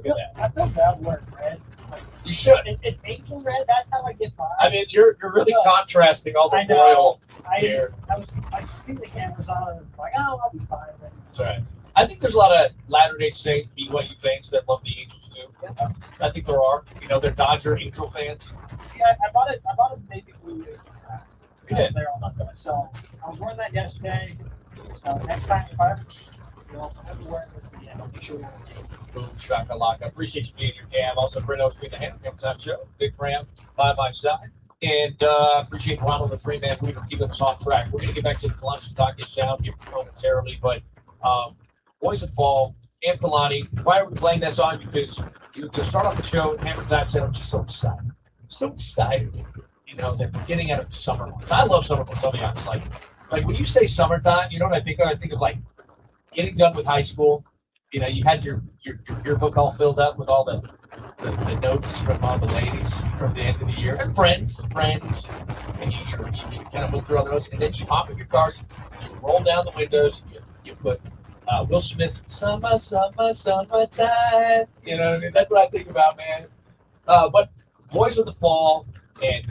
Look at that. I feel bad wearing red. You should. It's angel red. That's how I get by. I mean, you're really contrasting all the I know. royal I here. I see the cameras on and I'm like, oh, I'll be fine. That's right. I think there's a lot of Latter-day Saint BYU fans that love the Angels too. Yeah. I think there are. You know, they're Dodger Angel fans. See, I bought a navy blue Angels hat. You did. There on my so I was wearing that yesterday. So next time if I ever wearing this again, I'll make sure we're Boom, shakalaka. Appreciate you being here, Cam. Also, Brito's being the Handicap Time Show. Big Ram by my side. And appreciate Ronald, the three-man leader, keeping us on track. We're going to get back to the Kalani Talking Sound here momentarily. But Boys of Fall, and Kalani, why are we playing that song? Because to start off the show, Hammer Time said, I'm just so excited. I'm so excited. You know, that we're getting out of summer months. I love summer months, I'll be honest. Like when you say summertime, you know what I think of? I think of like getting done with high school. You know, you had your yearbook all filled up with all the notes from all the ladies from the end of the year and friends, and you kind of look through all the notes, and then you hop in your car, you roll down the windows, you put Will Smith's "Summer, Summer, Summertime." You know what I mean? That's what I think about, man. But Boys of the Fall and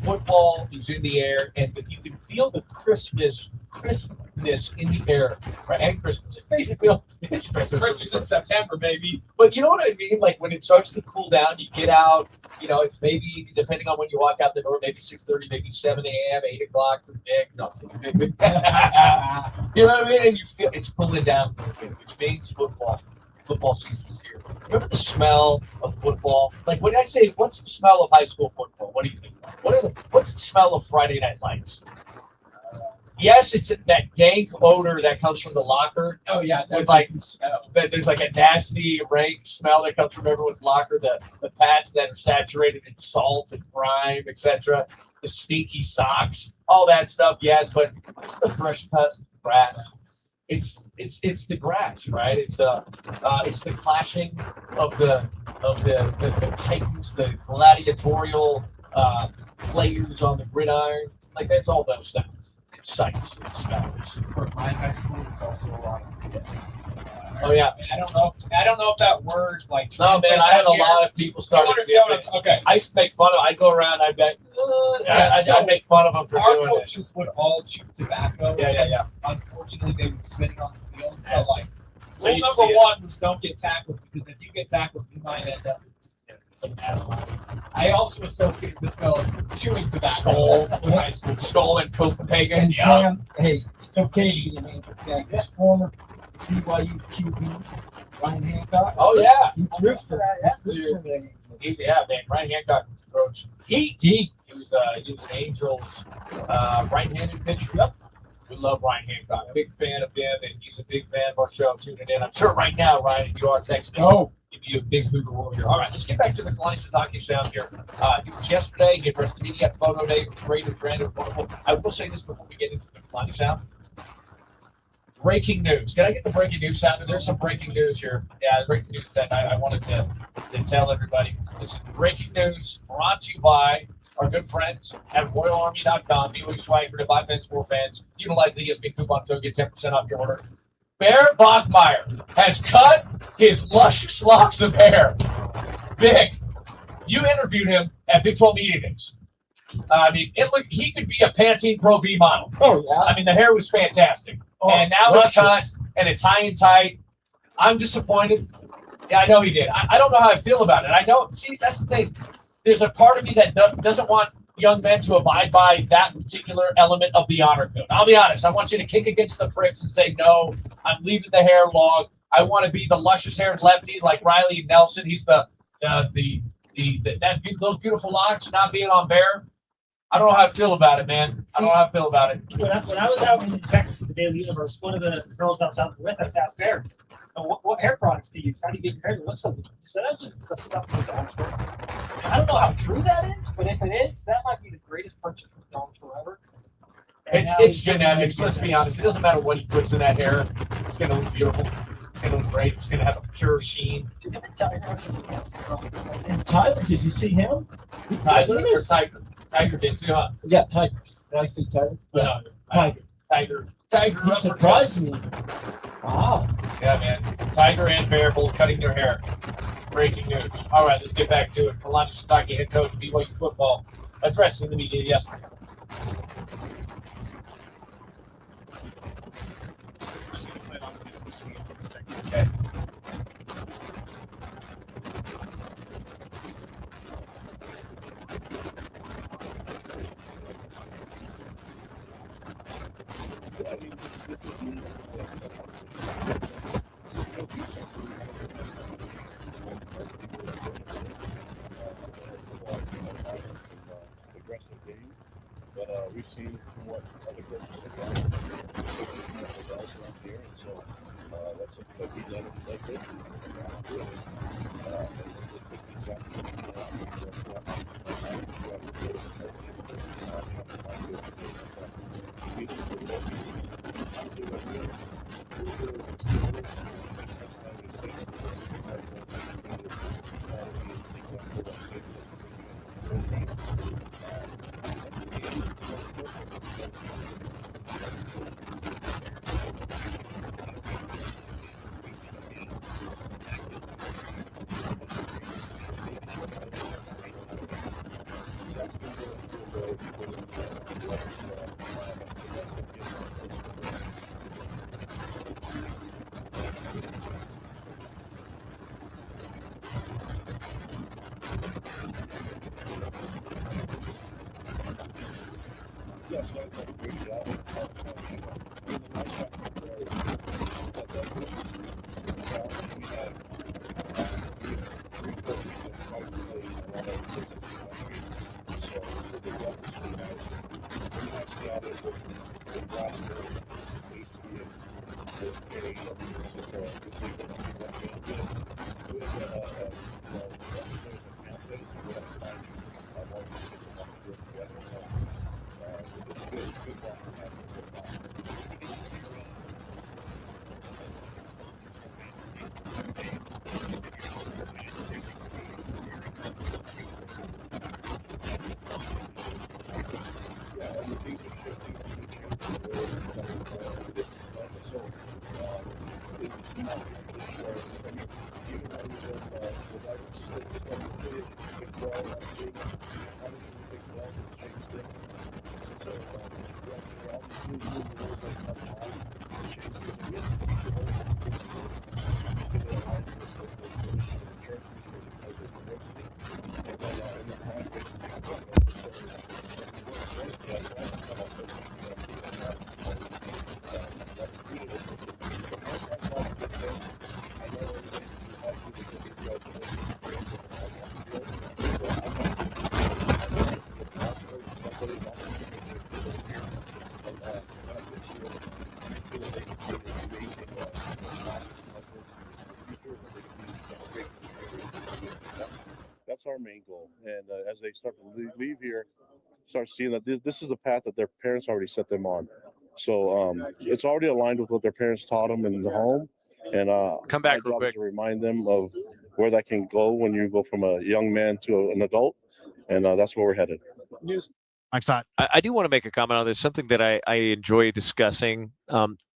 football is in the air, and you can feel the crispness in the air, right? And Christmas. It's basically it's Christmas. Christmas in September, baby. But you know what I mean? Like when it starts to cool down, you get out, you know, it's maybe, depending on when you walk out the door, maybe 6:30, maybe 7 a.m., 8 o'clock for Nick. No. You know what I mean? And you feel it's cooling down, which means football season is here. Remember the smell of football? Like when I say, what's the smell of high school football? What do you think? What's the smell of Friday Night Lights? Yes, it's that dank odor that comes from the locker. Oh yeah, it's with like there's like a nasty rank smell that comes from everyone's locker. The pads that are saturated in salt and grime, etc. The stinky socks, all that stuff. Yes, but it's the fresh cut grass. It's the grass, right? It's the clashing of the titans, the gladiatorial players on the gridiron. Like that's all those sounds. Sights and smells. For my high school, it's also a lot of Oh yeah. I don't know if that word like. No man, I had a lot of people starting. Okay. I used to make fun of. I'd go around. I'd make fun of them for our doing coaches would all chew tobacco. Yeah. Unfortunately, they would spit it on the field. So like, So rule number one was don't get tackled, because if you get tackled, you might end up some asshole. I also associate the smell of chewing tobacco with high school. Skull and Copenhagen. And Yeah. Cam, hey, it's okay to be an Angel fan. This former BYU QB, Ryan Hancock. Oh yeah. He threw for that. Yeah, man. Ryan Hancock throws heat. He was an Angels right-handed pitcher. Yep. We love Ryan Hancock. Big fan of him, and he's a big fan of our show. Tuning in. I'm sure right now, Ryan, if you are texting. Oh. Give you a big Cougar warrior. All right, let's get back to the Kalani Talking Sound here. It was yesterday. He addressed the media photo day. It was great and grand and wonderful. I will say this before we get into the Kalani Sound. Breaking news. Can I get the breaking news sound? There's some breaking news here. Yeah, breaking news that I wanted to tell everybody. This is breaking news brought to you by our good friends at RoyalArmy.com. BYU Swagger to buy fans for fans. Utilize the ESPN coupon code. Get 10% off your order. Bear Bachmeyer has cut his luscious locks of hair. Big. You interviewed him at Big 12 Media Days. I mean, he could be a Pantene Pro V model. Oh, yeah. I mean, the hair was fantastic. Oh, and now luscious. it's cut, and it's high and tight. I'm disappointed. Yeah, I know he did. I don't know how I feel about it. I know. See, that's the thing. There's a part of me that doesn't want young men to abide by that particular element of the honor code. I'll be honest. I want you to kick against the pricks and say, no, I'm leaving the hair long. I want to be the luscious-haired lefty like Riley Nelson. He's those beautiful locks not being on Bear. I don't know how I feel about it, man. I don't know how I feel about it. When I was out in Texas with the Daily Universe, one of the girls I was out with us asked Bear, what hair products do you use? How do you get your hair to look so good? He said, I just stuff with dogs. I don't know how true that is, but if it is, that might be the greatest purchase for dogs forever. It's genetics. Let's be honest. It doesn't matter what he puts in that hair. It's going to look beautiful. It's going to look great. It's going to have a pure sheen. And Tyler, did you see him? Tiger or Tiger? Tiger did too, huh? Yeah, Tiger. Did I say Tiger? No, Tiger. Tiger. Tiger He uppercut. surprised me. Wow. Yeah, man. Tiger and Bear both cutting their hair. Breaking news. All right, let's get back to it. Kalani Sitake, head coach of BYU football, addressing the media yesterday. Okay. Aggressive game, but we've seen from what other coaches have done around here, and so that's something that we done like this. Yes, I did a great job. That's our main goal. And as they start to leave here, start seeing that this is the path that their parents already set them on. So it's already aligned with what their parents taught them in the home. And Come back my real job is quick. to remind them of where that can go when you go from a young man to an adult. And that's where we're headed. I do want to make a comment on this, something that I enjoy discussing.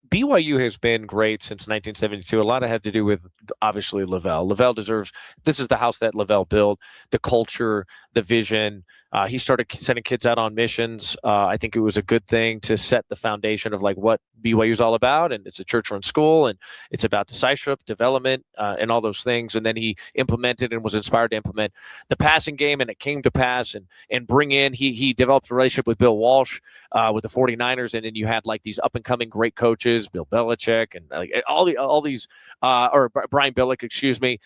BYU has been great since 1972. A lot of had to do with, obviously, Lavelle. Lavelle deserves, this is the house that Lavelle built, the culture, the vision. He started sending kids out on missions. I think it was a good thing to set the foundation of like what BYU is all about. And it's a church-run school, and it's about discipleship, development, and all those things. And then he implemented and was inspired to implement the passing game, and it came to pass and bring in, he developed a relationship with Bill Walsh with the 49ers. And then you had like these up-and-coming great coaches, Bill Belichick, and all these, or Brian Billick, excuse me,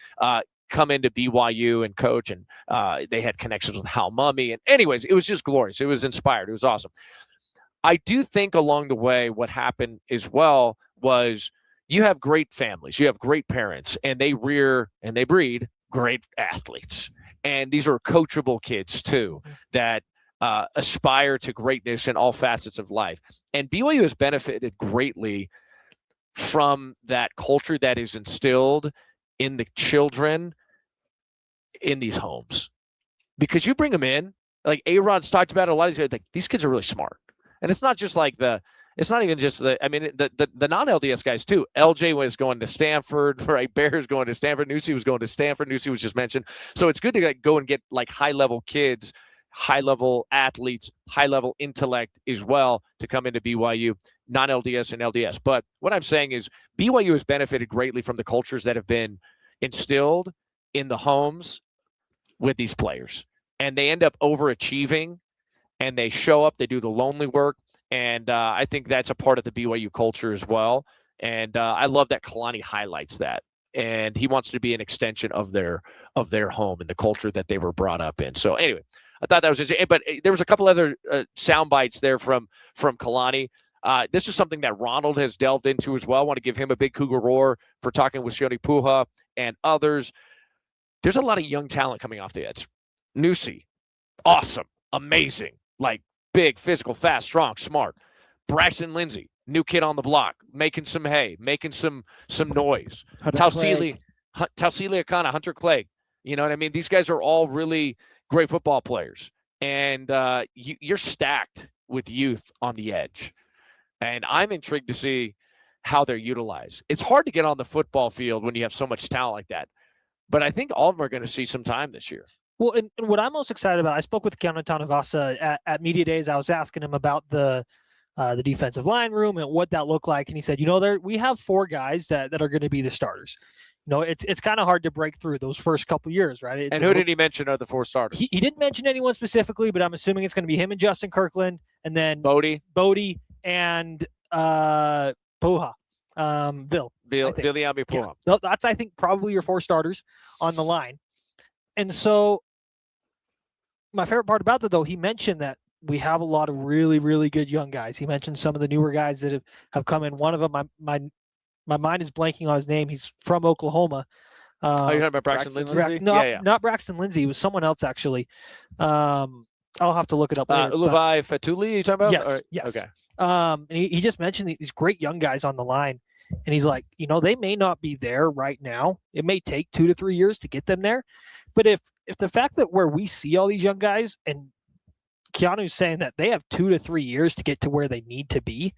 come into BYU and coach, and they had connections with Hal Mummy. And anyways, it was just glorious. It was inspired. It was awesome. I do think along the way, what happened as well was you have great families, you have great parents, and they rear and they breed great athletes. And these are coachable kids too that aspire to greatness in all facets of life. And BYU has benefited greatly from that culture that is instilled in the children in these homes, because you bring them in, like A-Rod's talked about it, a lot of these, like, these kids are really smart. And it's not just like the It's not even just the non-LDS guys too. LJ was going to Stanford, right? Bear's going to Stanford. Nusi was going to Stanford. Nusi was just mentioned. So it's good to go and get like high-level kids, high-level athletes, high-level intellect as well to come into BYU, non-LDS and LDS. But what I'm saying is BYU has benefited greatly from the cultures that have been instilled in the homes with these players. And they end up overachieving, and they show up, they do the lonely work. And I think that's a part of the BYU culture as well. And I love that Kalani highlights that. And he wants to be an extension of their home and the culture that they were brought up in. So anyway, I thought that was interesting. But there was a couple other sound bites there from Kalani. This is something that Ronald has delved into as well. I want to give him a big Cougar roar for talking with Sione Puha and others. There's a lot of young talent coming off the edge. Nusi, awesome, amazing, like big, physical, fast, strong, smart. Braxton Lindsay, new kid on the block, making some hay, making some noise. Tausili Akana, Hunter Clegg. You know what I mean? These guys are all really great football players. And you're stacked with youth on the edge. And I'm intrigued to see how they're utilized. It's hard to get on the football field when you have so much talent like that. But I think all of them are going to see some time this year. Well, and what I'm most excited about, I spoke with Keanu Tanavasa at Media Days. I was asking him about the defensive line room and what that looked like. And he said, we have 4 guys that are going to be the starters. It's kind of hard to break through those first couple years, right? And who did he mention are the 4 starters? He didn't mention anyone specifically, but I'm assuming it's going to be him and Justin Kirkland, and then Bodie and Puha. Viliami Puha. Yeah. That's, I think, probably your 4 starters on the line. And so my favorite part about that, though, he mentioned that we have a lot of really, really good young guys. He mentioned some of the newer guys that have come in. One of them, my mind is blanking on his name. He's from Oklahoma. You're talking about Braxton Lindsay? Not Braxton Lindsay. It was someone else, actually. I'll have to look it up later. Levi Fatuli, you talking about? Yes, yes. Okay. And he just mentioned these great young guys on the line. And he's like, they may not be there right now. It may take 2 to 3 years to get them there. But if the fact that where we see all these young guys, and Keanu's saying that they have 2 to 3 years to get to where they need to be,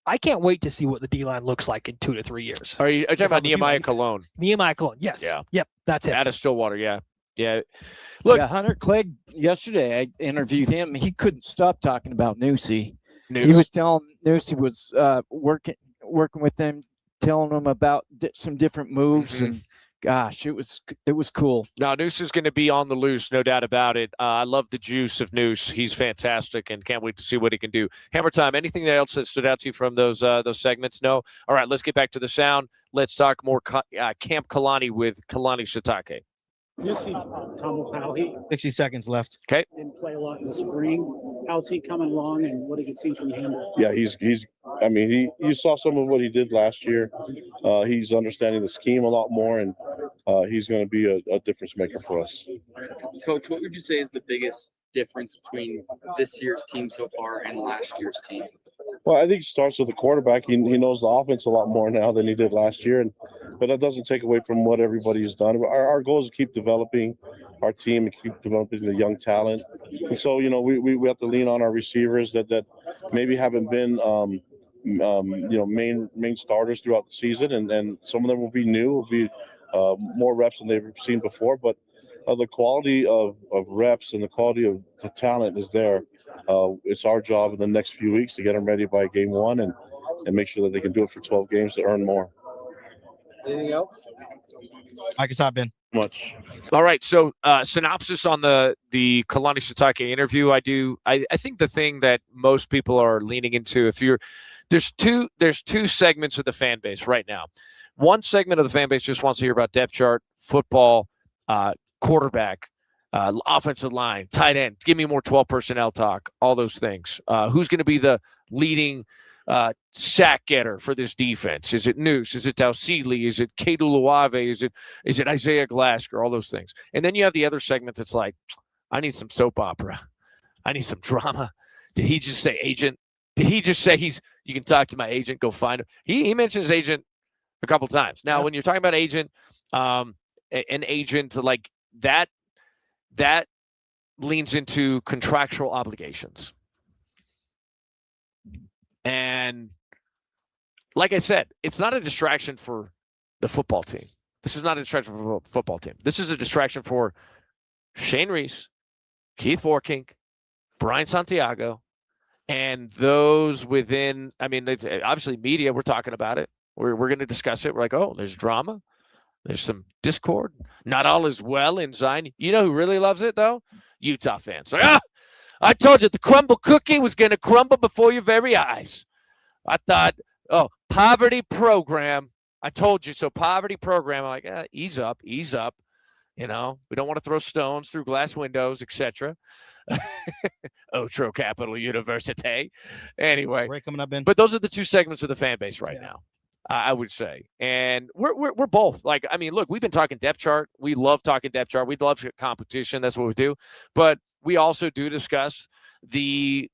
I can't wait to see what the D-line looks like in 2 to 3 years. Are you talking about Nehemiah Cologne? Nehemiah Cologne, yes. Yeah. Yep, that's it. Out of Stillwater, yeah. Yeah. Look, Hunter Clegg, yesterday I interviewed him. He couldn't stop talking about Nusi. He was telling Nusi was working with them, telling them about some different moves, and gosh, it was cool. Now, Noose is going to be on the loose, no doubt about it. I love the juice of Noose. He's fantastic, and can't wait to see what he can do. Hammer time. Anything else that stood out to you from those segments? No. All right, let's get back to the sound. Let's talk more Camp Kalani with Kalani Sitake. You see Tom Powell, 60 seconds left. Okay. didn't play a lot in the spring. How's he coming along, and what have you seen from him? Yeah, he's. I mean, you saw some of what he did last year. He's understanding the scheme a lot more, and he's going to be a difference maker for us. Coach, what would you say is the biggest difference between this year's team so far and last year's team? Well, I think it starts with the quarterback. He knows the offense a lot more now than he did last year, but that doesn't take away from what everybody's done. Our goal is to keep developing our team and keep developing the young talent. And so, we have to lean on our receivers that maybe haven't been main starters throughout the season, and some of them will be new, will be more reps than they've seen before. But the quality of reps and the quality of the talent is there. It's our job in the next few weeks to get them ready by game 1 and make sure that they can do it for 12 games to earn more. Anything else? I can stop in. Much. All right. So synopsis on the Kalani Sitake interview. I think the thing that most people are leaning into, there's two segments of the fan base right now. One segment of the fan base just wants to hear about depth chart, football, quarterback, offensive line, tight end. Give me more 12 personnel talk, all those things. Who's going to be the leading sack getter for this defense? Is it Noose? Is it Tausili? Is it Kedu Luave? Is it Isaiah Glasgow? All those things. And then you have the other segment that's like, I need some soap opera. I need some drama. Did he just say agent? Did he just say you can talk to my agent, go find him? He mentions agent a couple times. Now, when you're talking about agent, an agent like that leans into contractual obligations. And like I said, it's not a distraction for the football team. This is not a distraction for the football team. This is a distraction for Shane Reese, Keith Vorkink, Brian Santiago, and those within. I mean, it's obviously media. We're talking about it. We're going to discuss it. We're like, oh, there's drama. There's some discord. Not all is well in Zion. You know who really loves it, though? Utah fans. Like, I told you the crumble cookie was going to crumble before your very eyes. I thought, oh, poverty program. I told you so. Poverty program. I'm like, ease up, ease up. You know, we don't want to throw stones through glass windows, etc. Otro Capital University. Anyway, Break coming up, Ben. but those are the two segments of the fan base right now. I would say, and we're both like. I mean, look, we've been talking depth chart. We love talking depth chart. We love competition. That's what we do. But we also do discuss the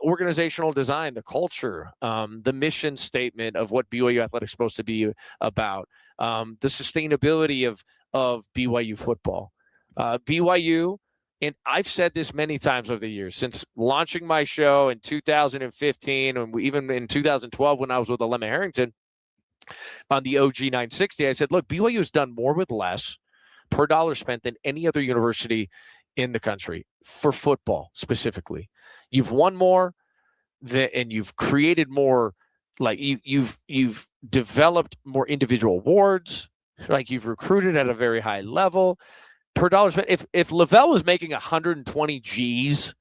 organizational design, the culture, the mission statement of what BYU athletics is supposed to be about, the sustainability of BYU football. BYU, and I've said this many times over the years, since launching my show in 2015, and even in 2012 when I was with Alema Harrington on the OG 960, I said, look, BYU has done more with less per dollar spent than any other university in the country for football specifically. You've won more and you've created more, like you've developed more individual awards, like you've recruited at a very high level per dollar spent. If Lavelle was making 120 G's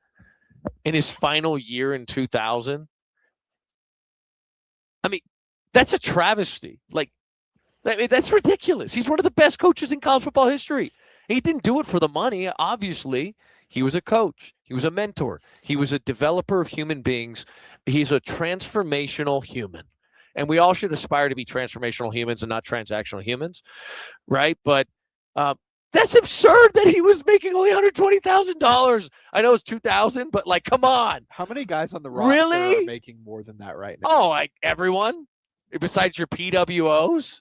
in his final year in 2000, I mean, that's a travesty. Like, I mean, that's ridiculous. He's one of the best coaches in college football history. He didn't do it for the money, obviously. He was a coach. He was a mentor. He was a developer of human beings. He's a transformational human. And we all should aspire to be transformational humans and not transactional humans, right? But that's absurd that he was making only $120,000. I know it's $2,000, but like, come on. How many guys on the roster Really? are making more than that right now? Oh, like everyone? Besides your PWOs?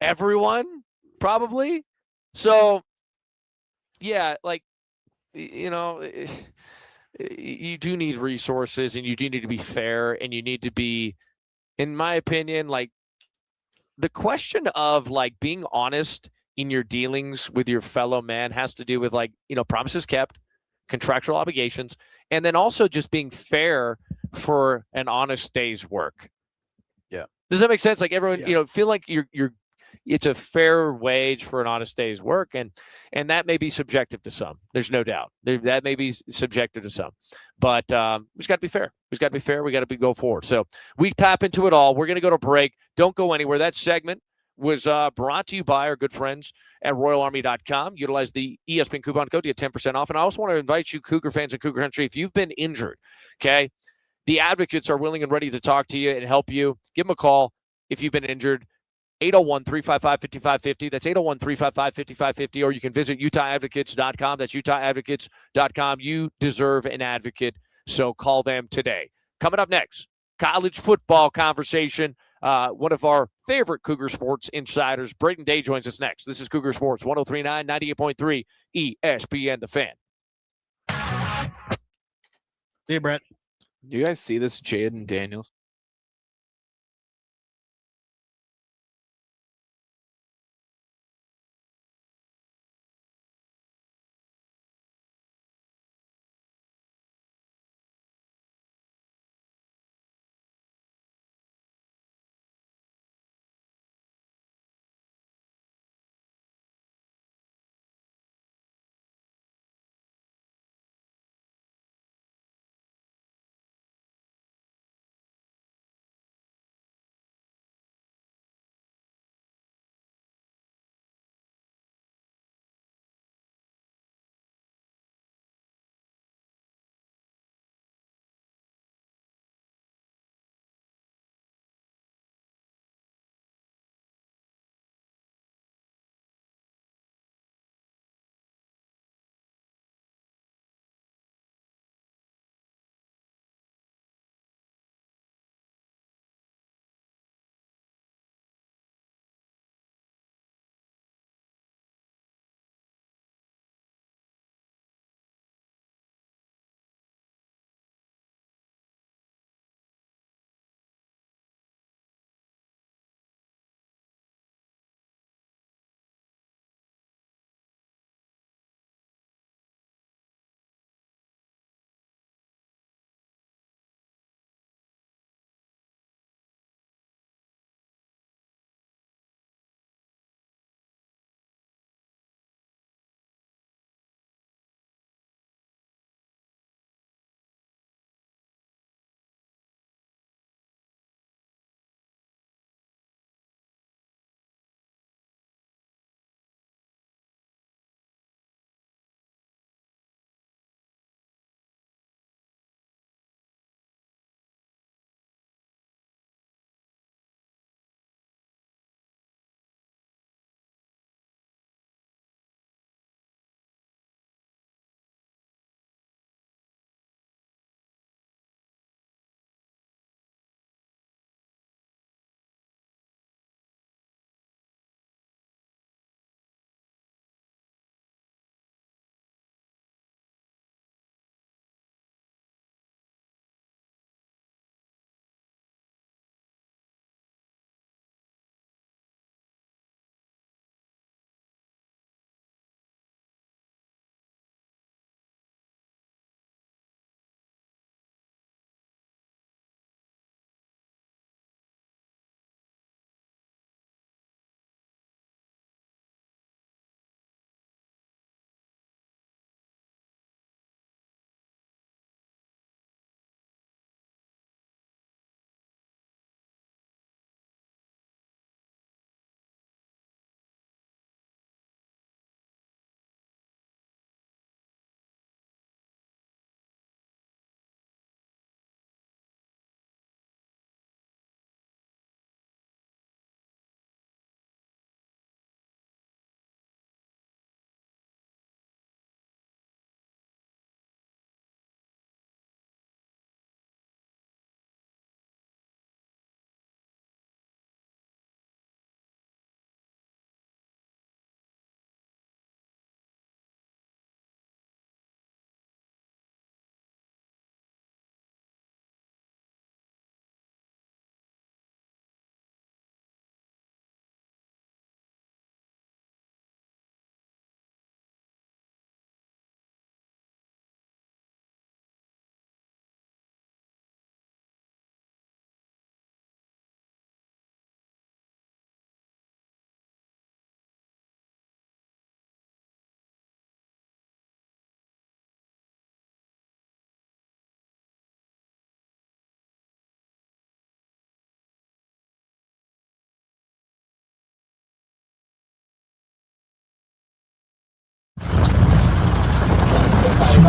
Everyone? Probably? So, yeah, like, you know, you do need resources and you do need to be fair and you need to be, in my opinion, like the question of like being honest in your dealings with your fellow man has to do with like, you know, promises kept, contractual obligations, and then also just being fair for an honest day's work. Yeah. Does that make sense? Like everyone, you know, feel like you're it's a fair wage for an honest day's work, and that may be subjective to some. There's no doubt that may be subjective to some, but we just got to be fair. We just got to be fair. We got to go forward. So we tap into it all. We're going to go to break. Don't go anywhere. That segment was brought to you by our good friends at RoyalArmy.com. Utilize the ESPN coupon code to get 10% off. And I also want to invite you, Cougar fans and Cougar Country, if you've been injured, okay, the advocates are willing and ready to talk to you and help you. Give them a call if you've been injured. 801-355-5550. That's 801-355-5550. Or you can visit UtahAdvocates.com. That's UtahAdvocates.com. You deserve an advocate, so call them today. Coming up next, college football conversation. One of our favorite Cougar Sports insiders, Braden Day, joins us next. This is Cougar Sports, 103.9, 98.3, ESPN The Fan. See you, Brett. Do you guys see this Jaden Daniels?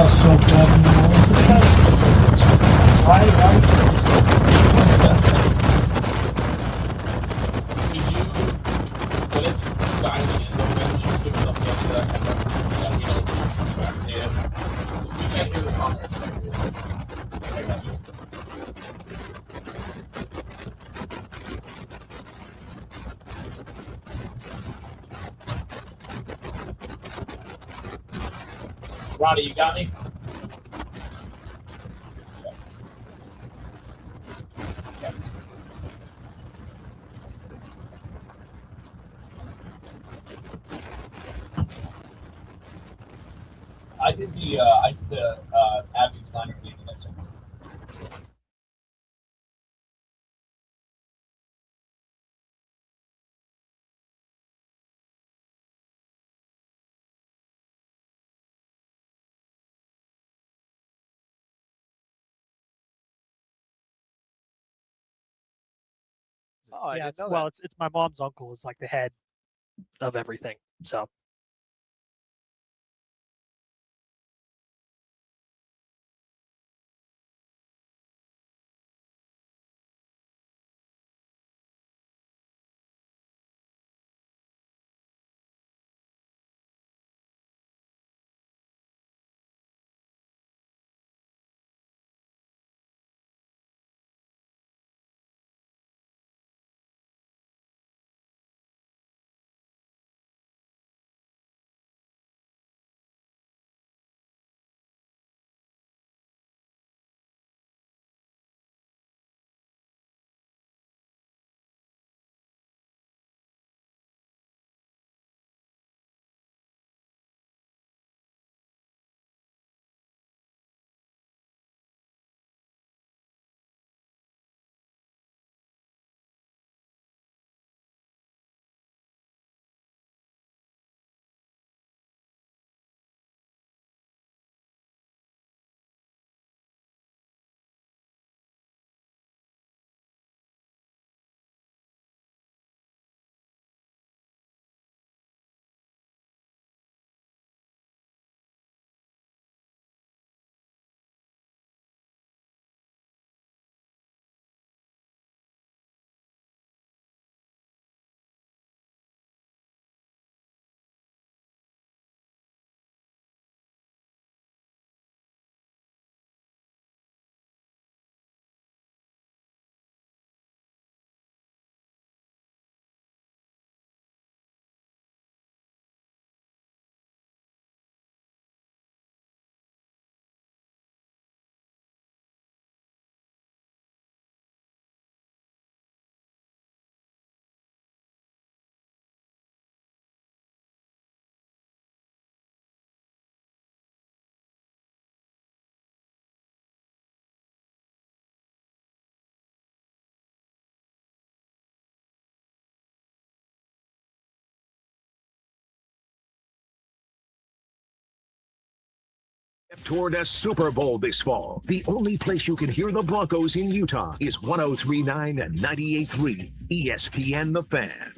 about so bad anymore. Why Did you, when it's dialing in, though, Ben, you still something up to that kind of, you know, back to you. We can't hear the comments back here. I got you. Ronnie, you got me? I did the Abby's line of game that second. Oh, yeah, it's my mom's uncle is like the head of everything. So Toward a Super Bowl this fall. The only place you can hear the Broncos in Utah is 103.9 and 98.3 ESPN The Fan.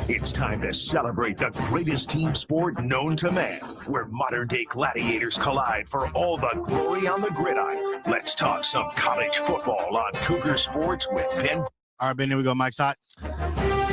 It's time to celebrate the greatest team sport known to man, where modern-day gladiators collide for all the glory on the gridiron. Let's talk some college football on Cougar Sports with Ben. All right, Ben, here we go. Mike's hot.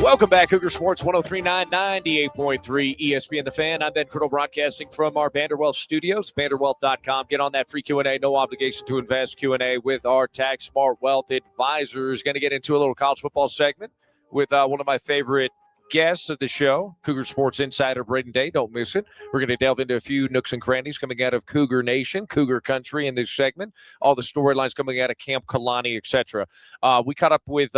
Welcome back, Cougar Sports 103.9, 98.3 ESPN The Fan. I'm Ben Criddle, broadcasting from our Vanderwell studios, vanderwell.com. Get on that free Q&A, no obligation to invest Q&A with our tax smart wealth advisors. Going to get into a little college football segment with one of my favorite guests of the show, Cougar Sports insider Braden Day. Don't miss it. We're going to delve into a few nooks and crannies coming out of Cougar Nation, Cougar Country in this segment, all the storylines coming out of Camp Kalani, etc. We caught up with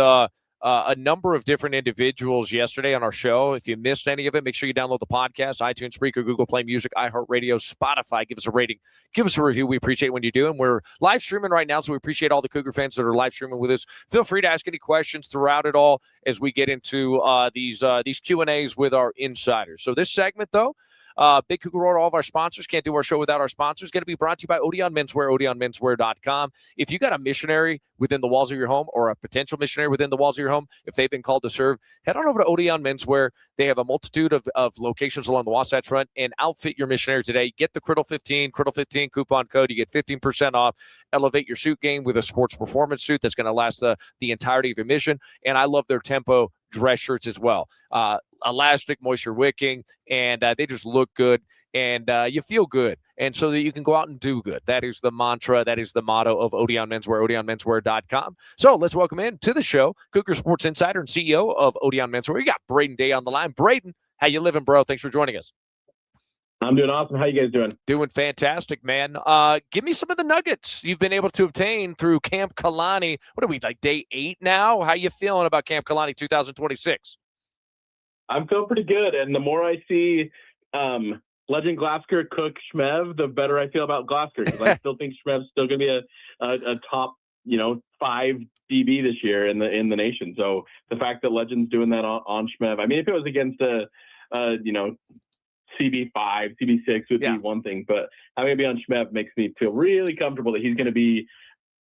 a number of different individuals yesterday on our show. If you missed any of it, make sure you download the podcast, iTunes, Spreaker, Google Play Music, iHeartRadio, Spotify. Give us a rating. Give us a review. We appreciate when you do. And we're live streaming right now, so we appreciate all the Cougar fans that are live streaming with us. Feel free to ask any questions throughout it all as we get into these Q&As with our insiders. So this segment, though, Big Cougar Road, all of our sponsors. Can't do our show without our sponsors. Going to be brought to you by Odeon Menswear, OdeonMenswear.com. If you got a missionary within the walls of your home or a potential missionary within the walls of your home, if they've been called to serve, head on over to Odeon Menswear. They have a multitude of locations along the Wasatch Front, and outfit your missionary today. Get the Criddle 15 coupon code. You get 15% off. Elevate your suit game with a sports performance suit that's going to last the entirety of your mission. And I love their Tempo dress shirts as well. Elastic, moisture wicking, and they just look good, and you feel good, and so that you can go out and do good. That is the mantra. That is the motto of Odeon Menswear, OdeonMenswear.com. So let's welcome in to the show, Cougar Sports Insider and CEO of Odeon Menswear. We got Braden Day on the line. Braden, how you living, bro? Thanks for joining us. I'm doing awesome. How you guys doing? Doing fantastic, man. Give me some of the nuggets you've been able to obtain through Camp Kalani. What are we, like day 8 now? How you feeling about Camp Kalani 2026? I'm feeling pretty good. And the more I see Legend Glasker cook Shmev, the better I feel about Glasker. Because I still think Shmev's still going to be a top, 5 DB this year in the nation. So the fact that Legend's doing that on Shmev, I mean, if it was against CB5, CB6 would be one thing, but having to be on Shmev makes me feel really comfortable that he's going to be,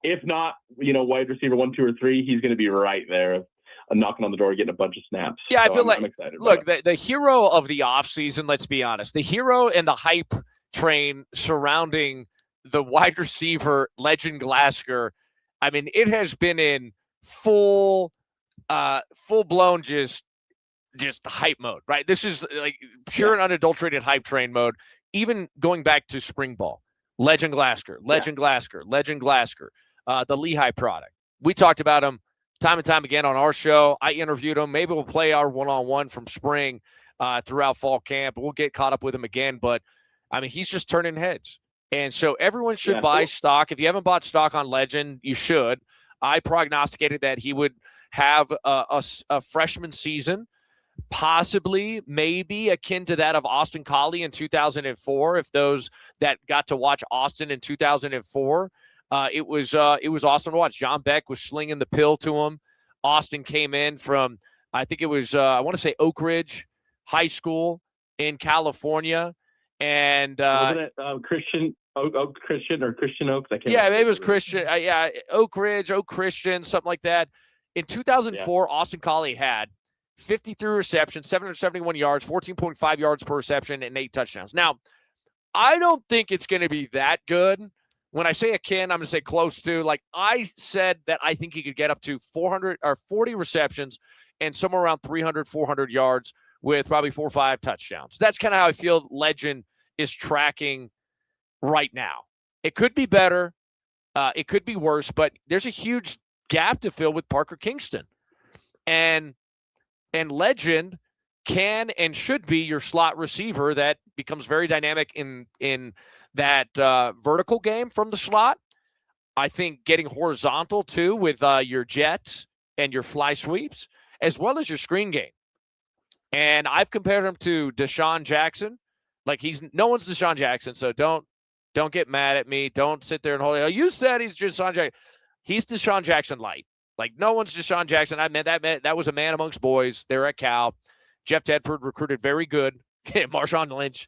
if not, wide receiver 1, 2, or 3, he's going to be right there, knocking on the door, getting a bunch of snaps. Yeah, so I feel I'm like, excited. look, the hero of the offseason, let's be honest, the hero and the hype train surrounding the wide receiver Legend Glasker, I mean, it has been in full blown just hype mode, right? This is like pure and unadulterated hype train mode. Even going back to spring ball, Legend Glasker, the Lehigh product. We talked about him time and time again on our show. I interviewed him. Maybe we'll play our one-on-one from spring throughout fall camp. We'll get caught up with him again, but I mean, he's just turning heads. And so everyone should buy stock. If you haven't bought stock on Legend, you should. I prognosticated that he would have a freshman season, possibly, maybe akin to that of Austin Collie in 2004. If those that got to watch Austin in 2004, it was awesome to watch. John Beck was slinging the pill to him. Austin came in from, I think it was, I want to say Oak Ridge High School in California, and wasn't it Christian Oaks? I can't. Yeah, maybe it was Christian. Oak Ridge, Oak Christian, something like that. In 2004, Austin Collie had 53 receptions, 771 yards, 14.5 yards per reception, and 8 touchdowns. Now, I don't think it's going to be that good. When I say akin, I'm going to say close to. Like I said that I think he could get up to 400 or 40 receptions and somewhere around 300, 400 yards with probably 4 or 5 touchdowns. That's kind of how I feel Legend is tracking right now. It could be better. It could be worse, but there's a huge gap to fill with Parker Kingston. And Legend can and should be your slot receiver that becomes very dynamic in that vertical game from the slot. I think getting horizontal too with your jets and your fly sweeps, as well as your screen game. And I've compared him to Deshaun Jackson. Like no one's Deshaun Jackson, so don't get mad at me. Don't sit there and hold it. You said he's Deshaun Jackson. He's Deshaun Jackson light. Like no one's Deshaun Jackson. I meant that was a man amongst boys. They're at Cal. Jeff Tedford recruited very good. Marshawn Lynch,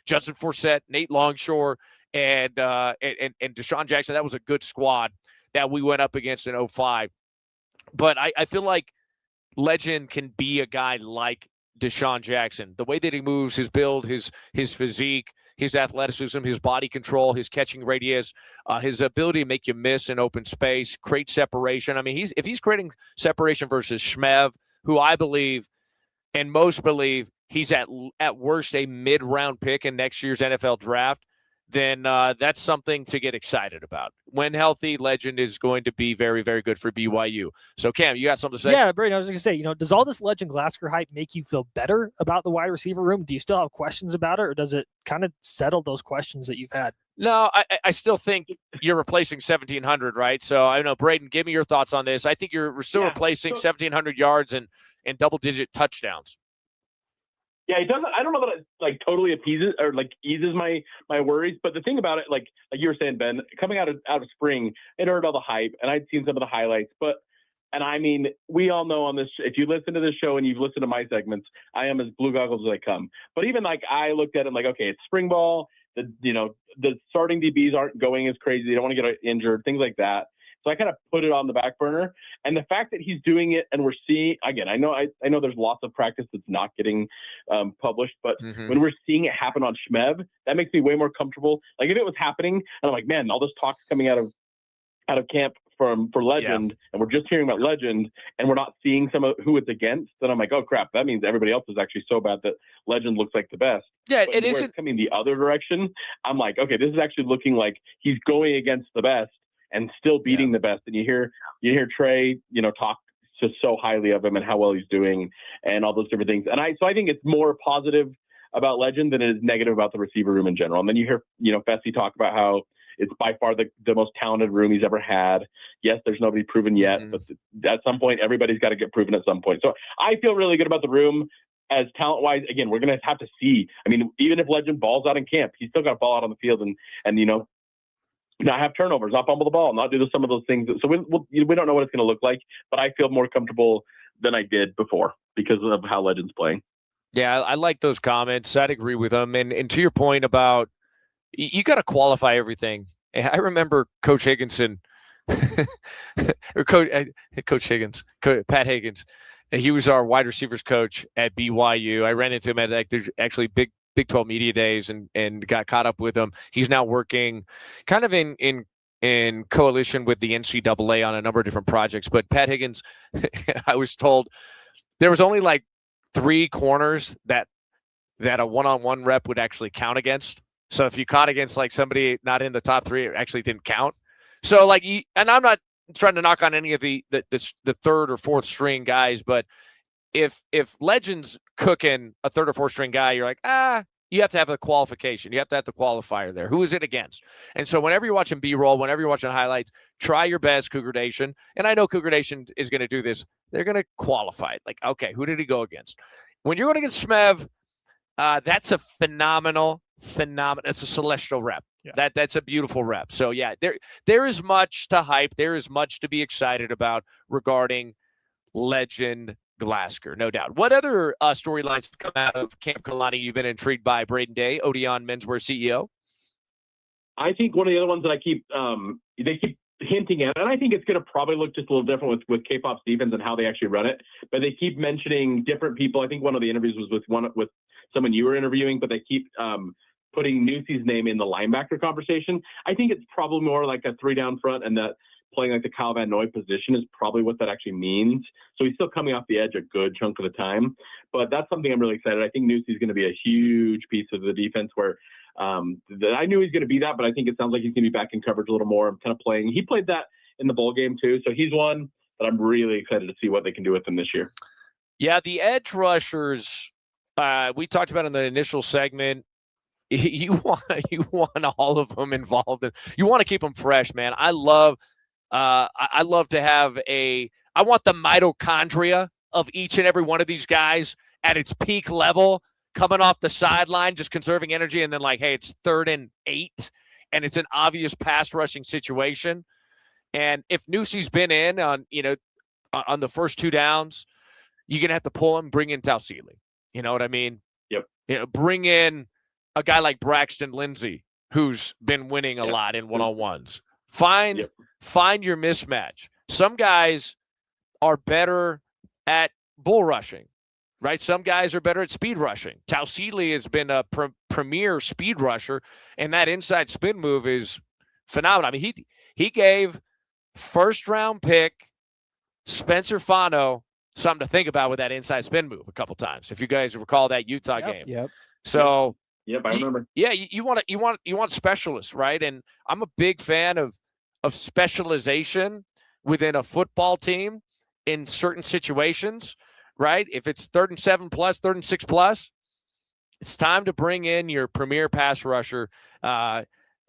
Justin Forsett, Nate Longshore, and Deshaun Jackson. That was a good squad that we went up against in 2005. But I feel like Legend can be a guy like Deshaun Jackson. The way that he moves, his build, his physique, his athleticism, his body control, his catching radius, his ability to make you miss in open space, create separation. I mean, if he's creating separation versus Shmev, who I believe and most believe he's at worst a mid-round pick in next year's NFL draft, then that's something to get excited about. When healthy, Legend is going to be very, very good for BYU. So, Cam, you got something to say? Yeah, Brady, I was going to say, does all this Legend Glasker hype make you feel better about the wide receiver room? Do you still have questions about it, or does it kind of settle those questions that you've had? No, I still think you're replacing 1,700, right? So, I don't know, Braden, give me your thoughts on this. I think you're still replacing 1,700 yards and double-digit touchdowns. Yeah, it doesn't. I don't know that it totally appeases or eases my worries. But the thing about it, like you were saying, Ben, coming out of spring, it heard all the hype, and I'd seen some of the highlights. And I mean, we all know on this, if you listen to this show and you've listened to my segments, I am as blue goggles as I come. But even I looked at it okay, it's spring ball. The starting DBs aren't going as crazy. They don't want to get injured, things like that. So I kind of put it on the back burner. And the fact that he's doing it, and we're seeing again, I know there's lots of practice that's not getting published, but when we're seeing it happen on Shmev, that makes me way more comfortable. Like if it was happening, and I'm like, man, all this talk's coming out of camp for Legend, and we're just hearing about Legend, and we're not seeing some of who it's against, then I'm like, oh crap, that means everybody else is actually so bad that Legend looks like the best. Yeah, but it where isn't it's coming the other direction. I'm like, okay, this is actually looking like he's going against the best and still beating the best. And you hear Trey, talk just so highly of him and how well he's doing and all those different things. And I think it's more positive about Legend than it is negative about the receiver room in general. And then you hear, Fessy talk about how it's by far the most talented room he's ever had. Yes, there's nobody proven yet, but at some point, everybody's got to get proven at some point. So I feel really good about the room as talent-wise. Again, we're going to have to see. I mean, even if Legend balls out in camp, he's still got to ball out on the field and not have turnovers, not fumble the ball, not do some of those things. So we don't know what it's going to look like, but I feel more comfortable than I did before because of how Legend's playing. Yeah, I like those comments. I'd agree with them. And to your point about you got to qualify everything. I remember Coach Higginson, or Coach Higgins, Pat Higgins. And he was our wide receivers coach at BYU. I ran into him at actually Big 12 media days and got caught up with him. He's now working kind of in coalition with the NCAA on a number of different projects. But Pat Higgins, I was told there was only like 3 corners that a one-on-one rep would actually count against. So if you caught against like somebody not in the top 3, it actually didn't count. So like, and I'm not trying to knock on any of the third or fourth string guys, but if Legend's cooking a third or fourth string guy, you're like, you have to have the qualification. You have to have the qualifier there. Who is it against? And so whenever you're watching B-roll, whenever you're watching highlights, try your best, Cougar Nation. And I know Cougar Nation is going to do this. They're going to qualify it. Like, okay, who did he go against? When you're going against Shmev, that's a phenomenal. It's a celestial rep. Yeah. That's a beautiful rep. So yeah, there is much to hype. There is much to be excited about regarding Legend Glasgow, no doubt. What other storylines come out of Camp Kalani you've been intrigued by, Braden Day, Odeon Menswear CEO? I think one of the other ones that I keep they keep hinting at, and I think it's going to probably look just a little different with K-Pop's defense and how they actually run it. But they keep mentioning different people. I think one of the interviews was with someone you were interviewing, but they keep putting Newsie's name in the linebacker conversation. I think it's probably more like a 3 down front, and that playing like the Kyle Van Noy position is probably what that actually means. So he's still coming off the edge a good chunk of the time, but that's something I'm really excited. I think Newsie's going to be a huge piece of the defense where that I knew he's going to be that, but I think it sounds like he's going to be back in coverage a little more. I'm kind of playing. He played that in the bowl game too. So he's one that I'm really excited to see what they can do with him this year. Yeah. The edge rushers, we talked about in the initial segment. You want all of them involved, and you want to keep them fresh, man. I love to have I want the mitochondria of each and every one of these guys at its peak level, coming off the sideline, just conserving energy, and then like, hey, it's 3rd and 8, and it's an obvious pass rushing situation. And if Newsie's been in on the first 2 downs, you're gonna have to pull him, bring in Tausili. You know what I mean? Yep. Bring in a guy like Braxton Lindsey, who's been winning a lot in one-on-ones. Find your mismatch. Some guys are better at bull rushing, right? Some guys are better at speed rushing. Tausili has been a premier speed rusher, and that inside spin move is phenomenal. I mean, he gave first-round pick Spencer Fano something to think about with that inside spin move a couple times, if you guys recall that Utah game. Yep. So yep, I remember. You want specialists, right? And I'm a big fan of specialization within a football team in certain situations, right? If it's 3rd and 7 plus, 3rd and 6 plus, it's time to bring in your premier pass rusher.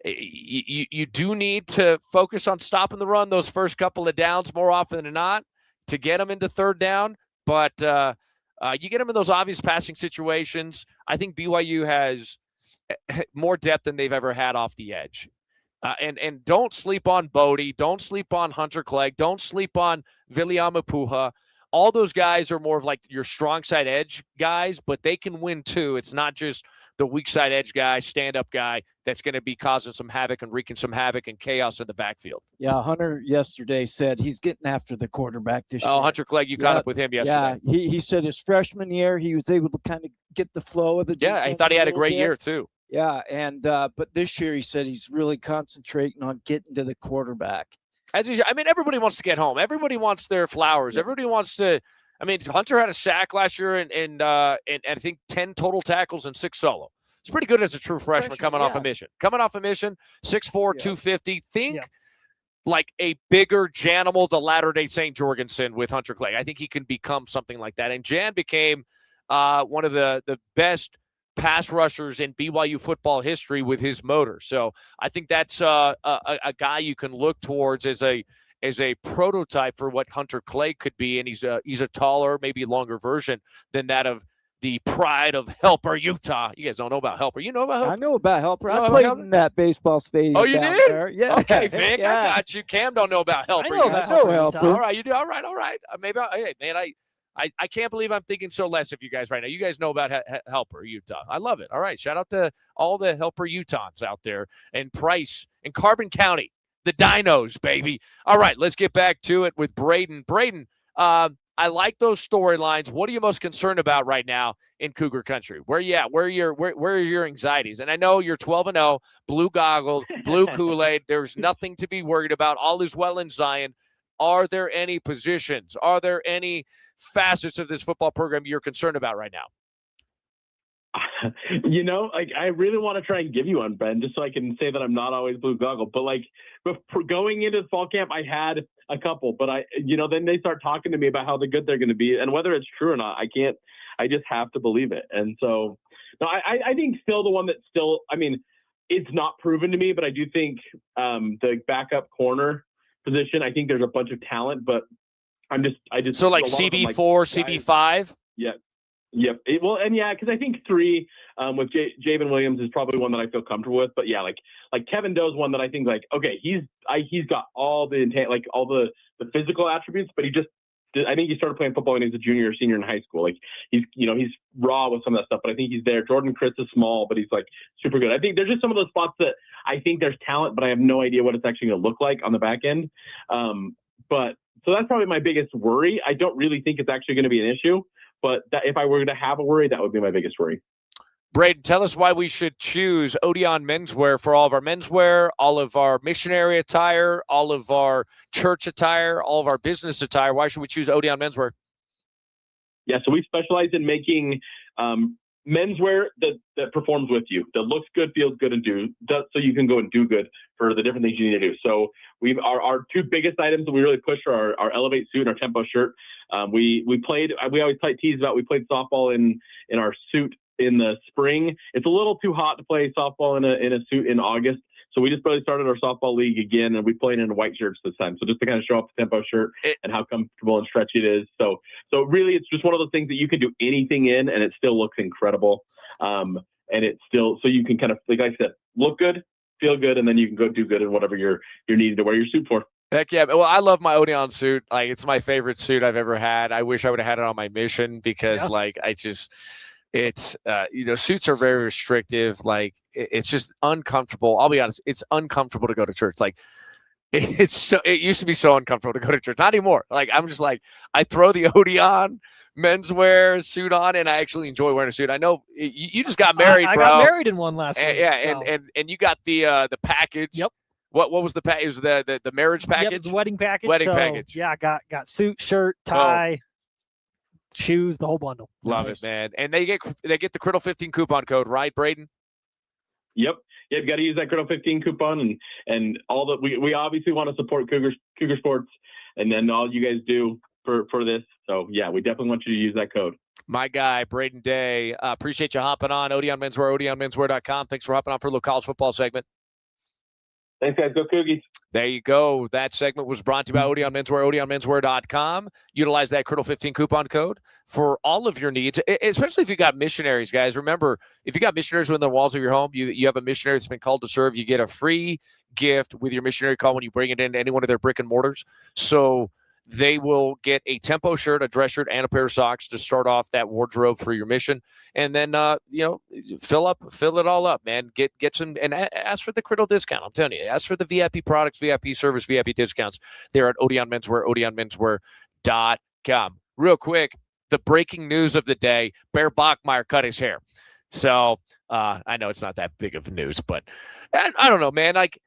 You do need to focus on stopping the run those first couple of downs more often than not to get them into 3rd down, but you get them in those obvious passing situations. I think BYU has more depth than they've ever had off the edge. And don't sleep on Bodie. Don't sleep on Hunter Clegg. Don't sleep on Viliama Puha. all those guys are more of like your strong side edge guys, but they can win too. It's not just the weak side edge guy, stand-up guy that's going to be causing some havoc and wreaking some havoc and chaos in the backfield. Yeah, Hunter yesterday said he's getting after the quarterback this year. Oh, Hunter Clegg, you caught up with him yesterday. Yeah, he said his freshman year he was able to kind of get the flow of the Yeah, I defense thought he had a little great bit. year too. Yeah, and but this year he said he's really concentrating on getting to the quarterback. Everybody wants to get home. Everybody wants their flowers. Everybody wants to. I mean, Hunter had a sack last year and I think 10 total tackles and 6 solo. It's pretty good as a true freshman coming off a mission. 6'4", 250. Think like a bigger Janimal, the Latter-day Saint Jorgensen with Hunter Clegg. I think he can become something like that. And Jan became one of the best pass rushers in BYU football history with his motor. So I think that's a guy you can look towards as a prototype for what Hunter Clegg could be. And he's a taller, maybe longer version than that of the pride of Helper, Utah. You guys don't know about Helper. You know about Helper? I know about Helper. You know I about played Helper? in that baseball stadium. Oh, you down did? there. Yeah. Okay, Vic, Yeah. I got you. Cam don't know about Helper. I know yet. about know Helper. Helper. All right, you do. All right. Maybe, hey, man, I can't believe I'm thinking so less of you guys right now. You guys know about Helper, Utah. I love it. All right, shout out to all the Helper Utahns out there and Price and Carbon County, the Dinos, baby. All right, let's get back to it with Braden. Braden, I like those storylines. What are you most concerned about right now in Cougar country? Where are you at? Where are your anxieties? And I know you're 12-0, blue goggled, blue Kool-Aid. There's nothing to be worried about. All is well in Zion. Are there any positions? Are there any facets of this football program you're concerned about right now? I really want to try and give you one, Ben, just so I can say that I'm not always blue goggle. But going into the fall camp, I had a couple, but then they start talking to me about how good they're going to be, and whether it's true or not, I just have to believe it. And so, no, I think still the one that still, it's not proven to me, but I do think the backup corner position, I think there's a bunch of talent, but I just so like CB4, CB5. Yeah. Yep. Because I think 3 with Javen Williams is probably one that I feel comfortable with. But yeah, like Kevin Doe's one that I think okay, he's got all the intent, all the physical attributes, but I think he started playing football when he was a junior or senior in high school. He's raw with some of that stuff, but I think he's there. Jordan Chris is small, but he's super good. I think there's just some of those spots that I think there's talent, but I have no idea what it's actually going to look like on the back end. So that's probably my biggest worry. I don't really think it's actually going to be an issue. But if I were to have a worry, that would be my biggest worry. Braden, tell us why we should choose Odeon Menswear for all of our menswear, all of our missionary attire, all of our church attire, all of our business attire. Why should we choose Odeon Menswear? Yeah, so we specialize in making menswear that performs with you, that looks good, feels good, and so you can go and do good for the different things you need to do. So our 2 biggest items that we really push are our Elevate suit and our Tempo shirt. We always tease about, we played softball in our suit in the spring. It's a little too hot to play softball in a suit in August. So we just really started our softball league again, and we played in white shirts this time. So just to kind of show off the Tempo shirt and how comfortable and stretchy it is. So really, it's just one of those things that you can do anything in, and it still looks incredible. And it's still, so you can kind of, like I said, look good, feel good, and then you can go do good in whatever you're needing to wear your suit for. Heck yeah. Well, I love my Odeon suit. It's my favorite suit I've ever had. I wish I would have had it on my mission because suits are very restrictive. It's just uncomfortable. I'll be honest. It's uncomfortable to go to church. It used to be so uncomfortable to go to church. Not anymore. I'm just I throw the Odeon menswear suit on and I actually enjoy wearing a suit. I know you just got married, I bro. got married in one last week. Yeah. And you got the package. Yep. What was the package? It was the marriage package? Yep, the wedding package. Package. Yeah, got suit, shirt, tie, shoes, the whole bundle. Love it, man. And they get the Criddle 15 coupon code, right, Braden? Yep. Yeah, you got to use that Criddle 15 coupon and all that. We obviously want to support Cougar Sports, and then all you guys do for this. So yeah, we definitely want you to use that code. My guy, Braden Day. Appreciate you hopping on. Odeon Menswear, OdeonMenswear.com. Thanks for hopping on for a little college football segment. Thanks, guys. Go Cougies. There you go. That segment was brought to you by Odeon Menswear, OdeonMenswear.com. Utilize that Criddle 15 coupon code for all of your needs, especially if you got missionaries, guys. Remember, if you got missionaries within the walls of your home, you have a missionary that's been called to serve, you get a free gift with your missionary call when you bring it into any one of their brick and mortars. So they will get a Tempo shirt, a dress shirt, and a pair of socks to start off that wardrobe for your mission. And then, fill it all up, man. Get some, and ask for the Criddle discount. I'm telling you, ask for the VIP products, VIP service, VIP discounts. They're at Odeon Menswear, OdeonMenswear.com. Real quick, the breaking news of the day: Bear Bachmeier cut his hair. So I know it's not that big of news, but I don't know, man. Like,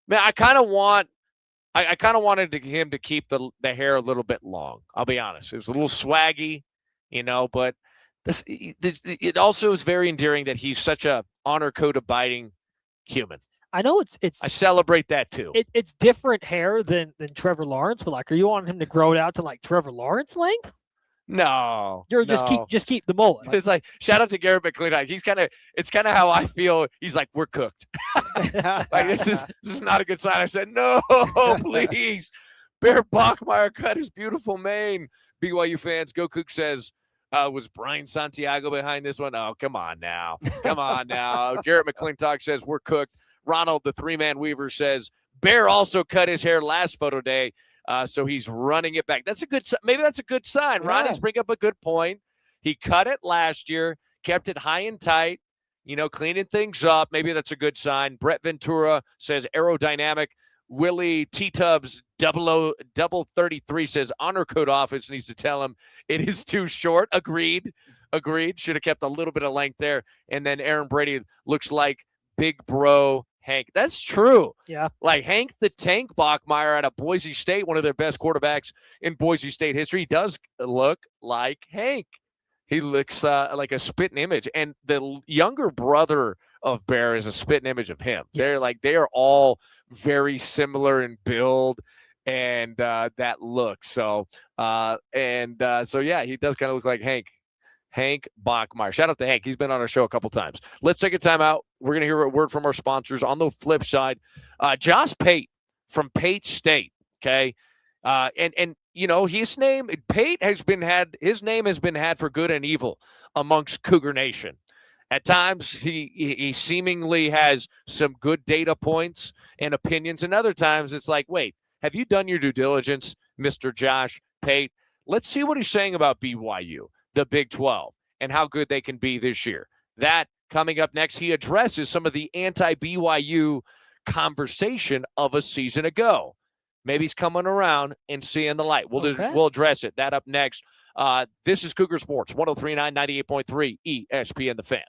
man, I kind of wanted him to keep the hair a little bit long. I'll be honest; it was a little swaggy, but it also is very endearing that he's such a honor code abiding human. I know it's I celebrate that too. It's different hair than Trevor Lawrence, but like, are you wanting him to grow it out to like Trevor Lawrence length? No, just keep the mullet. It's like, shout out to Garrett McClintock. It's kind of how I feel. He's like, we're cooked. Like, this is not a good sign. I said, no, please. Bear Bachmeier cut his beautiful mane. BYU fans, Go Cook says, was Brian Santiago behind this one? Oh, come on now. Garrett McClintock says, we're cooked. Ronald, the three-man weaver, says, Bear also cut his hair last photo day. So he's running it back. Maybe that's a good sign. Yeah. Ronnie's bringing up a good point. He cut it last year, kept it high and tight, cleaning things up. Maybe that's a good sign. Brett Ventura says aerodynamic. Willie T-Tubs 0033 says honor code office needs to tell him it is too short. Agreed. Should have kept a little bit of length there. And then Aaron Brady looks like big bro Hank. That's true. Yeah. Like Hank the Tank Bachmeier out of Boise State, one of their best quarterbacks in Boise State history, he does look like Hank. He looks like a spitting image. And the younger brother of Bear is a spitting image of him. Yes. They are all very similar in build and that look. So, yeah, he does kind of look like Hank Bachmeier. Shout out to Hank. He's been on our show a couple times. Let's take a time out. We're going to hear a word from our sponsors. On the flip side, Josh Pate from Pate State. Okay. His name has been had for good and evil amongst Cougar Nation. At times, he seemingly has some good data points and opinions, and other times it's like, wait, have you done your due diligence, Mr. Josh Pate? Let's see what he's saying about BYU, the Big 12, and how good they can be this year. That coming up next. He addresses some of the anti-BYU conversation of a season ago. Maybe he's coming around and seeing the light. We'll address it. That up next. This is Cougar Sports, 103.9, 98.3 ESPN The Fan.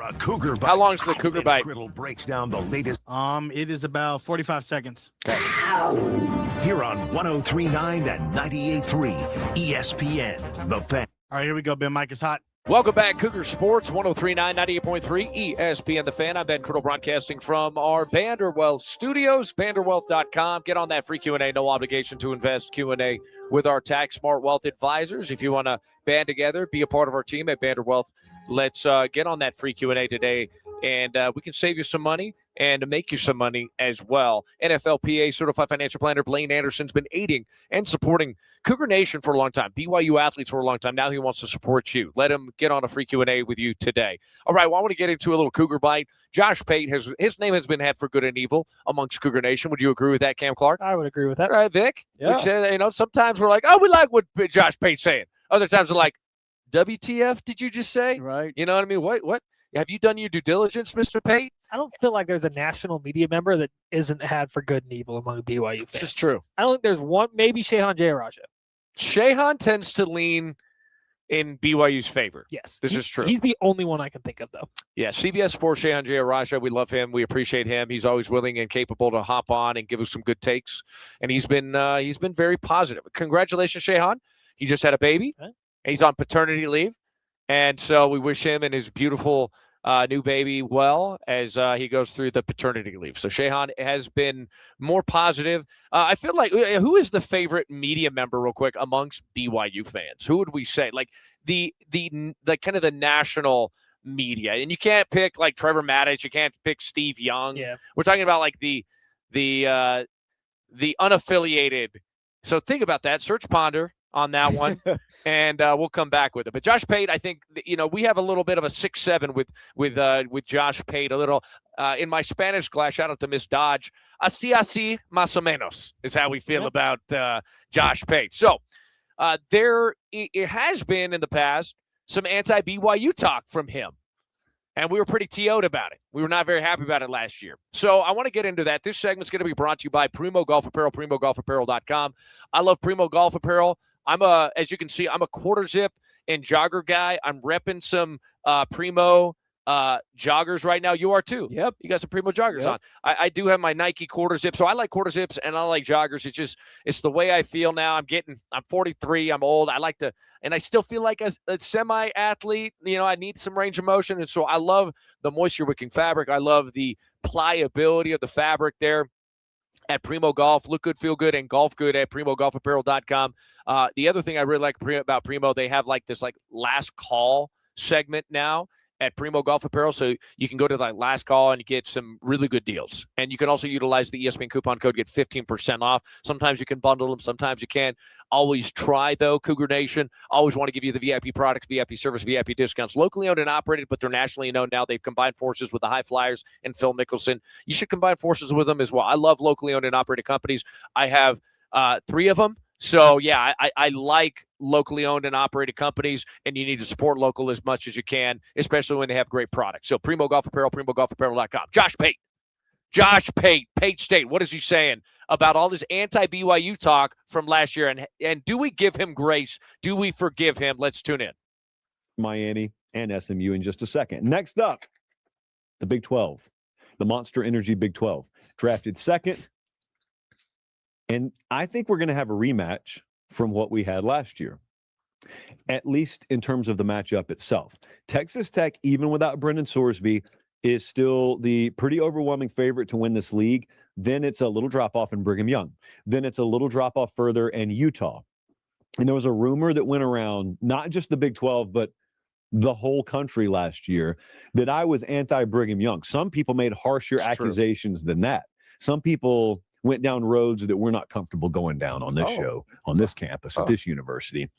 A Cougar Bite. How long is the Cougar Ben Bite? Criddle breaks down the latest It is about 45 seconds. here on 103.9 and 98.3 ESPN, The Fan. All right, here we go. Ben, Mike is hot. Welcome back, Cougar Sports, 103.9, 98.3 ESPN The Fan. I'm Ben Criddle, broadcasting from our Vanderwealth studios, vanderwealth.com. Get on that free Q&A, no obligation to invest Q&A with our tax smart wealth advisors. If you want to band together, be a part of our team at Vanderwealth, let's get on that free Q&A today, and we can save you some money and make you some money as well. NFLPA certified financial planner Blaine Anderson's been aiding and supporting Cougar Nation for a long time, BYU athletes for a long time. Now he wants to support you. Let him get on a free Q&A with you today. All right, well, I want to get into a little Cougar Bite. Josh Pate, his name has been had for good and evil amongst Cougar Nation. Would you agree with that, Cam Clark? I would agree with that. All right, Vic? Yeah. Which, sometimes we're like, oh, we like what Josh Pate's saying. Other times we're like, WTF did you just say? Right. You know what I mean? What? Have you done your due diligence, Mr. Pate? I don't feel like there's a national media member that isn't had for good and evil among BYU fans. This is true. I don't think there's one, maybe Shehan Jayaraja. Shehan tends to lean in BYU's favor. Yes. This is true. He's the only one I can think of, though. Yeah, CBS Sports, Shehan Jayaraja, we love him. We appreciate him. He's always willing and capable to hop on and give us some good takes. And he's been very positive. Congratulations, Shehan. He just had a baby. Okay. And he's on paternity leave. And so we wish him and his beautiful new baby well as he goes through the paternity leave. So Shehan has been more positive. I feel like, who is the favorite media member, real quick, amongst BYU fans? Who would we say? Like the kind of the national media. And you can't pick like Trevor Maddich. You can't pick Steve Young. Yeah. We're talking about like the unaffiliated. So think about that. Search Ponder on that one, and we'll come back with it. But Josh Pate, I think, we have a little bit of a 6-7 with Josh Pate. A little in my Spanish class. Shout out to Miss Dodge. Así más o menos is how we feel about Josh Pate. So it has been in the past some anti-BYU talk from him. And we were pretty TO'd about it. We were not very happy about it last year. So I want to get into that. This segment's going to be brought to you by Primo Golf Apparel, primogolfapparel.com. I love Primo Golf Apparel. As you can see, I'm a quarter zip and jogger guy. I'm repping some Primo joggers right now. You are too. Yep. You got some Primo joggers on. I do have my Nike quarter zip. So I like quarter zips and I like joggers. It's the way I feel now. I'm 43. I'm old. And I still feel like a semi-athlete. I need some range of motion. And so I love the moisture wicking fabric. I love the pliability of the fabric there at Primo Golf. Look good, feel good, and golf good at primogolfapparel.com. The other thing I really like about Primo, they have like this like last call segment now at Primo Golf Apparel. So you can go to that last call and you get some really good deals. And you can also utilize the ESPN coupon code, get 15% off. Sometimes you can bundle them. Sometimes you can't. Always try, though, Cougar Nation. Always want to give you the VIP products, VIP service, VIP discounts. Locally owned and operated, but they're nationally known now. They've combined forces with the High Flyers and Phil Mickelson. You should combine forces with them as well. I love locally owned and operated companies. I have 3 of them. So, yeah, I like locally owned and operated companies, and you need to support local as much as you can, especially when they have great products. So, Primo Golf Apparel, primogolfapparel.com. Josh Pate, Pate State, what is he saying about all this anti-BYU talk from last year? And do we give him grace? Do we forgive him? Let's tune in. Miami and SMU in just a second. Next up, the Big 12, the Monster Energy Big 12, drafted second. And I think we're going to have a rematch from what we had last year, at least in terms of the matchup itself. Texas Tech, even without Brendan Sorsby, is still the pretty overwhelming favorite to win this league. Then it's a little drop-off in Brigham Young. Then it's a little drop-off further in Utah. And there was a rumor that went around, not just the Big 12, but the whole country last year, that I was anti-Brigham Young. Some people made harsher accusations than that. Some people went down roads that we're not comfortable going down on this show, on this campus, at this university.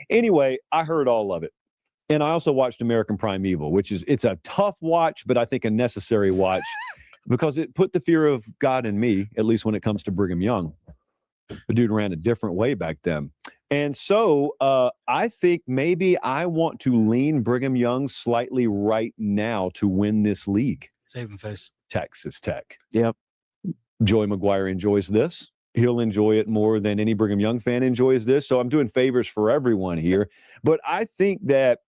Anyway, I heard all of it. And I also watched American Primeval, it's a tough watch, but I think a necessary watch because it put the fear of God in me, at least when it comes to Brigham Young. The dude ran a different way back then. And so I think maybe I want to lean Brigham Young slightly right now to win this league. Save him face. Texas Tech. Yep. Joey McGuire enjoys this. He'll enjoy it more than any Brigham Young fan enjoys this. So I'm doing favors for everyone here. But I think that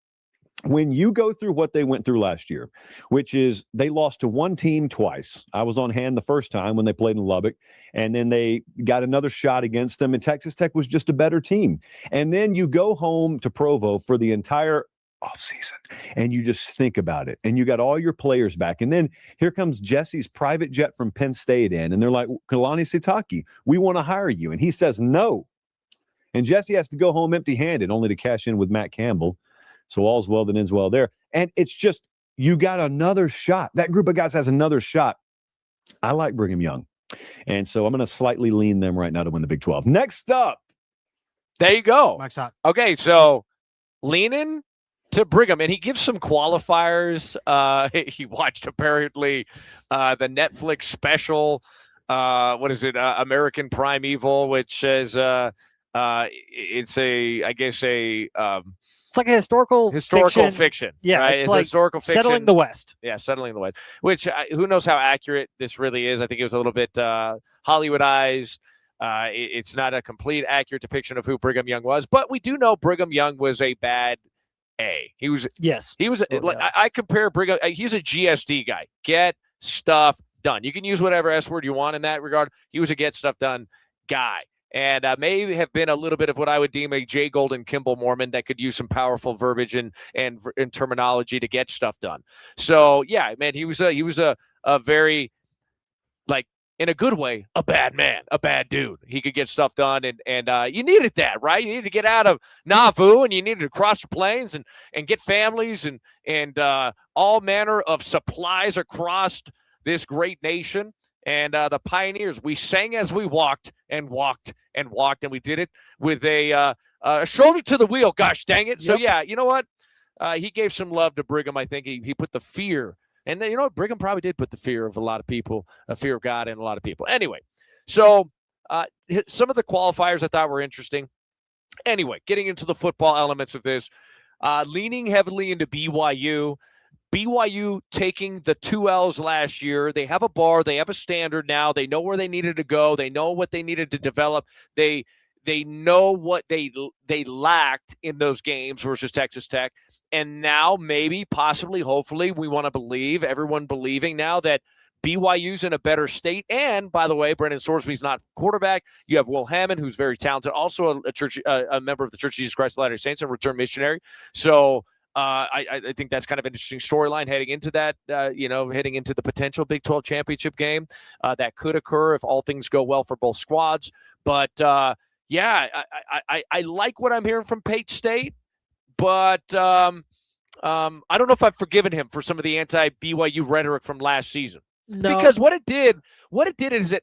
when you go through what they went through last year, which is they lost to one team twice. I was on hand the first time when they played in Lubbock, and then they got another shot against them, and Texas Tech was just a better team. And then you go home to Provo for the entire offseason, and you just think about it, and you got all your players back. And then here comes Jesse's private jet from Penn State in, and they're like, Kalani Sitake, we want to hire you. And he says no. And Jesse has to go home empty-handed, only to cash in with Matt Campbell. So all's well that ends well there. And it's just, you got another shot. That group of guys has another shot. I like Brigham Young. And so I'm going to slightly lean them right now to win the Big 12. Next up. There you go. Mike's hot. Okay, so leaning to Brigham, and he gives some qualifiers. He watched apparently the Netflix special. What is it? American Primeval, which is it's it's like a historical fiction. Yeah, right? it's like historical fiction. Settling the West. Yeah, Settling the West. Which who knows how accurate this really is? I think it was a little bit Hollywoodized. It's not a complete accurate depiction of who Brigham Young was, but we do know Brigham Young was a bad A. He was I compare Brigham. He's a GSD guy. Get stuff done. You can use whatever S word you want in that regard. He was a get stuff done guy. And may have been a little bit of what I would deem a Jay Golden Kimball Mormon that could use some powerful verbiage and terminology to get stuff done. So yeah, man, he was a very, like, in a good way, a bad man, a bad dude. He could get stuff done, and you needed that, right? You needed to get out of Nauvoo, and you needed to cross the plains and get families and all manner of supplies across this great nation. And the pioneers, we sang as we walked and walked and walked, and we did it with a shoulder to the wheel. Gosh dang it! Yep. So yeah, you know what? He gave some love to Brigham. I think he put the fear, and you know what? Brigham probably did put the fear of a lot of people, a fear of God in a lot of people. Anyway, so some of the qualifiers I thought were interesting. Anyway, getting into the football elements of this, leaning heavily into BYU. BYU taking the 2 L's last year. They have a bar. They have a standard now. They know where they needed to go. They know what they needed to develop. They know what they lacked in those games versus Texas Tech. And now maybe, possibly, hopefully, we want to believe, everyone believing now that BYU's in a better state. And, by the way, Brendan Sorsby's not quarterback. You have Will Hammond, who's very talented, also a member of the Church of Jesus Christ of Latter-day Saints, a returned missionary. So I think that's kind of an interesting storyline heading into that, heading into the potential Big 12 championship game that could occur if all things go well for both squads. But, I like what I'm hearing from Page State, but I don't know if I've forgiven him for some of the anti-BYU rhetoric from last season. No. Because what it did is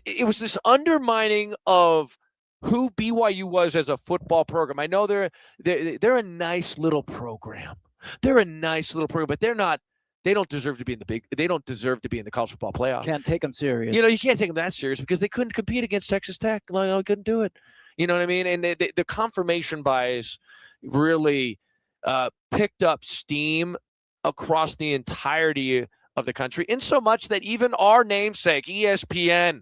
it was this undermining of who BYU was as a football program. I know they're a nice little program. They're a nice little program, but they don't deserve to be they don't deserve to be in the college football playoff. Can't take them serious. You can't take them that serious because they couldn't compete against Texas Tech. Like, couldn't do it. You know what I mean? And the confirmation bias really picked up steam across the entirety of the country, in so much that even our namesake, ESPN,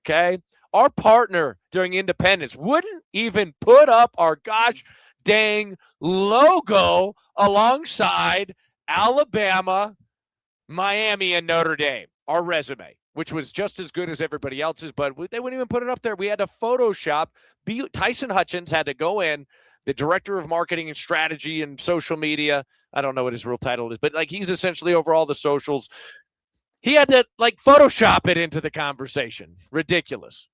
okay, our partner during independence, wouldn't even put up our gosh dang logo alongside Alabama, Miami, and Notre Dame, our resume, which was just as good as everybody else's, but they wouldn't even put it up there. We had to Photoshop. Tyson Hutchins had to go in, the director of marketing and strategy and social media. I don't know what his real title is, but he's essentially over all the socials. He had to Photoshop it into the conversation. Ridiculous.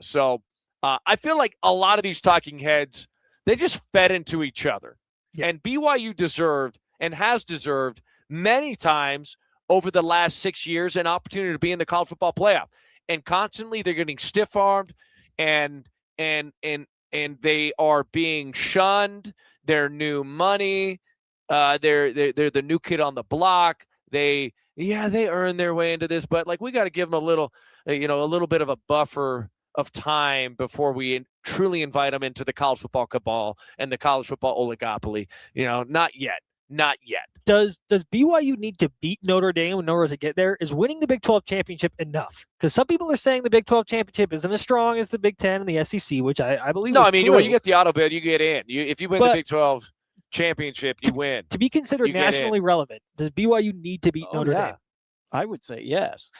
So I feel like a lot of these talking heads, they just fed into each other. Yeah. And BYU deserved and has deserved many times over the last 6 years an opportunity to be in the college football playoff. And constantly they're getting stiff-armed and they are being shunned. They're new money. They're the new kid on the block. They earn their way into this, but we got to give them a little bit of a buffer of time before we truly invite them into the college football cabal and the college football oligopoly. Not yet. Does BYU need to beat Notre Dame in order to get there? Is winning the Big 12 championship enough? Because some people are saying the Big 12 championship isn't as strong as the Big 10 and the SEC, which I believe. No, I mean, when you get the auto bid, you get in. If you win the Big 12. championship, you win. To be considered You get in. nationally relevant, does BYU need to beat Notre Dame? I would say yes.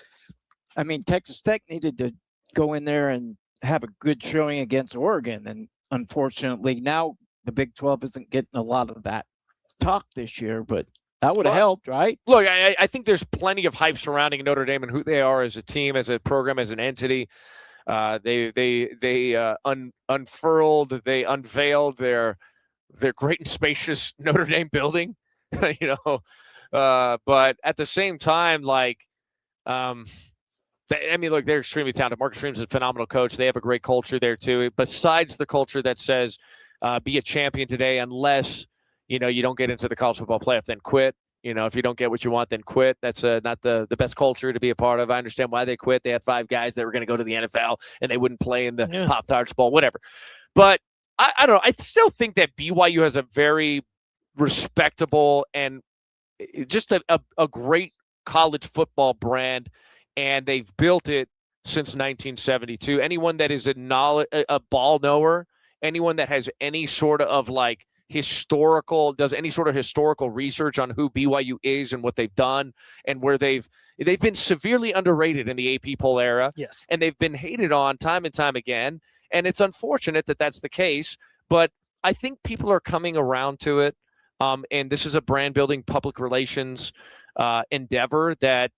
I mean, Texas Tech needed to go in there and have a good showing against Oregon. And unfortunately, now the Big 12 isn't getting a lot of that talk this year, but that would have helped, right? Look, I think there's plenty of hype surrounding Notre Dame and who they are as a team, as a program, as an entity. They unveiled their great and spacious Notre Dame building, but at the same time, like, look, they're extremely talented. Marcus Freeman's a phenomenal coach. They have a great culture there too. Besides the culture that says, be a champion today, unless, you don't get into the college football playoff, then quit. If you don't get what you want, then quit. That's not the best culture to be a part of. I understand why they quit. They had 5 guys that were going to go to the NFL and they wouldn't play in the Pop-Tarts Bowl, whatever. But I don't know. I still think that BYU has a very respectable and just a great college football brand, and they've built it since 1972. Anyone that is a ball knower, anyone that has any sort of like does any sort of historical research on who BYU is and what they've done and where they've been severely underrated in the AP poll era. Yes. And they've been hated on time and time again. And it's unfortunate that that's the case, but I think people are coming around to it. And this is a brand building public relations endeavor that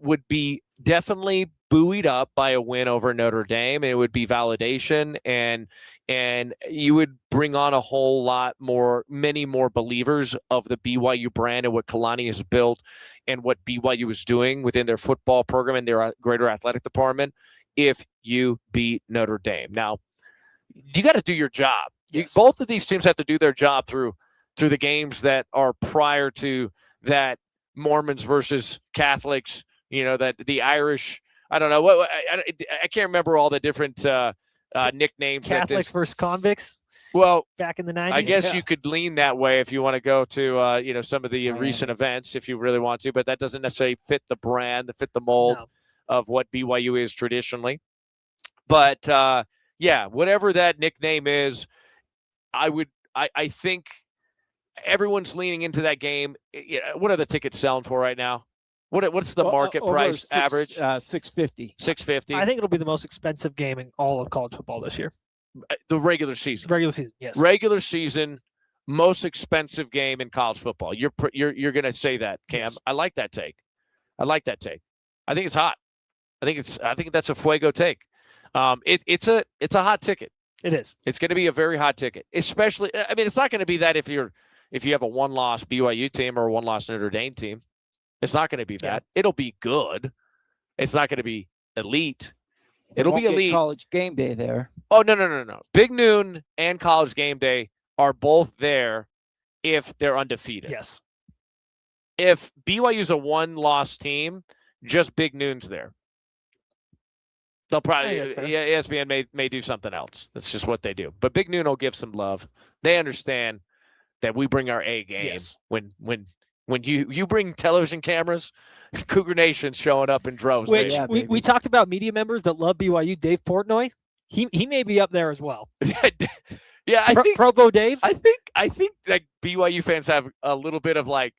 would be definitely buoyed up by a win over Notre Dame. It would be validation, and you would bring on a whole lot more, many more believers of the BYU brand and what Kalani has built and what BYU is doing within their football program and their greater athletic department if you beat Notre Dame. Now, you got to do your job. Yes. Both of these teams have to do their job through the games that are prior to that, Mormons versus Catholics, that the Irish, I don't know what I can't remember all the different nicknames. Catholics versus convicts. Well, back in the 90s. I guess you could lean that way if you want to go to some of the recent events if you really want to, but that doesn't necessarily fit the brand, fit the mold of what BYU is traditionally. But whatever that nickname is, I think everyone's leaning into that game. What are the tickets selling for right now? What's the market price average? $650. $650. I think it'll be the most expensive game in all of college football this year. The regular season. Regular season, yes. Regular season, most expensive game in college football. You're going to say that, Cam. Yes. I like that take. I think it's hot. I think that's a fuego take. It's a hot ticket. It is. It's going to be a very hot ticket. Especially, it's not going to be that if you have a one-loss BYU team or a one-loss Notre Dame team. It's not going to be that. It'll be good. It's not going to be elite. It'll be elite. College game day there. Oh, no. Big Noon and College Game Day are both there if they're undefeated. Yes. If BYU's a one-loss team, just Big Noon's there. They'll probably ESPN may do something else. That's just what they do. But Big Noon will give some love. They understand that we bring our A game. Yes. When you bring television cameras, Cougar Nation's showing up in droves. Which we talked about media members that love BYU. Dave Portnoy, he may be up there as well. Yeah, I think Provo Dave. I think that BYU fans have a little bit of like,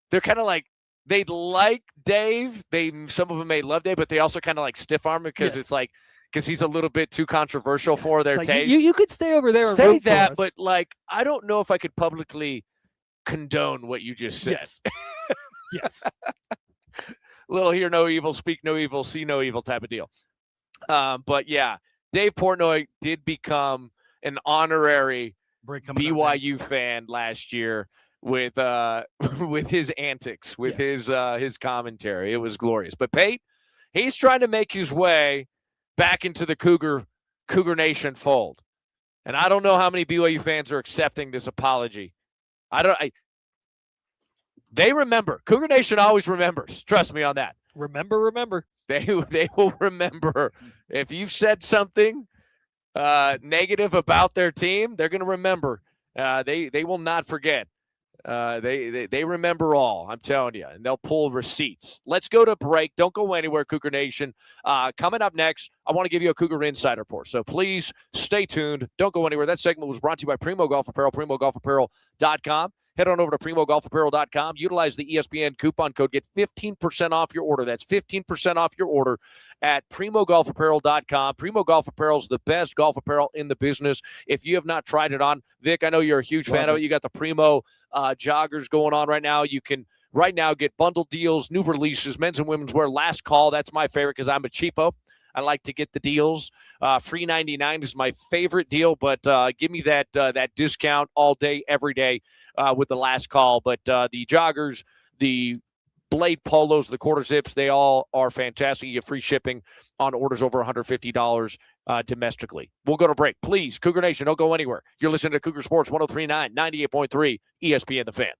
they're kind of like, they like Dave. Some of them may love Dave, but they also kind of like stiff arm him because it's like, because he's a little bit too controversial for their taste. You could stay over there and say root that, for us. but like, I don't know if I could publicly condone what you just said. Yes. Little hear no evil, speak no evil, see no evil type of deal. But yeah, Dave Portnoy did become an honorary BYU fan last year with his antics, with his commentary. It was glorious. But Pate, he's trying to make his way back into the Cougar Nation fold. And I don't know how many BYU fans are accepting this apology. They remember. Cougar Nation always remembers. Trust me on that. Remember. They will remember. If you've said something negative about their team, they're going to remember. They will not forget. They remember all. I'm telling you, and they'll pull receipts. Let's go to break. Don't go anywhere, Cougar Nation. Coming up next, I want to give you a Cougar Insider Report. So please stay tuned. Don't go anywhere. That segment was brought to you by Primo Golf Apparel, PrimoGolfApparel.com. Head on over to PrimoGolfApparel.com. Utilize the ESPN coupon code. Get 15% off your order. That's 15% off your order at PrimoGolfApparel.com. Primo Golf Apparel is the best golf apparel in the business. If you have not tried it on, Vic, I know you're a huge fan of it. You got the Primo joggers going on right now. You can right now get bundle deals, new releases, men's and women's wear. Last call. That's my favorite because I'm a cheapo. I like to get the deals. Free 99 is my favorite deal, but give me that discount all day, every day with the last call. But the joggers, the Blade polos, the quarter zips, they all are fantastic. You get free shipping on orders over $150 domestically. We'll go to break. Please, Cougar Nation, don't go anywhere. You're listening to Cougar Sports 103.9, 98.3, ESPN The Fan.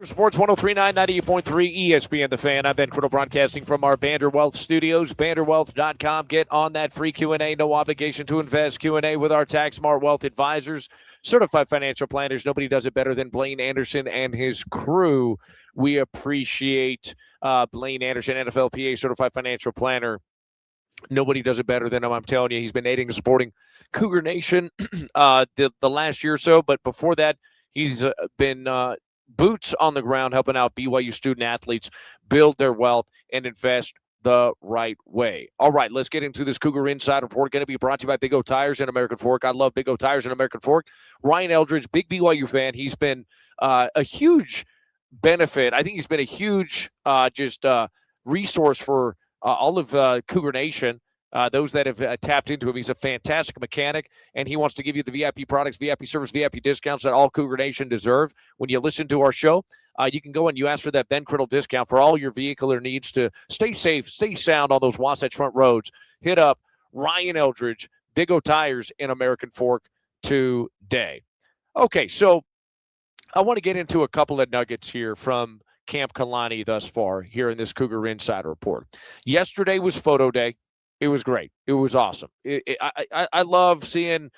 Sports 1039, 98.3 ESPN The Fan. I'm Ben Criddle broadcasting from our Vanderwealth studios, vanderwealth.com. Get on that free Q&A, no obligation to invest Q&A with our tax smart wealth advisors, certified financial planners. Nobody does it better than Blaine Anderson and his crew. We appreciate Blaine Anderson, NFLPA certified financial planner. Nobody does it better than him. I'm telling you, he's been aiding and supporting Cougar Nation the last year or so. But before that, he's been boots on the ground helping out BYU student athletes build their wealth and invest the right way. All right, let's get into this Cougar Inside Report. Going to be brought to you by Big O Tires and American Fork. I love Big O Tires and American Fork. Ryan Eldridge, big BYU fan. He's been a huge benefit. I think he's been a huge resource for all of Cougar Nation. Those that have tapped into him. He's a fantastic mechanic, and he wants to give you the VIP products, VIP service, VIP discounts that all Cougar Nation deserve. When you listen to our show, you can go and you ask for that Ben Criddle discount for all your vehicular needs to stay safe, stay sound on those Wasatch Front roads. Hit up Ryan Eldridge, Big O Tires in American Fork today. Okay, so I want to get into a couple of nuggets here from Camp Kalani thus far here in this Cougar Insider Report. Yesterday was photo day. It was great. It was awesome. I love seeing,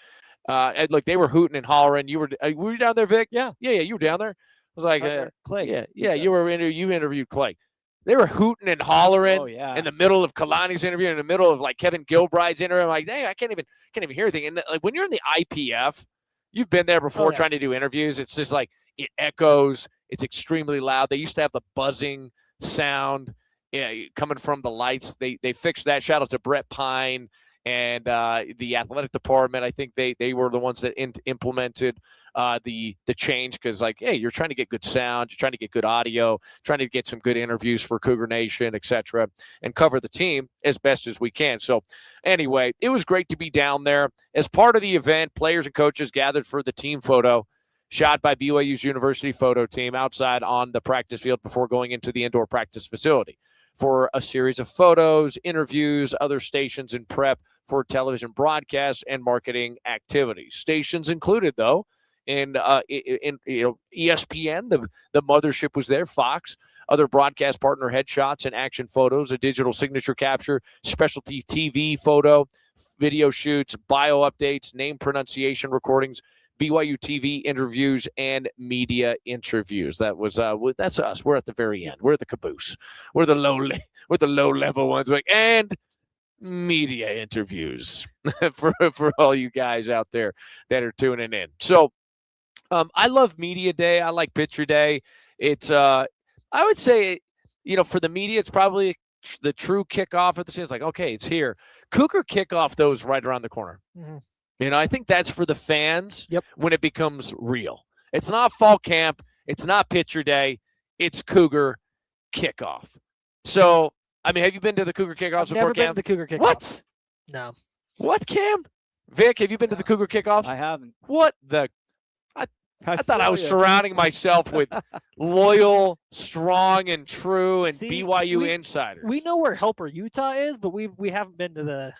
like they were hooting and hollering. Were you down there, Vic? Yeah. You were down there. I was like, Clay. Yeah. You interviewed Clay. They were hooting and hollering in the middle of Kalani's interview, in the middle of like Kevin Gilbride's interview. I'm like, dang, I can't even hear anything. And like when you're in the IPF, you've been there before trying to do interviews. It's just like it echoes. It's extremely loud. They used to have the buzzing sound. Yeah, coming from the lights, they fixed that. Shout out to Brett Pine and the athletic department. I think they were the ones that implemented the change because, like, hey, you're trying to get good sound, you're trying to get good audio, trying to get some good interviews for Cougar Nation, etc., and cover the team as best as we can. So, anyway, it was great to be down there. As part of the event, players and coaches gathered for the team photo shot by BYU's university photo team outside on the practice field before going into the indoor practice facility for a series of photos, interviews, other stations in prep for television broadcasts and marketing activities. Stations included, though, in ESPN, the mothership was there, Fox, other broadcast partner headshots and action photos, a digital signature capture, specialty TV photo, video shoots, bio updates, name pronunciation recordings, BYU TV interviews, and media interviews. That's us. We're at the very end. We're the caboose. We're the low level ones. And media interviews for all you guys out there that are tuning in. So I love media day. I like picture day. It's I would say, for the media, it's probably the true kickoff at the scene. It's like, okay, it's here. Cougar kickoff, though, is right around the corner. Mm-hmm. I think that's for the fans. Yep. When it becomes real. It's not fall camp. It's not picture day. It's Cougar kickoff. So, have you been to the Cougar kickoffs before, Never been Cam? to the Cougar kickoff. What? No. What, Cam? Vic, have you been to the Cougar kickoffs? I haven't. What the? I thought I was surrounding myself with loyal, strong, and true, and BYU insiders. We know where Helper, Utah is, but we haven't been to the.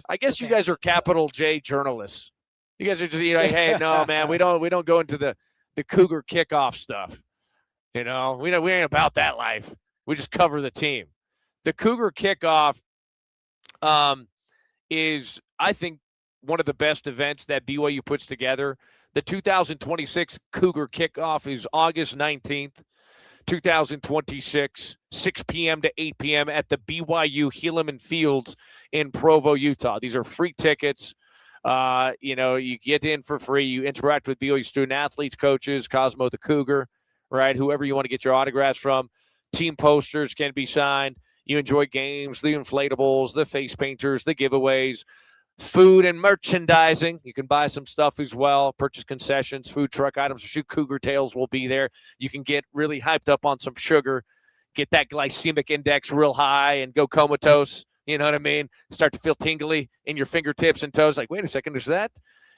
I guess you guys are capital J journalists. You guys are just hey, no, man, we don't go into the Cougar kickoff stuff. We ain't about that life. We just cover the team. The Cougar kickoff is, I think, one of the best events that BYU puts together. The 2026 Cougar kickoff is August 19th, 2026, 6 p.m. to 8 p.m. at the BYU Helaman Fields in Provo, Utah. These are free tickets. You get in for free. You interact with BYU student athletes, coaches, Cosmo the Cougar, right? Whoever you want to get your autographs from. Team posters can be signed. You enjoy games, the inflatables, the face painters, the giveaways. Food and merchandising. You can buy some stuff as well. Purchase concessions, food truck items. Shoot Cougar Tails will be there. You can get really hyped up on some sugar, get that glycemic index real high and go comatose. You know what I mean? Start to feel tingly in your fingertips and toes. Like, wait a second, is that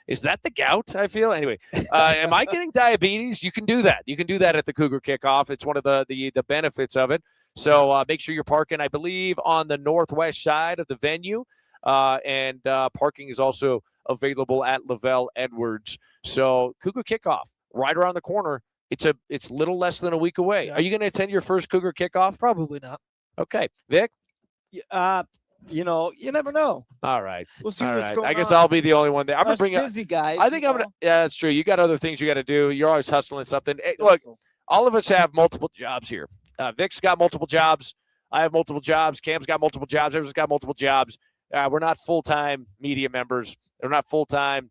the gout I feel? Anyway, am I getting diabetes? You can do that. You can do that at the Cougar kickoff. It's one of the benefits of it. So make sure you're parking, I believe, on the northwest side of the venue. And parking is also available at Lavelle Edwards. So Cougar kickoff right around the corner. It's little less than a week away. Yeah. Are you going to attend your first Cougar kickoff? Probably not. Okay, Vic. You never know. All right. We'll see All what's right. going on. I guess I'll be the only one there. I'm gonna Us bring up. busy guys. I think I'm gonna. Yeah, that's true. You got other things you got to do. You're always hustling something. Hey, look, all of us have multiple jobs here. Vic's got multiple jobs. I have multiple jobs. Cam's got multiple jobs. Everyone's got multiple jobs. We're not full-time media members. We're not full-time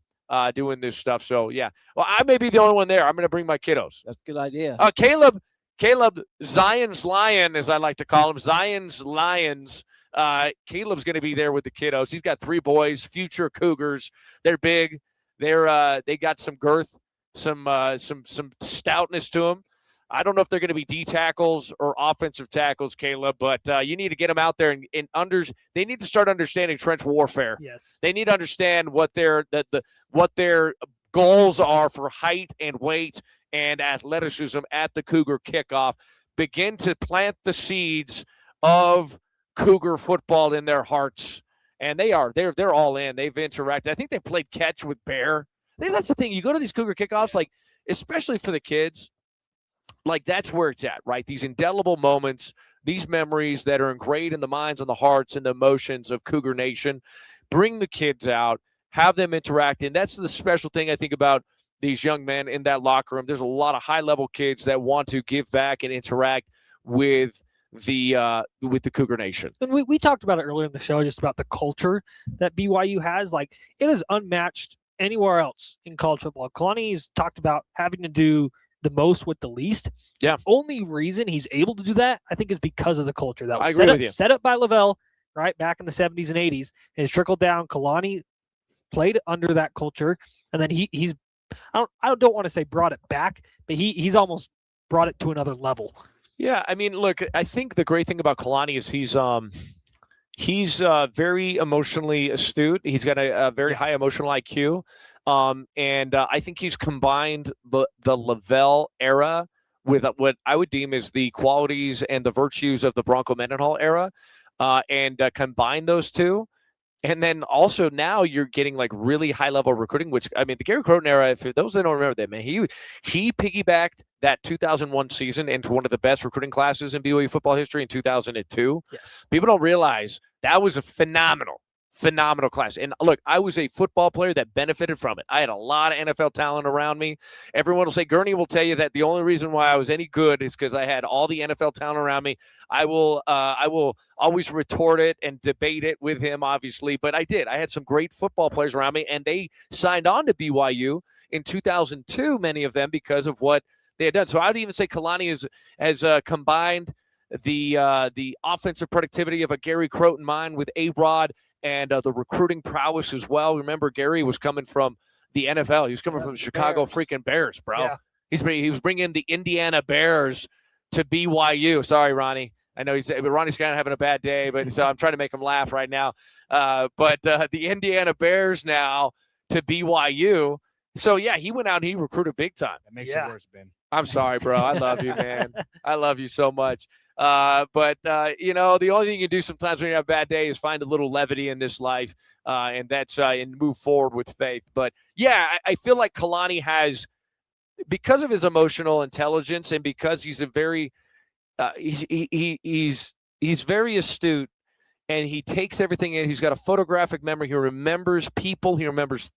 doing this stuff. So yeah. Well, I may be the only one there. I'm gonna bring my kiddos. That's a good idea. Caleb, Zion's Lion, as I like to call him, Zion's Lions. Caleb's going to be there with the kiddos. He's got 3 boys, future Cougars. They're big. They got some girth, some stoutness to them. I don't know if they're going to be D tackles or offensive tackles, Caleb, but you need to get them out there and they need to start understanding trench warfare. Yes. They need to understand what their goals are for height and weight and athleticism at the Cougar kickoff. Begin to plant the seeds of Cougar football in their hearts, and they're all in. They've interacted. I think they played catch with Bear. I think that's the thing. You go to these Cougar kickoffs, like especially for the kids, like that's where it's at, right? These indelible moments, these memories that are ingrained in the minds and the hearts and the emotions of Cougar Nation. Bring the kids out, have them interact, and that's the special thing I think about these young men in that locker room. There's a lot of high-level kids that want to give back and interact with the Cougar Nation. And we talked about it earlier in the show, just about the culture that BYU has. Like, it is unmatched anywhere else in college football. Kalani's talked about having to do the most with the least. Yeah. The only reason he's able to do that, I think, is because of the culture that I was agree with you. set up by Lavelle, right, back in the 70s and 80s, and it's trickled down. Kalani played under that culture, and then he's I don't want to say brought it back, but he's almost brought it to another level. Yeah, I mean, look, I think the great thing about Kalani is he's very emotionally astute. He's got a very high emotional IQ, and I think he's combined the Lavelle era with what I would deem as the qualities and the virtues of the Bronco Mendenhall era, and combine those two. And then also now you're getting like really high level recruiting, which I mean, the Gary Croton era, if those that don't remember that, man, he piggybacked that 2001 season into one of the best recruiting classes in BYU football history in 2002. Yes. People don't realize that was a phenomenal class. And look, I was a football player that benefited from it. I had a lot of NFL talent around me. Everyone will say, Gurney will tell you that the only reason why I was any good is because I had all the NFL talent around me. I will always retort it and debate it with him, obviously, but I did. I had some great football players around me, and they signed on to BYU in 2002, many of them, because of what they had done. So I would even say Kalani has combined the offensive productivity of a Gary Croton mind with A-Rod and the recruiting prowess as well. Remember, Gary was coming from the NFL. He was coming from the Chicago freaking Bears, bro. Yeah. He was bringing the Indiana Bears to BYU. Sorry, Ronnie. I know Ronnie's kind of having a bad day, but so I'm trying to make him laugh right now. But the Indiana Bears now to BYU. So, yeah, he went out and he recruited big time. That makes it worse, Ben. I'm sorry, bro. I love you, man. I love you so much. But the only thing you can do sometimes when you have a bad day is find a little levity in this life, and that's and move forward with faith. But, yeah, I feel like Kalani has, because of his emotional intelligence and because he's a very he's very astute, and he takes everything in. He's got a photographic memory. He remembers people. He remembers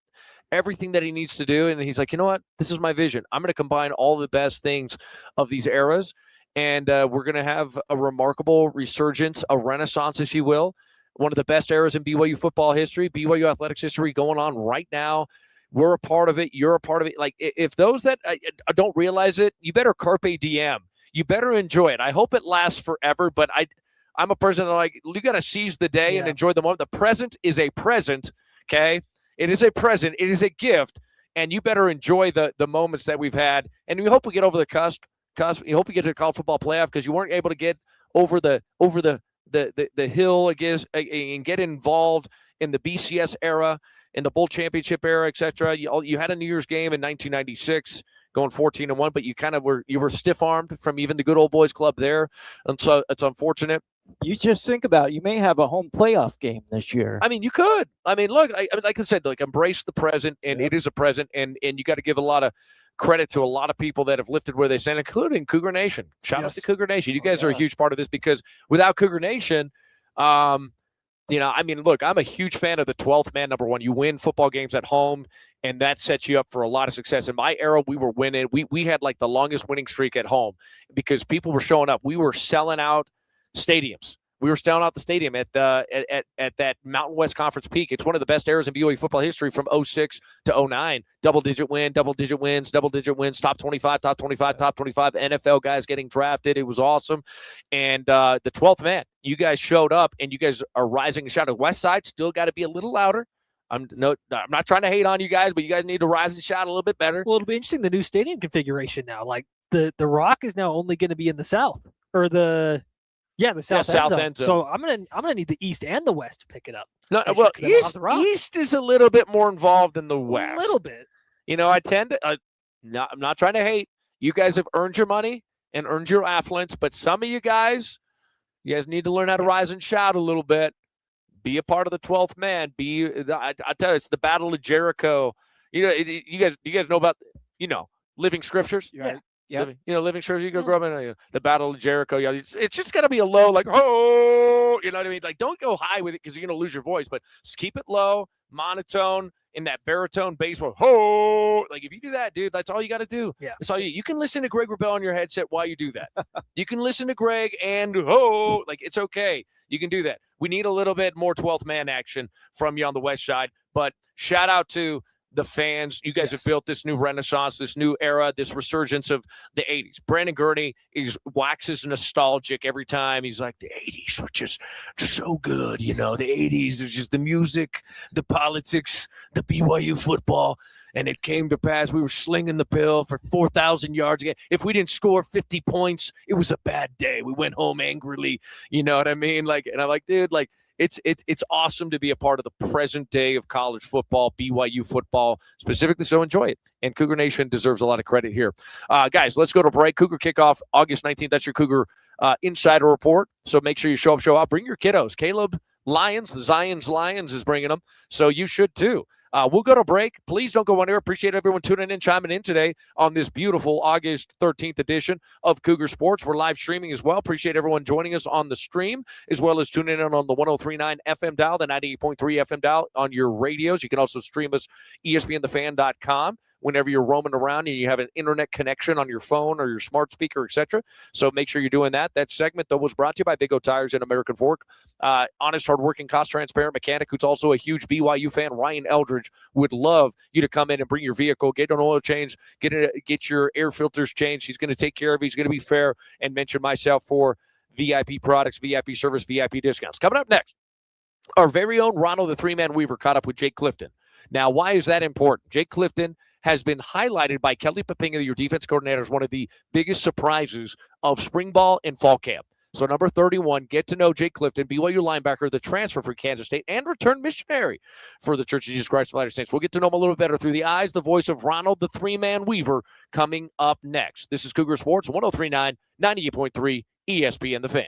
everything that he needs to do. And he's like, you know what? This is my vision. I'm going to combine all the best things of these eras. And we're going to have a remarkable resurgence, a renaissance, if you will. One of the best eras in BYU football history, BYU athletics history going on right now. We're a part of it. You're a part of it. Like, if those that don't realize it, you better carpe diem. You better enjoy it. I hope it lasts forever, but I'm a person that, like, you got to seize the day and enjoy the moment. The present is a present, okay? It is a present. It is a gift, and you better enjoy the moments that we've had. And we hope we get over the cusp. We hope we get to the college football playoff, because you weren't able to get over the hill and get involved in the BCS era, in the bowl championship era, etc. You had a New Year's game in 1996, going 14-1, but you were stiff-armed from even the good old boys club there, and so it's unfortunate. You just think about it, you may have a home playoff game this year. I mean, you could. I mean, look, I mean, like I said, like embrace the present, and it is a present, and you got to give a lot of credit to a lot of people that have lifted where they stand, including Cougar Nation. Shout out to Cougar Nation. You guys are a huge part of this because without Cougar Nation, you know, I mean, look, I'm a huge fan of the 12th man, number one. You win football games at home, and that sets you up for a lot of success. In my era, we were winning. We had like the longest winning streak at home because people were showing up. We were selling out stadiums. We were selling out the stadium at that Mountain West Conference peak. It's one of the best eras in BYU football history from 06 to 09. Double-digit wins, top 25, top 25, top 25. NFL guys getting drafted. It was awesome. And the 12th man, you guys showed up, and you guys are rising and shouting. West Side still got to be a little louder. I'm not trying to hate on you guys, but you guys need to rise and shout a little bit better. Well, it'll be interesting, the new stadium configuration now. Like the Rock is now only going to be in the south, or the south end zone. So I'm gonna need the east and the west to pick it up. No, well, east is a little bit more involved than the west. A little bit. You know, I tend to. I'm not trying to hate. You guys have earned your money and earned your affluence, but some of you guys need to learn how to rise and shout a little bit. Be a part of the 12th man. I tell you, it's the Battle of Jericho. You know, you guys know about living scriptures. Yeah. Yeah, living scriptures. You go grow up in the Battle of Jericho. It's just got to be a low, like, oh, you know what I mean? Like, don't go high with it because you're going to lose your voice, but just keep it low, monotone, in that baritone bass voice. Oh, like if you do that, dude, that's all you got to do. Yeah. That's all you can listen to Greg Rebel on your headset while you do that. You can listen to Greg and like it's okay. You can do that. We need a little bit more 12th man action from you on the West Side, but shout out to the fans. You guys have built this new renaissance, this new era, this resurgence of the 80s. Brandon Gurney waxes nostalgic every time. He's like, the 80s were just so good. You know, the 80s is just the music, the politics, the BYU football. And it came to pass. We were slinging the pill for 4,000 yards again. If we didn't score 50 points, it was a bad day. We went home angrily. You know what I mean? Like, and I'm like, dude, like, it's awesome to be a part of the present day of college football, BYU football specifically. So enjoy it. And Cougar Nation deserves a lot of credit here. Guys, let's go to break. Cougar kickoff August 19th. That's your Cougar Insider Report. So make sure you show up, show out. Bring your kiddos. Caleb Lyons, the Zion's Lions is bringing them. So you should too. We'll go to break. Please don't go anywhere. Appreciate everyone tuning in, chiming in today on this beautiful August 13th edition of Cougar Sports. We're live streaming as well. Appreciate everyone joining us on the stream, as well as tuning in on the 103.9 FM dial, the 98.3 FM dial on your radios. You can also stream us ESPNthefan.com whenever you're roaming around and you have an internet connection on your phone or your smart speaker, etc. So make sure you're doing that. That segment, though, was brought to you by Big O Tires and American Fork. Honest, hardworking, cost-transparent mechanic who's also a huge BYU fan, Ryan Eldridge, would love you to come in and bring your vehicle, get an oil change, get your air filters changed. He's going to take care of it. He's going to be fair and mention myself for VIP products, VIP service, VIP discounts. Coming up next, our very own Ronald the Three-Man Weaver caught up with Jake Clifton. Now, why is that important? Jake Clifton has been highlighted by Kelly Papinga, your defense coordinator, as one of the biggest surprises of spring ball and fall camp. So number 31, get to know Jake Clifton, BYU linebacker, the transfer for Kansas State, and return missionary for the Church of Jesus Christ of Latter-day Saints. We'll get to know him a little bit better through the eyes, the voice of Ronald the Three-Man Weaver, coming up next. This is Cougar Sports, 103.9, 98.3, ESPN The Fan.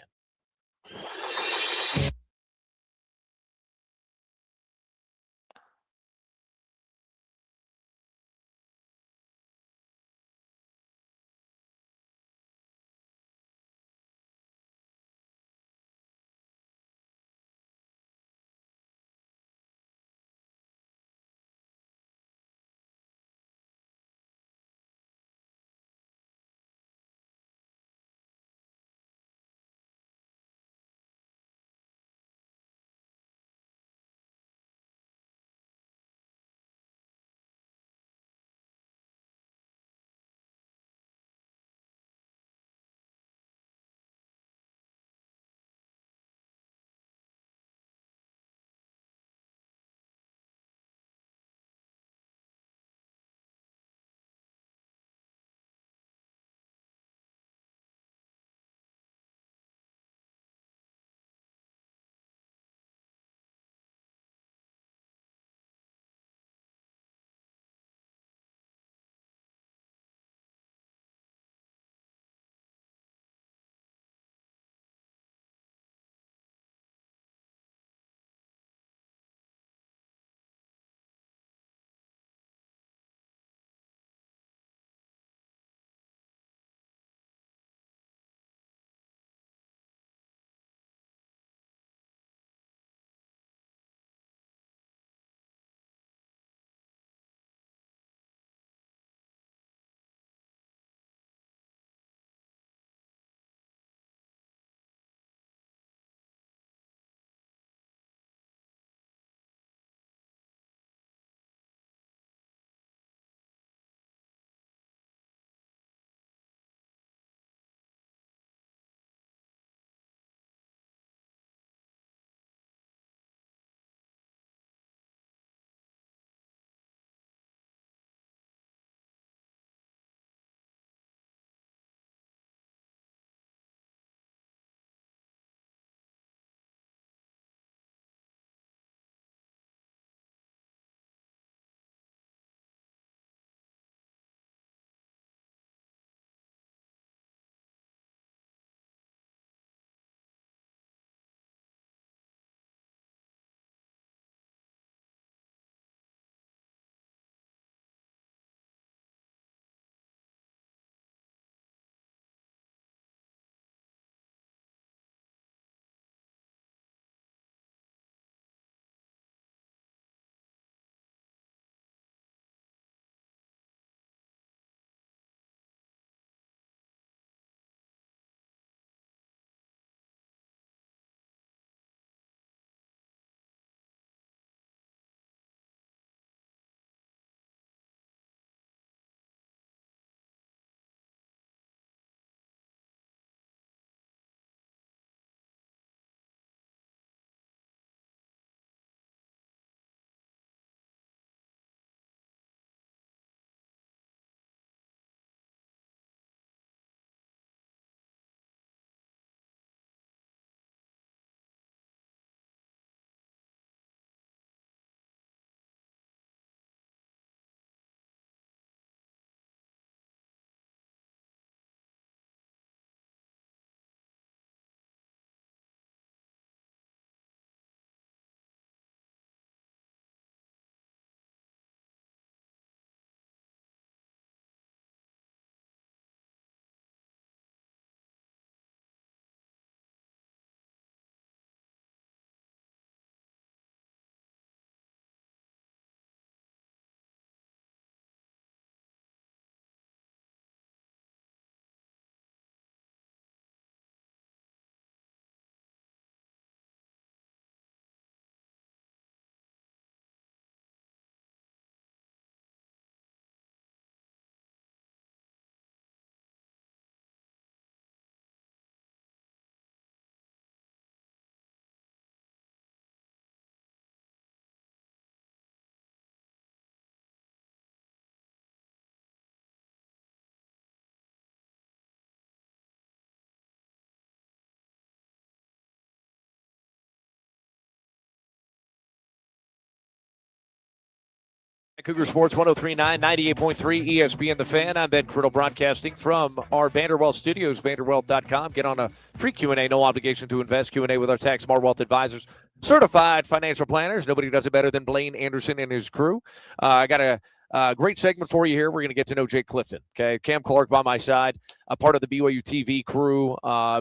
Cougar Sports 103.9, 98.3 ESPN The Fan. I'm Ben Criddle broadcasting from our Vanderwell studios, vanderwell.com. Get on a free Q&A, no obligation to invest. Q&A with our tax smart wealth advisors, certified financial planners. Nobody does it better than Blaine Anderson and his crew. I got a great segment for you here. We're going to get to know Jake Clifton. Okay, Cam Clark by my side, a part of the BYU TV crew.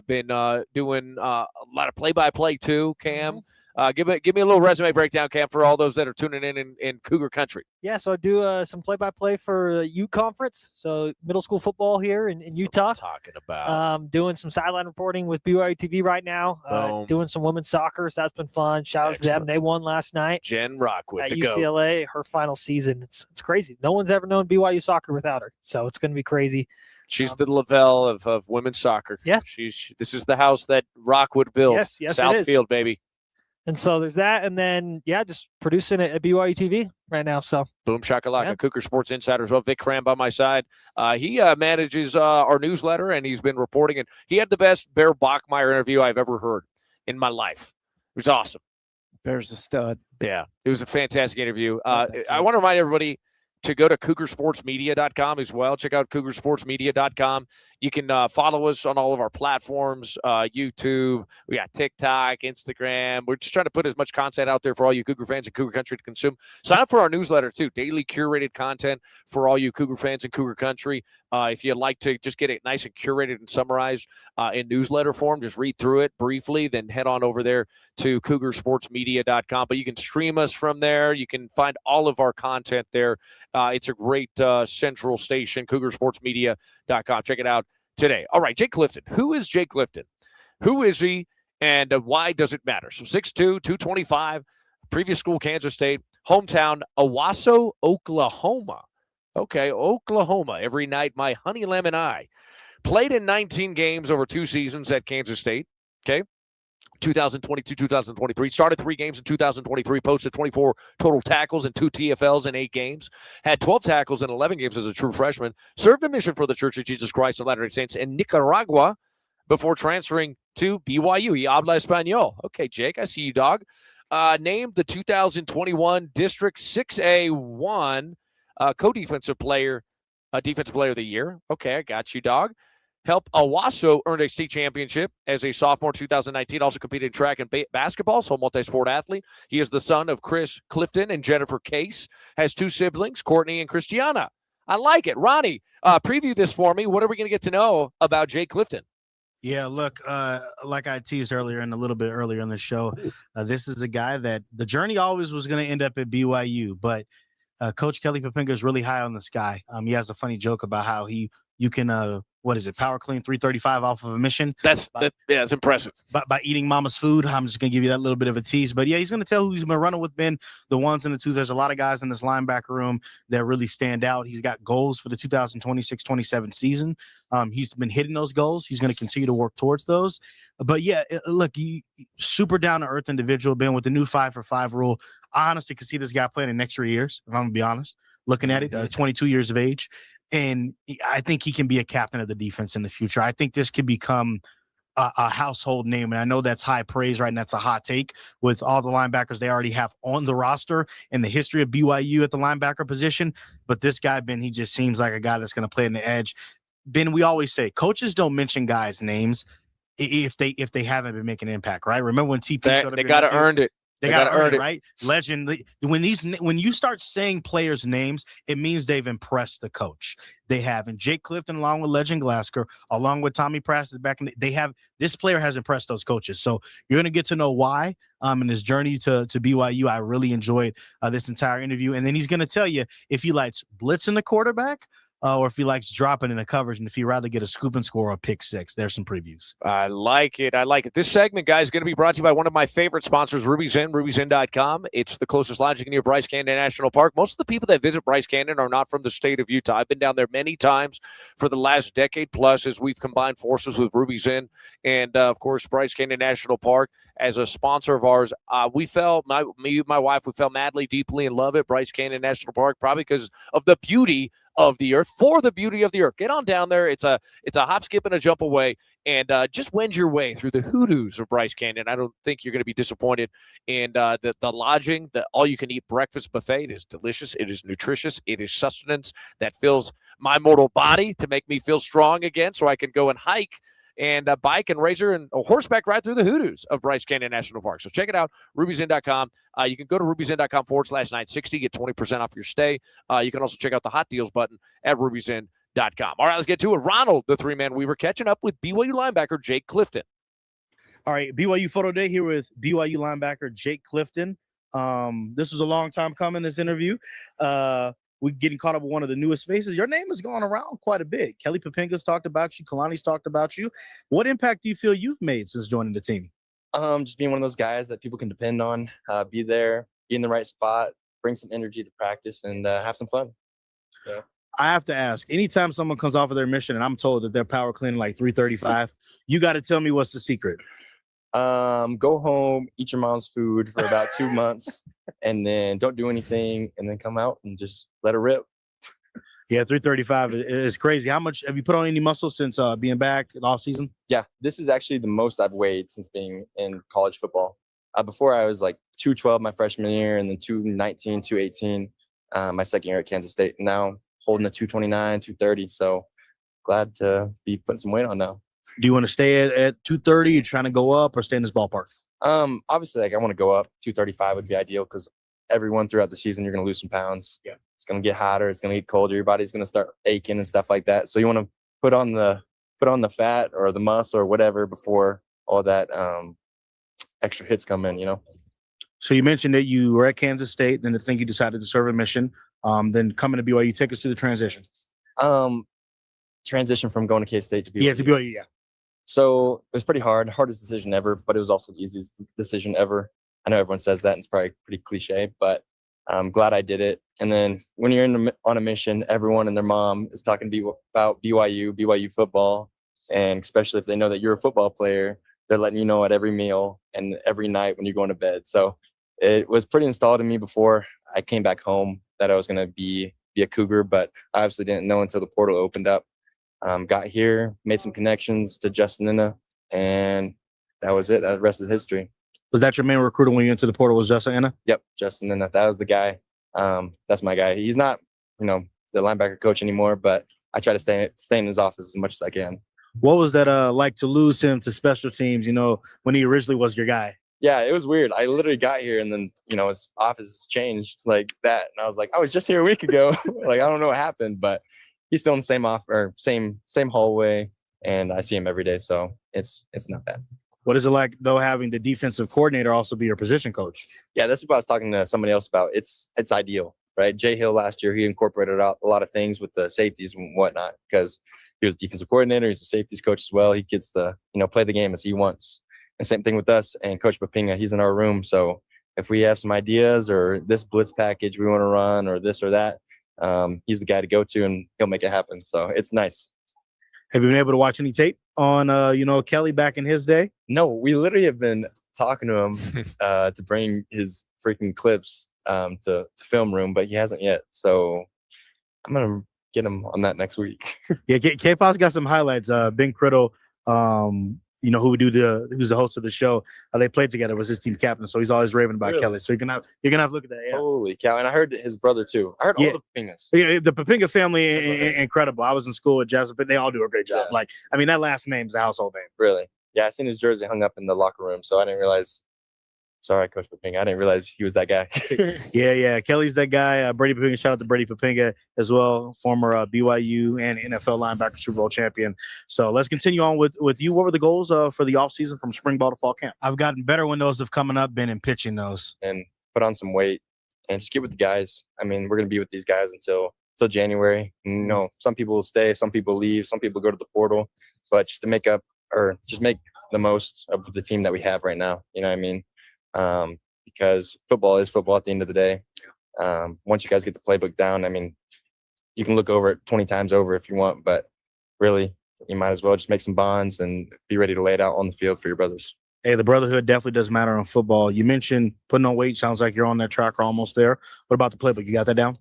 Been doing a lot of play-by-play too. Cam, give me a little resume breakdown, Cam, for all those that are tuning in Cougar Country. Yeah, so I do some play-by-play for U Conference, so middle school football here in Utah. Talking about doing some sideline reporting with BYU TV right now. Doing some women's soccer, so that's been fun. Shout out to them; they won last night. Jen Rockwood at the UCLA, her final season. It's crazy. No one's ever known BYU soccer without her, so it's going to be crazy. She's the Lavelle of women's soccer. Yeah, this is the house that Rockwood built. Yes, it is. Southfield, baby. And so there's that, and then just producing it at BYU TV right now. So boom shakalaka, Cougar Sports Insider as well. Vic Cram by my side. He manages our newsletter, and he's been reporting. And he had the best Bear Bachmeyer interview I've ever heard in my life. It was awesome. Bear's a stud. Yeah, it was a fantastic interview. I want to remind everybody to go to cougarsportsmedia.com as well. Check out cougarsportsmedia.com. You can follow us on all of our platforms, YouTube. We got TikTok, Instagram. We're just trying to put as much content out there for all you Cougar fans and Cougar Country to consume. Sign up for our newsletter, too. Daily curated content for all you Cougar fans and Cougar Country. If you'd like to just get it nice and curated and summarized in newsletter form, just read through it briefly, then head on over there to cougarsportsmedia.com. But you can stream us from there. You can find all of our content there. It's a great central station, cougarsportsmedia.com. Check it out today. All right, Jake Clifton. Who is Jake Clifton? Who is he, and why does it matter? So 6'2", 225, previous school, Kansas State, hometown, Owasso, Oklahoma. Okay, Oklahoma. Every night, my honey lemon eye. Played in 19 games over 2 seasons at Kansas State. Okay, 2022, 2023. Started 3 games in 2023. Posted 24 total tackles and 2 TFLs in 8 games. Had 12 tackles in 11 games as a true freshman. Served a mission for the Church of Jesus Christ of Latter-day Saints in Nicaragua before transferring to BYU. He habla español. Okay, Jake, I see you, dog. Named the 2021 District 6A1 co-defensive player, defensive player of the year. Okay, I got you, dog. Helped Owasso earn a state championship as a sophomore 2019. Also competed in track and basketball, so a multi-sport athlete. He is the son of Chris Clifton and Jennifer Case. Has 2 siblings, Courtney and Christiana. I like it. Ronnie, preview this for me. What are we going to get to know about Jake Clifton? Yeah, look, like I teased earlier and a little bit earlier in the show, this is a guy that the journey always was going to end up at BYU, but Coach Kelly Papinga is really high on this guy. He has a funny joke about how you can power clean 335 off of a mission. That's impressive. By eating mama's food. I'm just going to give you that little bit of a tease. But, yeah, he's going to tell who he's been running with, Ben, the ones and the twos. There's a lot of guys in this linebacker room that really stand out. He's got goals for the 2026-27 season. He's been hitting those goals. He's going to continue to work towards those. But, yeah, look, super down-to-earth individual, Ben, with the new 5-for-5 rule. I honestly could see this guy playing in extra years, if I'm going to be honest, looking at it, 22 years of age. And I think he can be a captain of the defense in the future. I think this could become a household name. And I know that's high praise, right? And that's a hot take with all the linebackers they already have on the roster and the history of BYU at the linebacker position. But this guy, Ben, he just seems like a guy that's going to play in the edge. Ben, we always say coaches don't mention guys' names if they haven't been making an impact, right? Remember when TP showed up? They got to earn it. They got to earn it, right? Legend. When you start saying players' names, it means they've impressed the coach. They have, and Jake Clifton, along with Legend Glasgow, along with Tommy Prastis back in, this player has impressed those coaches. So you're gonna get to know why. In his journey to BYU, I really enjoyed this entire interview, and then he's gonna tell you if he likes blitzing the quarterback. Or if he likes dropping in the coverage, and if he'd rather get a scoop and score or a pick six. There's some previews. I like it. This segment, guys, is going to be brought to you by one of my favorite sponsors, Ruby's Inn, ruby'sinn.com. It's the closest lodging near Bryce Canyon National Park. Most of the people that visit Bryce Canyon are not from the state of Utah. I've been down there many times for the last decade plus as we've combined forces with Ruby's Inn and, of course, Bryce Canyon National Park as a sponsor of ours. We fell, my wife, we fell madly, deeply in love at Bryce Canyon National Park, probably because of the beauty of the earth for the beauty of the earth. Get on down there. It's a hop, skip, and a jump away, and just wend your way through the hoodoos of Bryce Canyon. I don't think you're going to be disappointed. And the lodging, the all-you-can-eat breakfast buffet, it is delicious. It is nutritious. It is sustenance that fills my mortal body to make me feel strong again, so I can go and hike and bike and razor and a horseback ride through the hoodoos of Bryce Canyon National Park. So check it out, rubysin.com. You can go to rubysin.com/960, get 20% off your stay. You can also check out the hot deals button at rubysin.com. All right, let's get to it. Ronald, the three-man weaver, catching up with BYU linebacker Jake Clifton. All right, BYU Photo Day here with BYU linebacker Jake Clifton. This was a long time coming, this interview. We're getting caught up with one of the newest faces. Your name has gone around quite a bit. Kelly Papinga's talked about you. Kalani's talked about you. What impact do you feel you've made since joining the team? Just being one of those guys that people can depend on, be there, be in the right spot, bring some energy to practice, and have some fun. Yeah. I have to ask, anytime someone comes off of their mission and I'm told that they're power cleaning like 335, you got to tell me what's the secret. Go home, eat your mom's food for about 2 months, and then don't do anything, and then come out and just let it rip. Yeah, 335 is crazy. How much have you put on any muscle since being back the off season? Yeah, this is actually the most I've weighed since being in college football. Before I was like 212 my freshman year, and then 219, 218 my second year at Kansas State. Now holding a 229, 230. So glad to be putting some weight on now. Do you want to stay at 230? You're trying to go up or stay in this ballpark? Obviously, like I want to go up. 235 would be ideal because everyone throughout the season you're going to lose some pounds. Yeah, it's going to get hotter. It's going to get colder. Your body's going to start aching and stuff like that. So you want to put on the fat or the muscle or whatever before all that extra hits come in. You know. So you mentioned that you were at Kansas State, then I think you decided to serve a mission. Then coming to BYU, take us through the transition. Transition from going to K-State to BYU. Yeah, to BYU. Yeah. So it was pretty hardest decision ever, but it was also the easiest decision ever. I know everyone says that, and it's probably pretty cliche, but I'm glad I did it. And then when you're on a mission, everyone and their mom is talking to you about BYU football, and especially if they know that you're a football player, they're letting you know at every meal and every night when you're going to bed. So it was pretty installed in me before I came back home that I was going to be a Cougar, but I obviously didn't know until the portal opened up. Got here, made some connections to Justin Inna, and that was it. The rest is history. Was that your main recruiter when you went to the portal? Was Justin Inna? Yep, Justin Inna. That was the guy. That's my guy. He's not, the linebacker coach anymore, but I try to stay in his office as much as I can. What was that like to lose him to special teams? When he originally was your guy. Yeah, it was weird. I literally got here, and then his office changed like that, and I was like, I was just here a week ago. Like I don't know what happened, but he's still in the same hallway, and I see him every day, so it's not bad. What is it like though having the defensive coordinator also be your position coach? Yeah, that's what I was talking to somebody else about. It's ideal, right? Jay Hill last year, he incorporated a lot of things with the safeties and whatnot because he was defensive coordinator. He's a safeties coach as well. He gets to play the game as he wants. And same thing with us and Coach Papinga. He's in our room, so if we have some ideas or this blitz package we want to run or this or that, he's the guy to go to, and he'll make it happen. So it's nice. Have you been able to watch any tape on, Kelly back in his day? No, we literally have been talking to him to bring his freaking clips to film room, but he hasn't yet. So I'm going to get him on that next week. Yeah, K-Pop's got some highlights. Ben Criddle, who's the host of the show, they played together, was his team captain, so he's always raving about Kelly. So you're gonna have to look at that. Yeah. Holy cow! And I heard his brother too. I heard all the Papingas. Yeah, the Papinga family, incredible. I was in school with Jessup, but they all do a great job. Yeah. That last name's a household name. Really? Yeah, I seen his jersey hung up in the locker room, so I didn't realize. Sorry, Coach Papinga. I didn't realize he was that guy. Yeah. Kelly's that guy. Brady Papinga. Shout out to Brady Papinga as well, former BYU and NFL linebacker, Super Bowl champion. So let's continue on with you. What were the goals for the offseason from spring ball to fall camp? I've gotten better when those have coming up, been in pitching those. And put on some weight and just get with the guys. I mean, we're going to be with these guys until January. Some people will stay, some people leave, some people go to the portal. But just to make the most of the team that we have right now. You know what I mean? Because football is football at the end of the day. Once you guys get the playbook down, I mean, you can look over it 20 times over if you want, but really, you might as well just make some bonds and be ready to lay it out on the field for your brothers. Hey, the brotherhood definitely does matter in football. You mentioned putting on weight. Sounds like you're on that track or almost there. What about the playbook? You got that down?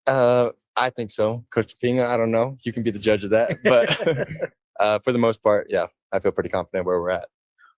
I think so. Coach Pinga, I don't know. You can be the judge of that. But for the most part, yeah, I feel pretty confident where we're at.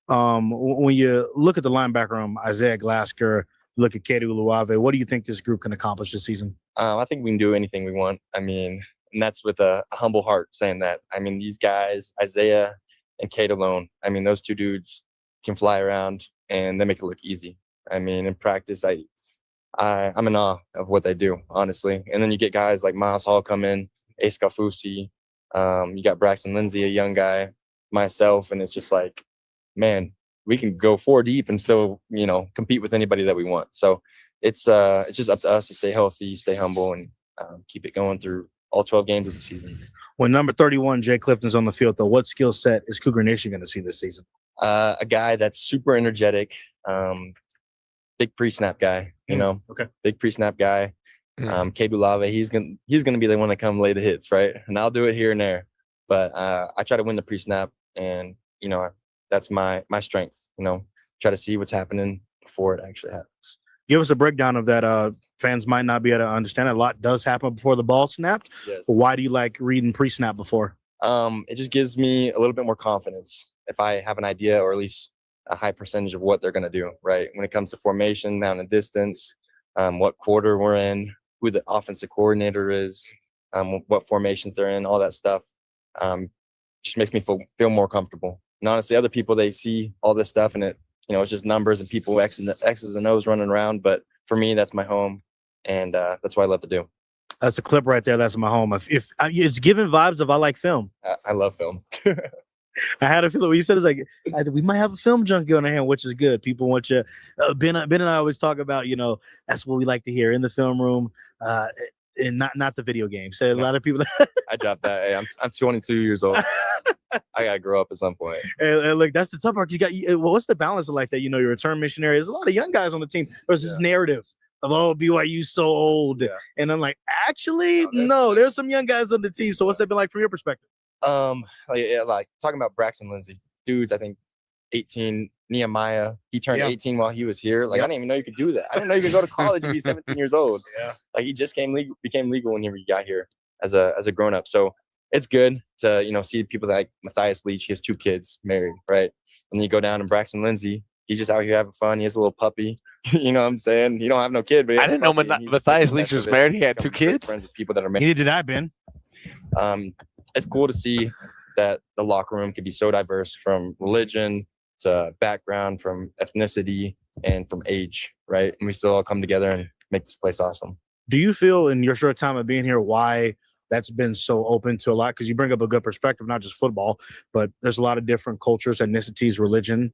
When you look at the linebacker room, Isaiah Glasker, look at Kedu Luave, what do you think this group can accomplish this season? I think we can do anything we want. I mean, and that's with a humble heart saying that. I mean, these guys, Isaiah and Kate alone, I mean, those two dudes can fly around and they make it look easy. I mean, in practice, I'm in awe of what they do, honestly. And then you get guys like Miles Hall come in, Ace Gafusi, you got Braxton Lindsay, a young guy, myself, and it's just like, man, we can go 4 deep and still, compete with anybody that we want. So it's just up to us to stay healthy, stay humble, and keep it going through all 12 games of the season. When number 31, Jay Clifton's on the field, though, what skill set is Cougar Nation going to see this season? A guy that's super energetic, big pre-snap guy, Okay. Big pre-snap guy. Kedu Lave, he's gonna be the one to come lay the hits, right? And I'll do it here and there, but I try to win the pre-snap, and that's my strength. Try to see what's happening before it actually happens. Give us a breakdown of that. Fans might not be able to understand. A lot does happen before the ball snapped. Yes. But why do you like reading pre-snap before? It just gives me a little bit more confidence if I have an idea, or at least a high percentage of what they're going to do, right? When it comes to formation, down and distance, what quarter we're in, who the offensive coordinator is, what formations they're in, all that stuff, just makes me feel more comfortable. And honestly, other people, they see all this stuff and it's just numbers and people X's and O's running around. But for me, that's my home, and that's what I love to do. That's a clip right there. That's my home. If it's giving vibes of I like film. I love film. I had a feeling when you said it's like we might have a film junkie on our hand, which is good. People want you. Ben and I always talk about that's what we like to hear in the film room, and not the video game. So a lot of people. I dropped that. Hey, I'm 22 years old. I gotta grow up at some point. And look, that's the tough part. You got what's the balance of like that? You're a return missionary. There's a lot of young guys on the team. There's this narrative of BYU's so old, and I'm like, actually, no. There's some young guys on the team. So what's that been like from your perspective? Like talking about Braxton Lindsay, dudes, I think 18. Nehemiah, he turned 18 while he was here. Like I didn't even know you could do that. I didn't know you could go to college and be 17 years old. Yeah, like he just became legal when he got here as a grown up. So it's good to see people like Matthias Leach. He has 2 kids, married, right? And then you go down to Braxton Lindsay. He's just out here having fun. He has a little puppy. You know what I'm saying? He don't have no kid, but I didn't know Matthias Leach was married. He had 2 kids. Friends with people that are married. Neither did I, Ben. It's cool to see that the locker room can be so diverse, from religion to background, from ethnicity, and from age, right? And we still all come together and make this place awesome. Do you feel in your short time of being here why that's been so open to a lot? Because you bring up a good perspective, not just football, but there's a lot of different cultures, ethnicities, religion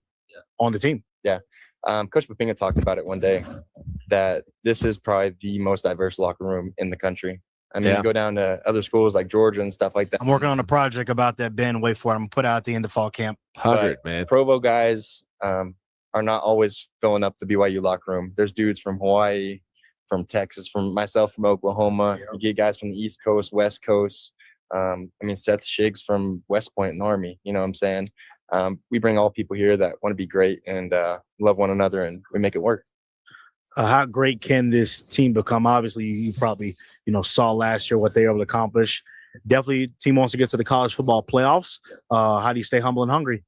on the team. Yeah. Coach Papinga talked about it one day, that this is probably the most diverse locker room in the country. I mean, you go down to other schools like Georgia and stuff like that. I'm working on a project about that, Ben. Wait for it. I'm going to put it out at the end of fall camp. 100, man. Provo guys are not always filling up the BYU locker room. There's dudes from Hawaii, from Texas, from myself, from Oklahoma. You get guys from the East Coast, West Coast. Seth Shiggs from West Point and Army. You know what I'm saying? We bring all people here that want to be great and love one another, and we make it work. How great can this team become? Obviously, you probably saw last year what they were able to accomplish. Definitely, team wants to get to the college football playoffs. How do you stay humble and hungry?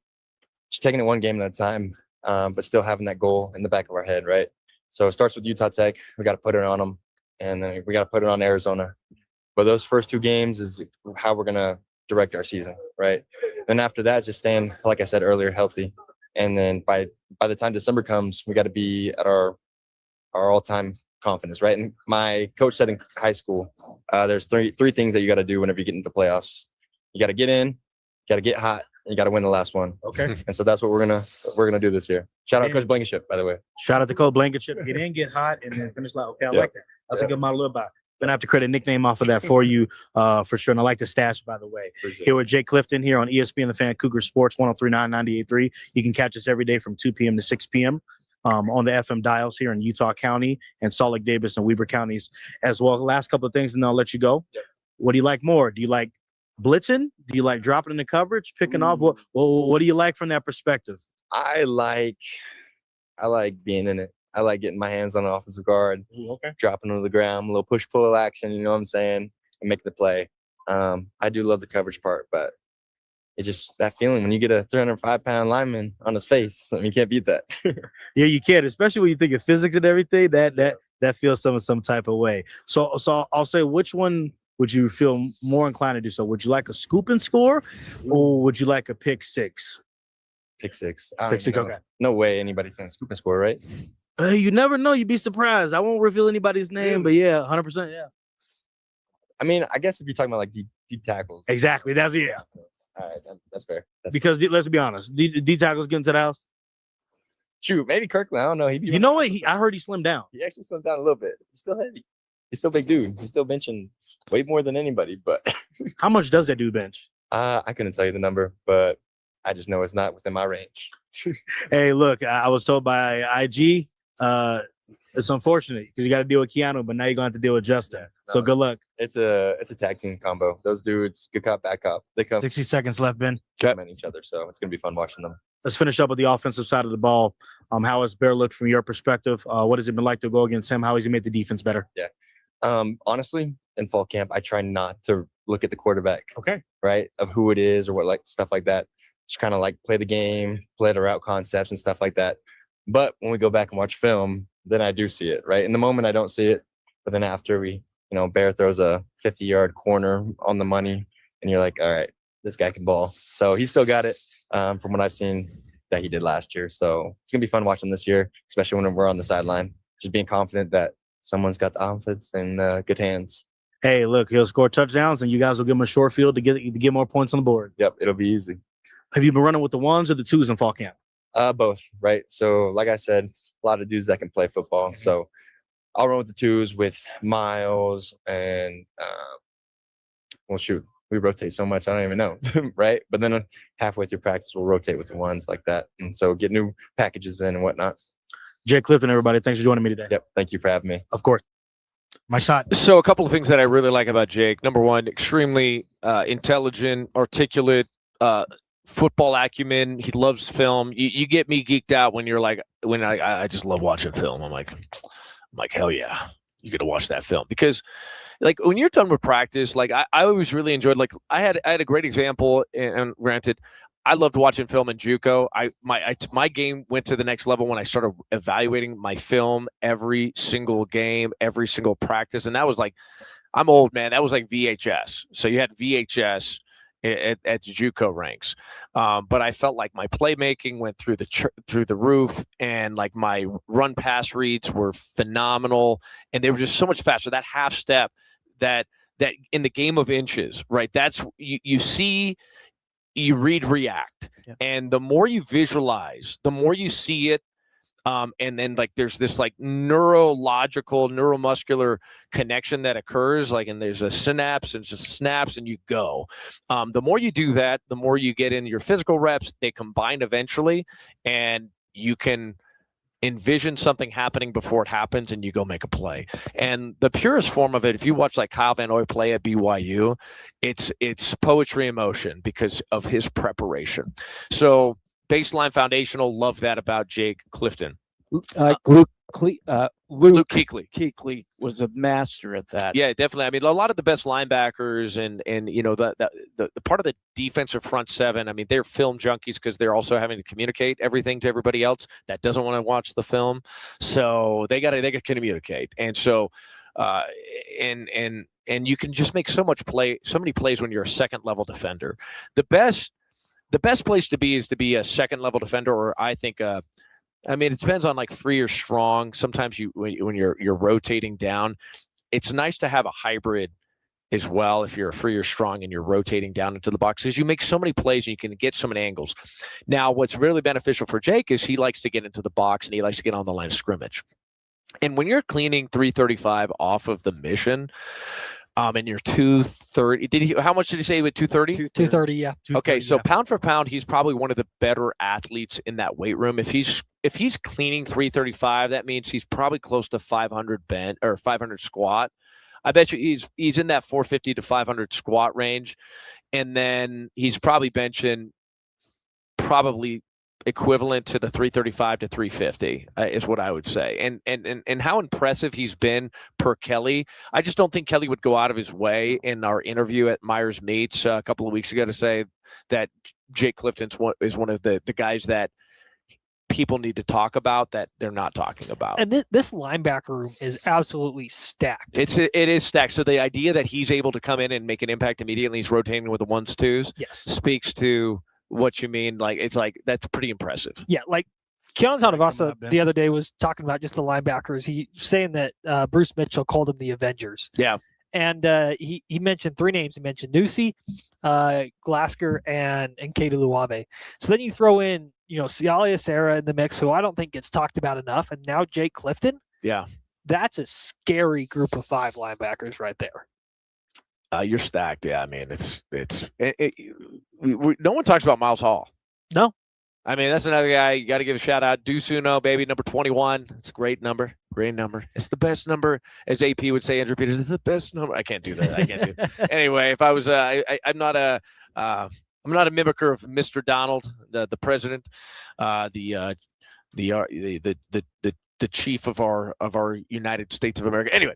Just taking it one game at a time, but still having that goal in the back of our head, right? So it starts with Utah Tech. We got to put it on them, and then we got to put it on Arizona. But those first 2 games is how we're gonna direct our season, right? Then after that, just staying, like I said earlier, healthy. And then by the time December comes, we got to be at our all-time confidence, right? And my coach said in high school, there's three things that you got to do whenever you get into the playoffs. You got to get in, you got to get hot, and you got to win the last one. Okay. And so that's what we're gonna do this year. Shout out Coach Blankenship, by the way. Shout out to Coach Blankenship. Get in, get hot, and then finish like. Okay, I like that. That's a good model to live by. Gonna have to create a nickname off of that for you, for sure. And I like the stash, by the way. Here with Jay Clifton here on ESPN The Fan, Cougar Sports 103.9, 98.3. You can catch us every day from 2 p.m. to 6 p.m. On the FM dials here in Utah County and Salt Lake, Davis, and Weber counties as well. Last couple of things, and then I'll let you go. Yep. What do you like more? Do you like blitzing? Do you like dropping into coverage, picking off? What do you like from that perspective? I like being in it. I like getting my hands on an offensive guard, Okay. dropping to the ground, a little push-pull action, you know what I'm saying, and make the play. I do love the coverage part, but it's just that feeling when you get a 305-pound lineman on his face. I mean, you can't beat that. Yeah, you can, especially when you think of physics and everything. That feels some type of way. So I'll say, which one would you feel more inclined to do? So would you like a scoop and score, or would you like a pick six? Pick six. Pick six. Okay. No way anybody's going to scoop and score, right? You never know. You'd be surprised. I won't reveal anybody's name, but yeah, 100%. Yeah. I mean, I guess if you're talking about like deep tackles. Exactly. That's yeah. All right, that's fair. Because let's be honest, D tackles getting to the house. Shoot, maybe Kirkland. I don't know. You know what? I heard he slimmed down. He actually slimmed down a little bit. He's still heavy. He's still a big dude. He's still benching way more than anybody. But how much does that dude bench? I couldn't tell you the number, but I just know it's not within my range. Hey, look, I was told by IG, it's unfortunate because you got to deal with Keanu, but now you're going to have to deal with Justin. So good luck. It's a tag team combo. Those dudes, good cop, bad cop. They come 60 seconds left, Ben. at each other, so it's gonna be fun watching them. Let's finish up with the offensive side of the ball. How has Bear looked from your perspective? What has it been like to go against him? How has he made the defense better? Yeah. Honestly, in fall camp, I try not to look at the quarterback. Okay. Right? Of who it is or what, like stuff like that. Just kind of like play the game, play the route concepts and stuff like that. But when we go back and watch film, then I do see it, right? In the moment, I don't see it. But then after Bear throws a 50-yard corner on the money, and you're like, all right, this guy can ball. So he's still got it from what I've seen that he did last year. So it's going to be fun watching this year, especially when we're on the sideline. Just being confident that someone's got the offense in good hands. Hey, look, he'll score touchdowns, and you guys will give him a short field to get more points on the board. Yep, it'll be easy. Have you been running with the ones or the twos in fall camp? Both, right? So like I said, a lot of dudes that can play football. So I'll run with the twos with Miles and well, shoot, we rotate so much I don't even know, right? But then halfway through practice, we'll rotate with the ones like that, and so get new packages in and whatnot. Jake Clifton, everybody, thanks for joining me today. Yep, thank you for having me. Of course. My shot. So a couple of things that I really like about Jake. Number one, extremely intelligent, articulate, football acumen. He loves film. You get me geeked out when you're like, when I just love watching film. I'm like, hell yeah, you get to watch that film. Because like when you're done with practice, like I always really enjoyed, like I had a great example, and granted, I loved watching film in JUCO. My game went to the next level when I started evaluating my film every single game, every single practice. And that was like, I'm old, man. That was like VHS. So you had VHS at the JUCO ranks. But I felt like my playmaking went through the roof, and like my run pass reads were phenomenal, and they were just so much faster. That half step that in the game of inches, right? That's you see, you read, react. Yeah. And the more you visualize, the more you see it. And then like there's this like neuromuscular connection that occurs, like, and there's a synapse and just snaps and you go. The more you do that, the more you get in your physical reps, they combine eventually, and you can envision something happening before it happens, and you go make a play. And the purest form of it, if you watch like Kyle Van Noy play at BYU, it's poetry in motion because of his preparation. So baseline foundational, love that about Jake Clifton. Luke Kuechly. Kuechly was a master at that. Yeah, definitely. I mean, a lot of the best linebackers and the part of the defensive front seven, I mean, they're film junkies because they're also having to communicate everything to everybody else that doesn't want to watch the film. So they got to communicate. And so and you can just make so many plays when you're a second level defender. The best place to be is to be a second level defender, or I think I mean, it depends on like free or strong. Sometimes when you're rotating down, it's nice to have a hybrid as well. If you're a free or strong and you're rotating down into the box, because you make so many plays and you can get so many angles. Now, what's really beneficial for Jake is he likes to get into the box and he likes to get on the line of scrimmage. And when you're cleaning 335 off of the mission, and you're 230. How much did he say with 230? 230, yeah. Okay, so pound for pound, he's probably one of the better athletes in that weight room. If he's cleaning 335, that means he's probably close to 500 bent or 500 squat. I bet you he's in that 450 to 500 squat range, and then he's probably benching equivalent to the 335 to 350 is what I would say. And how impressive he's been per Kelly. I just don't think Kelly would go out of his way in our interview at Myers Meats a couple of weeks ago to say that Jake Clifton is one of the guys that people need to talk about that they're not talking about. And this linebacker room is absolutely stacked. It is stacked. So the idea that he's able to come in and make an impact immediately, he's rotating with the 1s, 2s, yes, speaks to what you mean. Like, it's like, that's pretty impressive. Yeah, like Keanu Tanavasa the other day was talking about just the linebackers. He's saying that Bruce Mitchell called them the Avengers. Yeah. And he mentioned 3 names. He mentioned Nusi, Glasker, and Katie Luabe. So then you throw in, Cialia Sarah in the mix, who I don't think gets talked about enough, and now Jake Clifton. Yeah. That's a scary group of 5 linebackers right there. You're stacked. Yeah, I mean, no one talks about Miles Hall. No. I mean, that's another guy you got to give a shout out. Deuce Uno, baby, number 21. It's a great number. Great number. It's the best number, as AP would say. Andrew Peters, it's the best number. I can't do that. I can't do that. Anyway, if I was, I'm not a mimicker of Mr. Donald, the president, the chief of our United States of America. Anyway,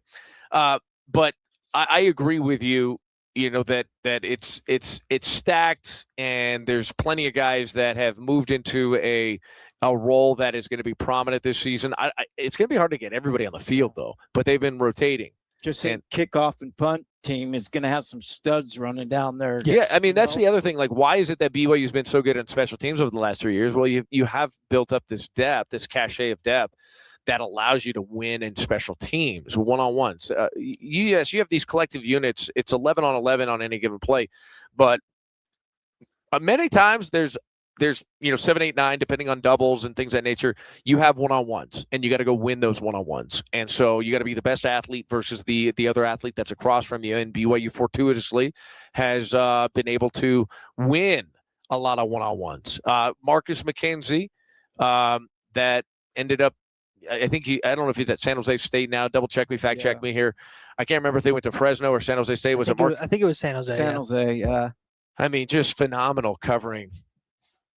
but I agree with you. That it's stacked, and there's plenty of guys that have moved into a role that is going to be prominent this season. It's going to be hard to get everybody on the field though, but they've been rotating. Just saying, kickoff and punt team is going to have some studs running down there. Yeah, I mean, that's the other thing. Like, why is it that BYU's been so good on special teams over the last 3 years? Well, you have built up this depth, this cachet of depth that allows you to win in special teams, one-on-ones. Yes, you have these collective units. It's 11 on 11 on any given play. But many times there's 7, 8, 9, depending on doubles and things of that nature. You have one-on-ones, and you got to go win those one-on-ones. And so you got to be the best athlete versus the other athlete that's across from you. And BYU fortuitously has been able to win a lot of one-on-ones. Marcus McKenzie, that ended up, I don't know if he's at San Jose State now. Double check me, fact check me here. I can't remember if they went to Fresno or San Jose State. I think it was San Jose. San Jose, yeah. I mean, just phenomenal covering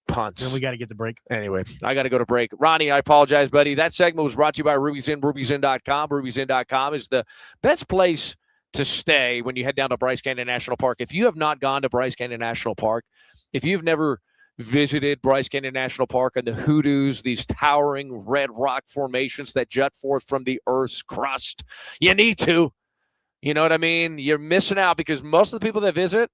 punts. Then we got to get the break. Anyway, I got to go to break. Ronnie, I apologize, buddy. That segment was brought to you by Ruby's Inn, ruby'sinn.com. Ruby'sinn.com is the best place to stay when you head down to Bryce Canyon National Park. If you have not gone to Bryce Canyon National Park, if you've never visited Bryce Canyon National Park and the hoodoos, these towering red rock formations that jut forth from the Earth's crust, you need to. You know what I mean? You're missing out because most of the people that visit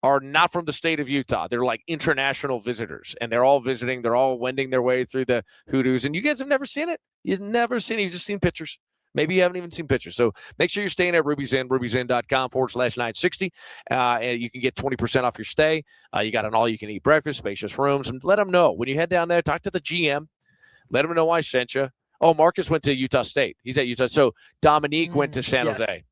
are not from the state of Utah. They're like international visitors, and they're all visiting. They're all wending their way through the hoodoos, and you guys have never seen it. You've never seen it. You've just seen pictures. Maybe you haven't even seen pictures. So make sure you're staying at Ruby's Inn, ruby'sinn.com/960. And you can get 20% off your stay. You got an all-you-can-eat breakfast, spacious rooms. And let them know. When you head down there, talk to the GM. Let them know I sent you. Oh, Marcus went to Utah State. He's at Utah. So Dominique went to San Jose.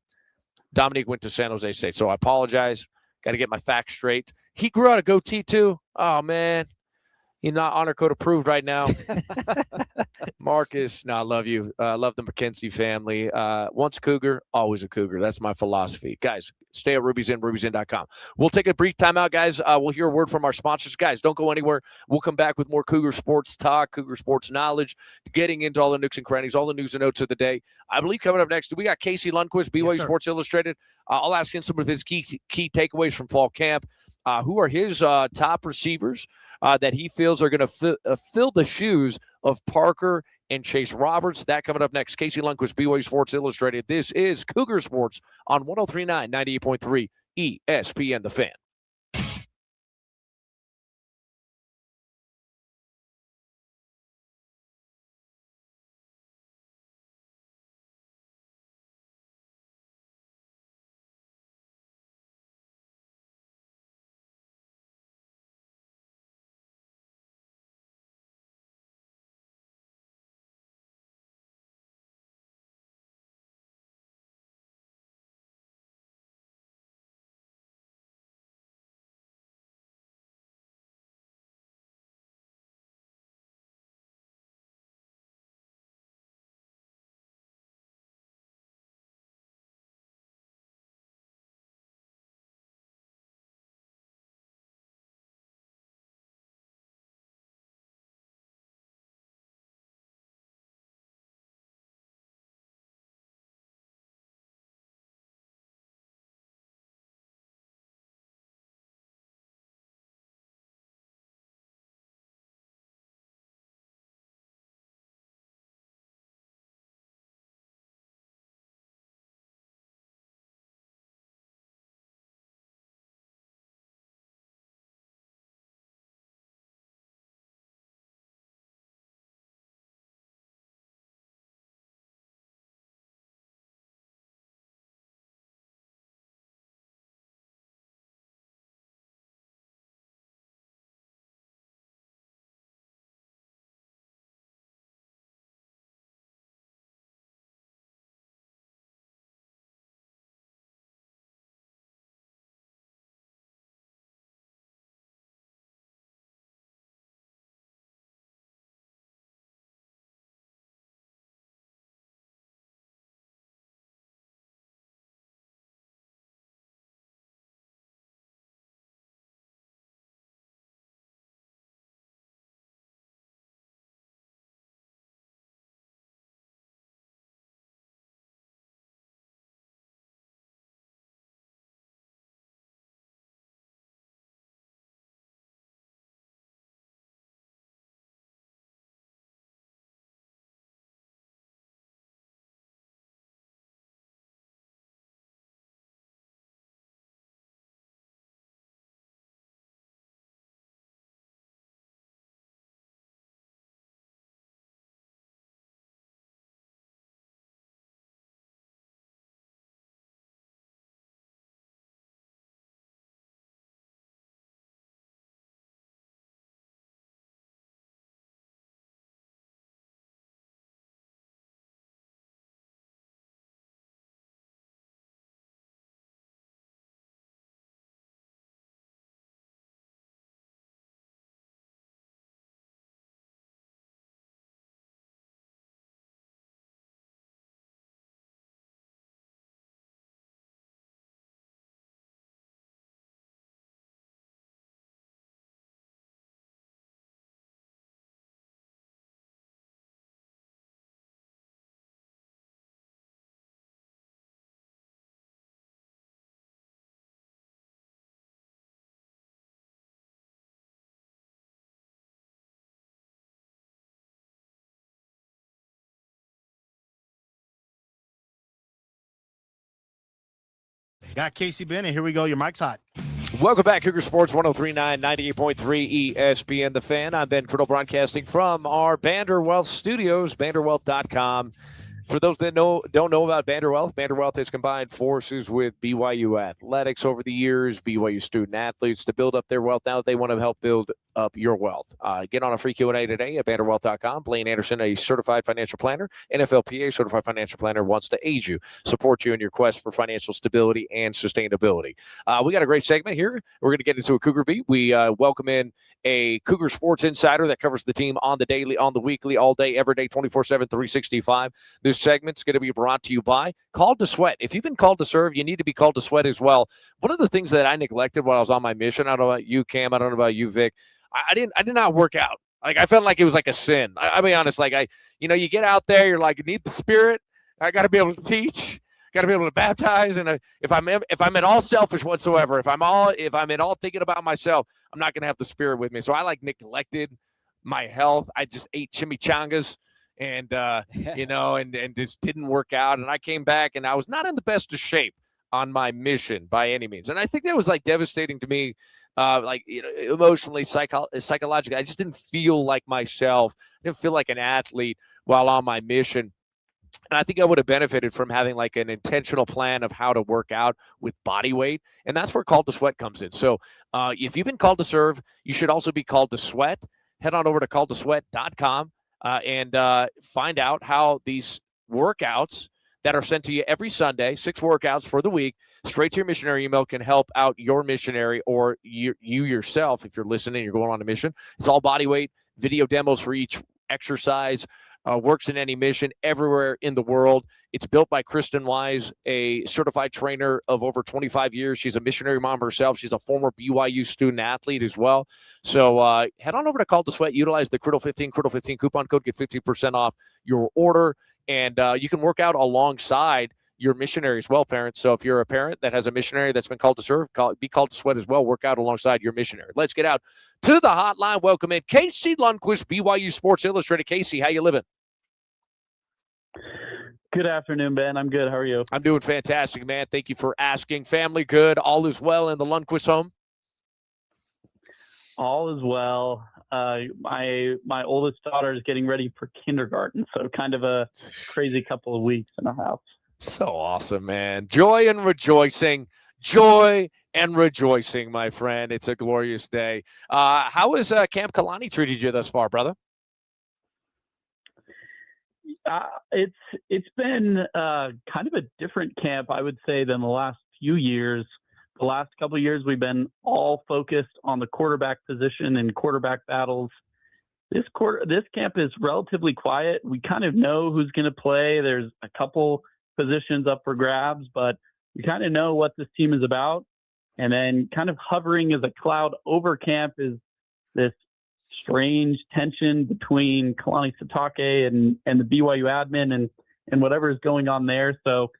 Dominique went to San Jose State. So I apologize. Got to get my facts straight. He grew out a goatee, too. Oh, man. He's not honor code approved right now. Marcus, I love you. Love the McKenzie family. Once a Cougar, always a Cougar. That's my philosophy. Guys, stay at Ruby's Inn, ruby'sinn.com. We'll take a brief timeout, guys. We'll hear a word from our sponsors. Guys, don't go anywhere. We'll come back with more Cougar Sports talk, Cougar Sports knowledge, getting into all the nooks and crannies, all the news and notes of the day. I believe coming up next, we got Casey Lundquist, BYU Sports Illustrated. I'll ask him some of his key takeaways from fall camp. Who are his top receivers that he feels are going to fill the shoes of Parker and Chase Roberts? That coming up next. Casey Lundquist, BYU Sports Illustrated. This is Cougar Sports on 103.9, 98.3 ESPN The Fan. Got Casey Bennett. Here we go. Your mic's hot. Welcome back, Cougar Sports 103.9, 98.3 ESPN The Fan. I'm Ben Criddle, broadcasting from our Vanderwealth studios, vanderwealth.com. For those that don't know about Vanderwealth, Vanderwealth has combined forces with BYU Athletics over the years, BYU student athletes to build up their wealth. Now they want to help build up your wealth. Get on a free Q&A today at vanderwealth.com. Blaine Anderson, a certified financial planner, NFLPA certified financial planner, wants to aid you, support you in your quest for financial stability and sustainability. We got a great segment here. We're going to get into a Cougar beat. We welcome in a Cougar Sports insider that covers the team on the daily, on the weekly, all day, every day, 24/7, 365. This segment's going to be brought to you by Called to Sweat. If you've been called to serve, you need to be called to sweat as well. One of the things that I neglected while I was on my mission, I don't know about you, Cam, I don't know about you, Vic, I did not work out. Like, I felt like it was like a sin. I'll be honest, like you get out there, you're like, you need the spirit. I got to be able to teach. Got to be able to baptize, and if I'm at all selfish whatsoever, if I'm at all thinking about myself, I'm not going to have the spirit with me. So I neglected my health. I just ate chimichangas, and and just didn't work out. And I came back, and I was not in the best of shape on my mission by any means. And I think that was devastating to me, emotionally, psychologically. I just didn't feel like myself. I didn't feel like an athlete while on my mission. And I think I would have benefited from having an intentional plan of how to work out with body weight. And that's where Called to Sweat comes in. So if you've been called to serve, you should also be called to sweat. Head on over to calledtosweat.com and find out how these workouts that are sent to you every Sunday, 6 workouts for the week, straight to your missionary email, can help out your missionary or you yourself. If you're listening, you're going on a mission. It's all body weight, video demos for each exercise. Works in any mission everywhere in the world. It's built by Kristen Wise, a certified trainer of over 25 years. She's a missionary mom herself. She's a former BYU student athlete as well. So head on over to Called to Sweat. Utilize the Criddle15 coupon code. Get 15% off your order. And you can work out alongside your missionary as well, parents. So if you're a parent that has a missionary that's been called to serve, be called to sweat as well. Work out alongside your missionary. Let's get out to the hotline. Welcome in Casey Lundquist, BYU Sports Illustrated. Casey, how you living? Good afternoon, Ben. I'm good. How are you? I'm doing fantastic, man. Thank you for asking. Family good. All is well in the Lundquist home? All is well. My oldest daughter is getting ready for kindergarten, so kind of a crazy couple of weeks in our house. So awesome, man. Joy and rejoicing. Joy and rejoicing, my friend. It's a glorious day. How has Camp Kalani treated you thus far, brother? It's been kind of a different camp, I would say, than the last few years. The last couple of years, we've been all focused on the quarterback position and quarterback battles. This camp is relatively quiet. We kind of know who's going to play. There's a couple positions up for grabs, but we kind of know what this team is about. And then kind of hovering as a cloud over camp is this strange tension between Kalani Sitake and the BYU admin and whatever is going on there. So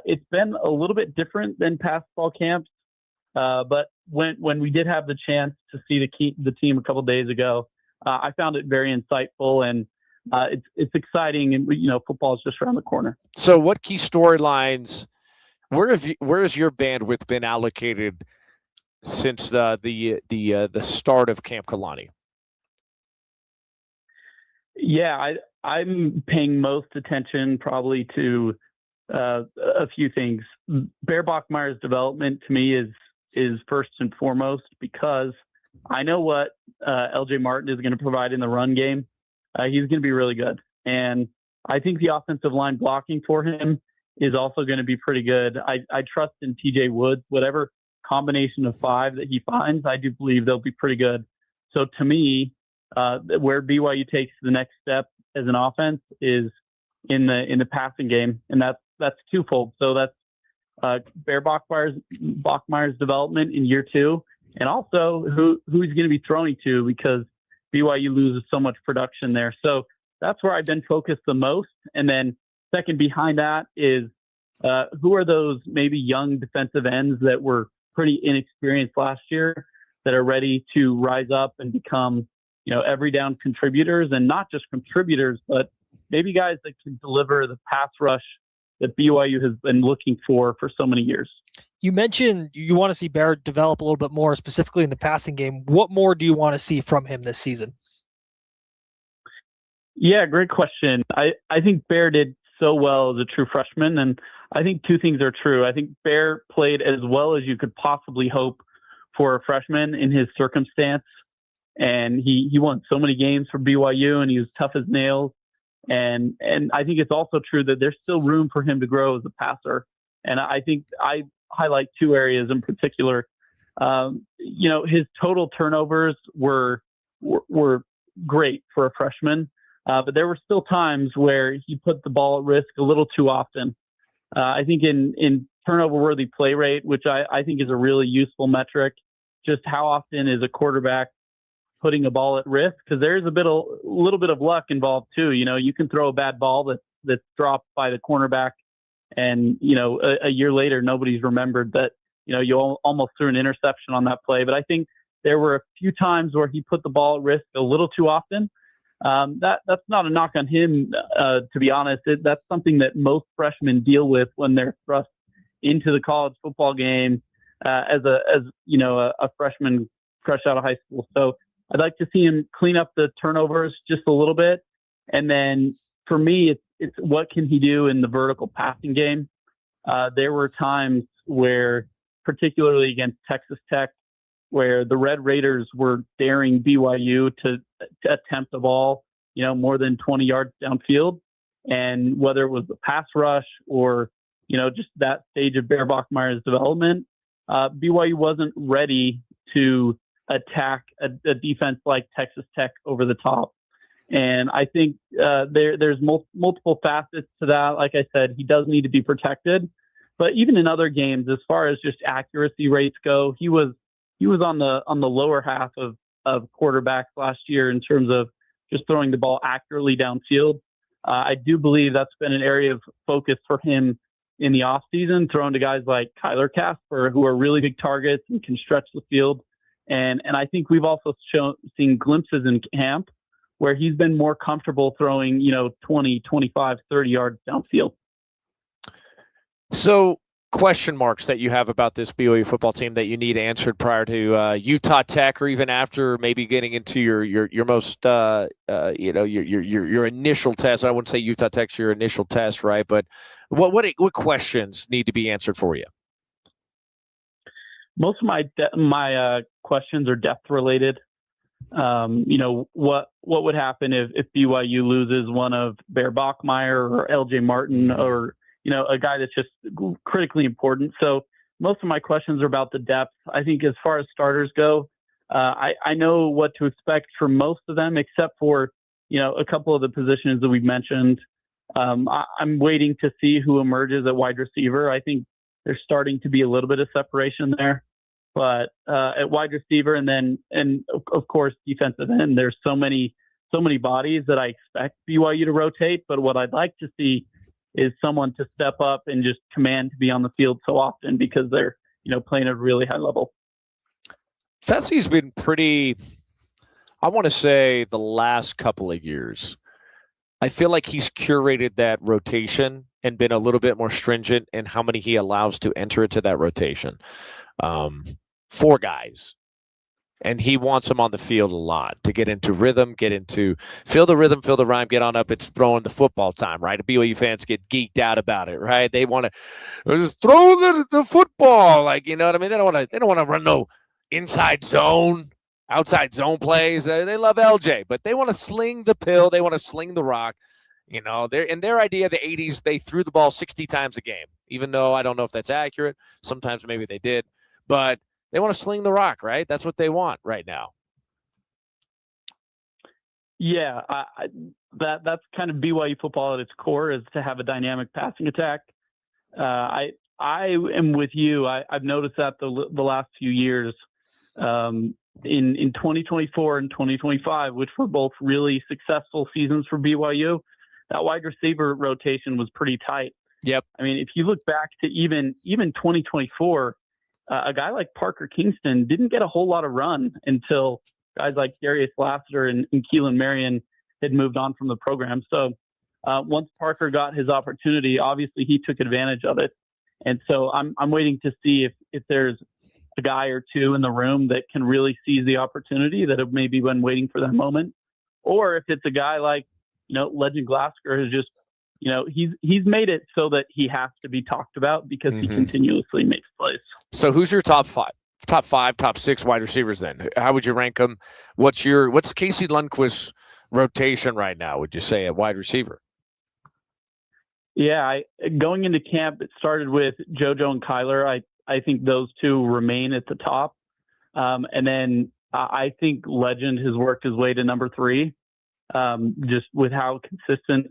it's been a little bit different than past fall camps. But when we did have the chance to see the team a couple of days ago, I found it very insightful, and it's exciting. And football is just around the corner. So, what key storylines? Where has your bandwidth been allocated since the start of Camp Kalani? Yeah, I'm paying most attention probably to a few things. Bear Bachmeier's development to me is first and foremost, because I know what LJ Martin is going to provide in the run game. He's going to be really good. And I think the offensive line blocking for him is also going to be pretty good. I trust in TJ Woods, whatever combination of 5 that he finds, I do believe they'll be pretty good. So to me, where BYU takes the next step as an offense is in the passing game. And that's twofold. So that's Bear Bachmeier's development in year 2, and also who he's going to be throwing to, because BYU loses so much production there. So that's where I've been focused the most. And then second behind that is who are those maybe young defensive ends that were pretty inexperienced last year that are ready to rise up and become, every down contributors, and not just contributors, but maybe guys that can deliver the pass rush that BYU has been looking for so many years. You mentioned you want to see Barrett develop a little bit more, specifically in the passing game. What more do you want to see from him this season? Yeah, great question. I think Bear did so well as a true freshman, and I think two things are true. I think Bear played as well as you could possibly hope for a freshman in his circumstance, and he won so many games for BYU, and he was tough as nails. And I think it's also true that there's still room for him to grow as a passer. And I think I highlight two areas in particular. His total turnovers were great for a freshman, but there were still times where he put the ball at risk a little too often. I think in turnover-worthy play rate, which I think is a really useful metric, just how often is a quarterback putting a ball at risk? Because there's a little bit of luck involved too. You can throw a bad ball that's dropped by the cornerback, and a year later nobody's remembered that you almost threw an interception on that play. But I think there were a few times where he put the ball at risk a little too often. That's not a knock on him, to be honest. That's something that most freshmen deal with when they're thrust into the college football game as a freshman fresh out of high school. So I'd like to see him clean up the turnovers just a little bit, and then for me, it's what can he do in the vertical passing game. There were times where, particularly against Texas Tech, where the Red Raiders were daring BYU to attempt a ball, more than 20 yards downfield. And whether it was the pass rush or, just that stage of Bear Bachmeier's development, BYU wasn't ready to attack a defense like Texas Tech over the top. And I think there's multiple facets to that. Like I said, he does need to be protected. But even in other games, as far as just accuracy rates go, he was on the lower half of quarterbacks last year in terms of just throwing the ball accurately downfield. I do believe that's been an area of focus for him in the offseason, throwing to guys like Kyler Casper, who are really big targets and can stretch the field. And I think we've also seen glimpses in camp where he's been more comfortable throwing, 20, 25, 30 yards downfield. So, question marks that you have about this BYU football team that you need answered prior to Utah Tech, or even after maybe getting into your most your initial test. I wouldn't say Utah Tech's your initial test, right? But what questions need to be answered for you? Most of my questions are depth related. What would happen if BYU loses one of Bear Bachmeier or LJ Martin or a guy that's just critically important. So most of my questions are about the depth. I think as far as starters go, I know what to expect from most of them, except for, a couple of the positions that we've mentioned. I'm waiting to see who emerges at wide receiver. I think there's starting to be a little bit of separation there, but at wide receiver and of course, defensive end, there's so many bodies that I expect BYU to rotate. But what I'd like to see is someone to step up and just command to be on the field so often because they're, playing at a really high level. Fessie's been pretty, I want to say the last couple of years, I feel like he's curated that rotation and been a little bit more stringent in how many he allows to enter into that rotation. 4 guys. And he wants them on the field a lot to get into rhythm, feel the rhythm, feel the rhyme, get on up. It's throwing the football time, right? BYU fans get geeked out about it, right? They want to just throw the football, like, you know what I mean? They don't want to run no inside zone, outside zone plays. They love LJ, but they want to sling the pill. They want to sling the rock. Their idea of the 80s, they threw the ball 60 times a game, even though I don't know if that's accurate. Sometimes maybe they did, but they want to sling the rock, right? That's what they want right now. Yeah, that's kind of BYU football at its core, is to have a dynamic passing attack. I am with you. I've noticed that the last few years, in 2024 and 2025, which were both really successful seasons for BYU, that wide receiver rotation was pretty tight. Yep. I mean, if you look back to even 2024. A guy like Parker Kingston didn't get a whole lot of run until guys like Darius Lassiter and Keelan Marion had moved on from the program. So once Parker got his opportunity, obviously he took advantage of it. And so I'm waiting to see if there's a guy or two in the room that can really seize the opportunity that have maybe been waiting for that moment, or if it's a guy like, Legend Glasgow who's just, he's made it so that he has to be talked about because he continuously makes plays. So who's your top five, top six wide receivers then? How would you rank them? What's Casey Lundquist's rotation right now, would you say, at wide receiver? Yeah, going into camp, it started with JoJo and Kyler. I think those two remain at the top. And then I think Legend has worked his way to number 3, just with how consistent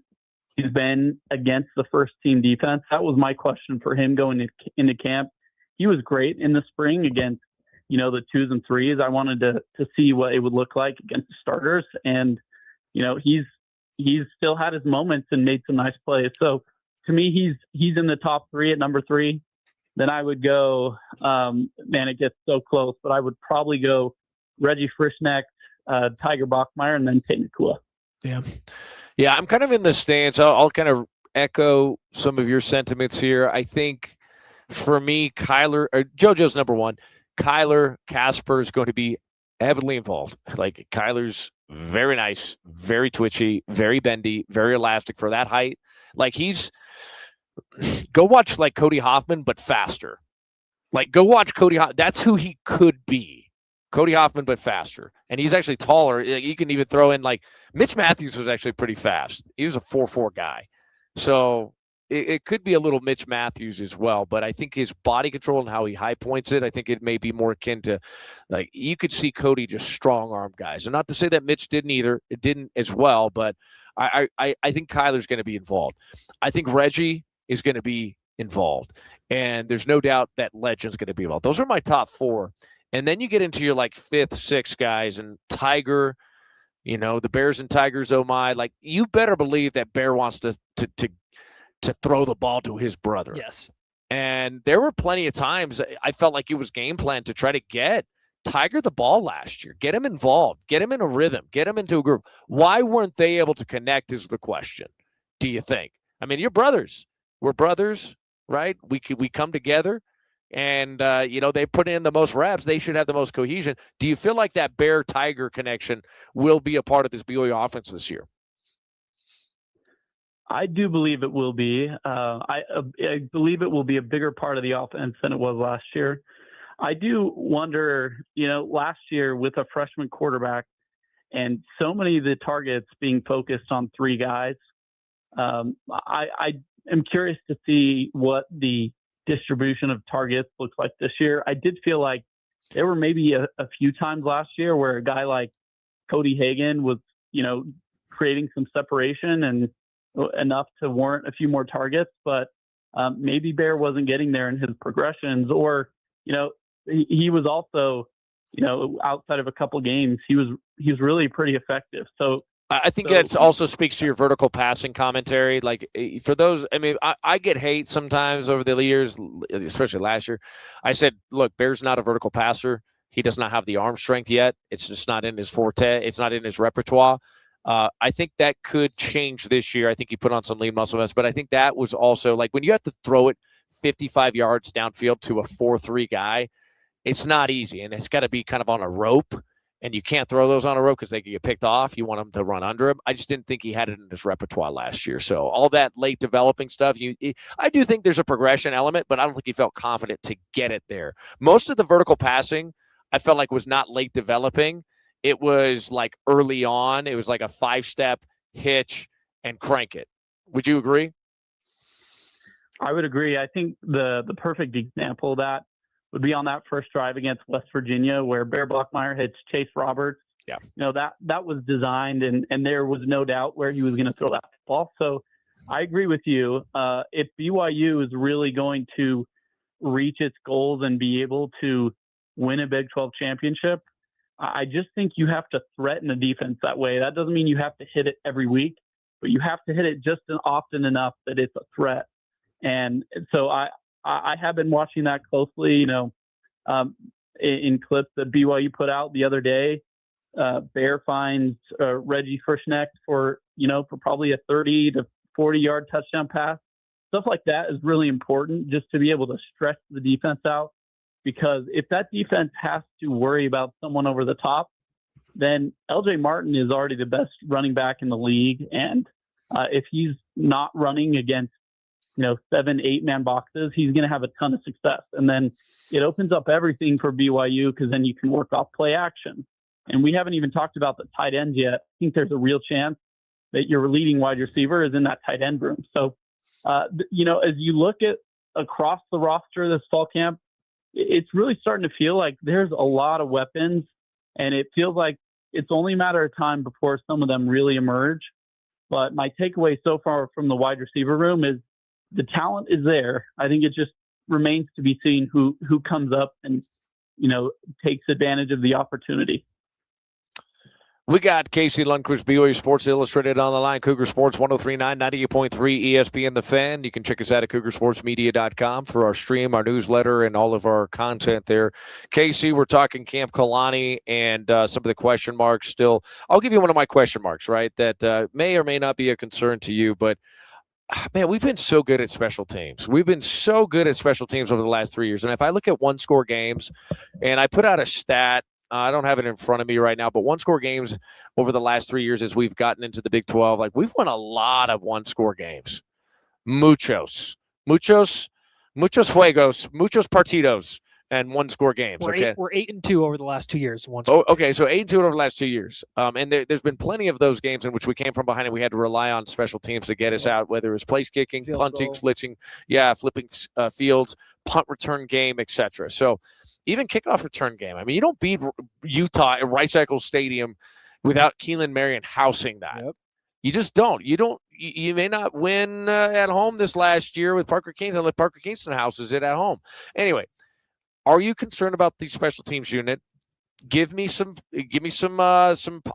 he's been against the first team defense. That was my question for him going into camp. He was great in the spring against, the 2s and 3s. I wanted to see what it would look like against the starters. And, he's still had his moments and made some nice plays. So to me, he's in the top 3 at number 3. Then I would go, it gets so close, but I would probably go Reggie Frischnecht, Tiger Bachmeier, and then Tate Nakua. Yeah, I'm kind of in the stance. I'll kind of echo some of your sentiments here. I think for me, JoJo's number 1. Kyler Casper is going to be heavily involved. Like, Kyler's very nice, very twitchy, very bendy, very elastic for that height. Like, go watch like Cody Hoffman, but faster. Like, go watch Cody Hoffman. That's who he could be. Cody Hoffman, but faster. And he's actually taller. You can even throw in, like, Mitch Matthews was actually pretty fast. He was a 4.4 guy. So it could be a little Mitch Matthews as well. But I think his body control and how he high points it, I think it may be more akin to, like, you could see Cody just strong arm guys. And not to say that Mitch didn't either. It didn't as well. But I think Kyler's going to be involved. I think Reggie is going to be involved. And there's no doubt that Legend's going to be involved. Those are my top 4. And then you get into your, like, 5th, 6th guys, and Tiger, the Bears and Tigers, oh my. Like, you better believe that Bear wants to throw the ball to his brother. Yes. And there were plenty of times I felt like it was game plan to try to get Tiger the ball last year. Get him involved. Get him in a rhythm. Get him into a group. Why weren't they able to connect is the question, do you think? I mean, you're brothers. We're brothers, right? We come together, and they put in the most reps. They should have the most cohesion. Do you feel like that Bear-Tiger connection will be a part of this BYU offense this year? I do believe it will be. I believe it will be a bigger part of the offense than it was last year. I do wonder, last year with a freshman quarterback and so many of the targets being focused on 3 guys, I am curious to see what the distribution of targets looks like this year. I did feel like there were maybe a few times last year where a guy like Cody Hagan was, creating some separation and enough to warrant a few more targets, but maybe Bear wasn't getting there in his progressions, or, he was also, outside of a couple games, he was really pretty effective. So I think that also speaks to your vertical passing commentary. Like, for those, I get hate sometimes over the years, especially last year. I said, look, Bear's not a vertical passer. He does not have the arm strength yet. It's just not in his forte. It's not in his repertoire. I think that could change this year. I think he put on some lean muscle mass, but I think that was also, like, when you have to throw it 55 yards downfield to a 4-3 guy, it's not easy, and it's got to be kind of on a rope, and you can't throw those on a rope because they can get picked off. You want them to run under him. I just didn't think he had it in his repertoire last year. So all that late developing stuff, I do think there's a progression element, but I don't think he felt confident to get it there. Most of the vertical passing, I felt like, was not late developing. It was like early on. It was like a 5-step hitch and crank it. Would you agree? I would agree. I think the perfect example of that would be on that first drive against West Virginia, where Bear Blockmeyer hits Chase Roberts. Yeah. That was designed, and there was no doubt where he was going to throw that ball. So I agree with you. If BYU is really going to reach its goals and be able to win a Big 12 championship, I just think you have to threaten the defense that way. That doesn't mean you have to hit it every week, but you have to hit it just often enough that it's a threat. And so I have been watching that closely, in clips that BYU put out the other day. Bear finds Reggie Frischnecht for probably a 30 to 40 yard touchdown pass. stuff like that is really important just to be able to stretch the defense out. Because if that defense has to worry about someone over the top, then LJ Martin is already the best running back in the league. And if he's not running against, 7, 8-man boxes, he's going to have a ton of success. And then it opens up everything for BYU because then you can work off play action. And we haven't even talked about the tight ends yet. I think there's a real chance that your leading wide receiver is in that tight end room. So, as you look at across the roster this fall camp, it's really starting to feel like there's a lot of weapons, and it feels like it's only a matter of time before some of them really emerge. But my takeaway so far from the wide receiver room is the talent is there. I think it just remains to be seen who comes up and, takes advantage of the opportunity. We got Casey Lundquist, BYU Sports Illustrated on the line. Cougar Sports 103.9, 98.3 ESPN The Fan. You can check us out at cougarsportsmedia.com for our stream, our newsletter, and all of our content there. Casey, we're talking Camp Kalani and some of the question marks still. I'll give you one of my question marks, right, that may or may not be a concern to you, but man, we've been so good at special teams. We've been so good at special teams over the last 3 years. And if I look at one-score games, and I put out a stat, I don't have it in front of me right now, but one-score games over the last 3 years as we've gotten into the Big 12, like we've won a lot of one-score games. Muchos juegos, muchos partidos, and one-score games. We're okay, we're 8-2 over the last 2 years. Okay, so 8-2 over the last 2 years. And there's been plenty of those games in which we came from behind and we had to rely on special teams to get us out, whether it was place kicking, punting, flipping fields, punt return game, etc. So even kickoff return game. I mean, you don't beat Utah at Rice Eccles Stadium without Keelan Marion housing that. Yep. You just don't. You may not win at home this last year with Parker Kingston unless Parker Kingston houses it at home. Anyway, are you concerned about the special teams unit? Give me some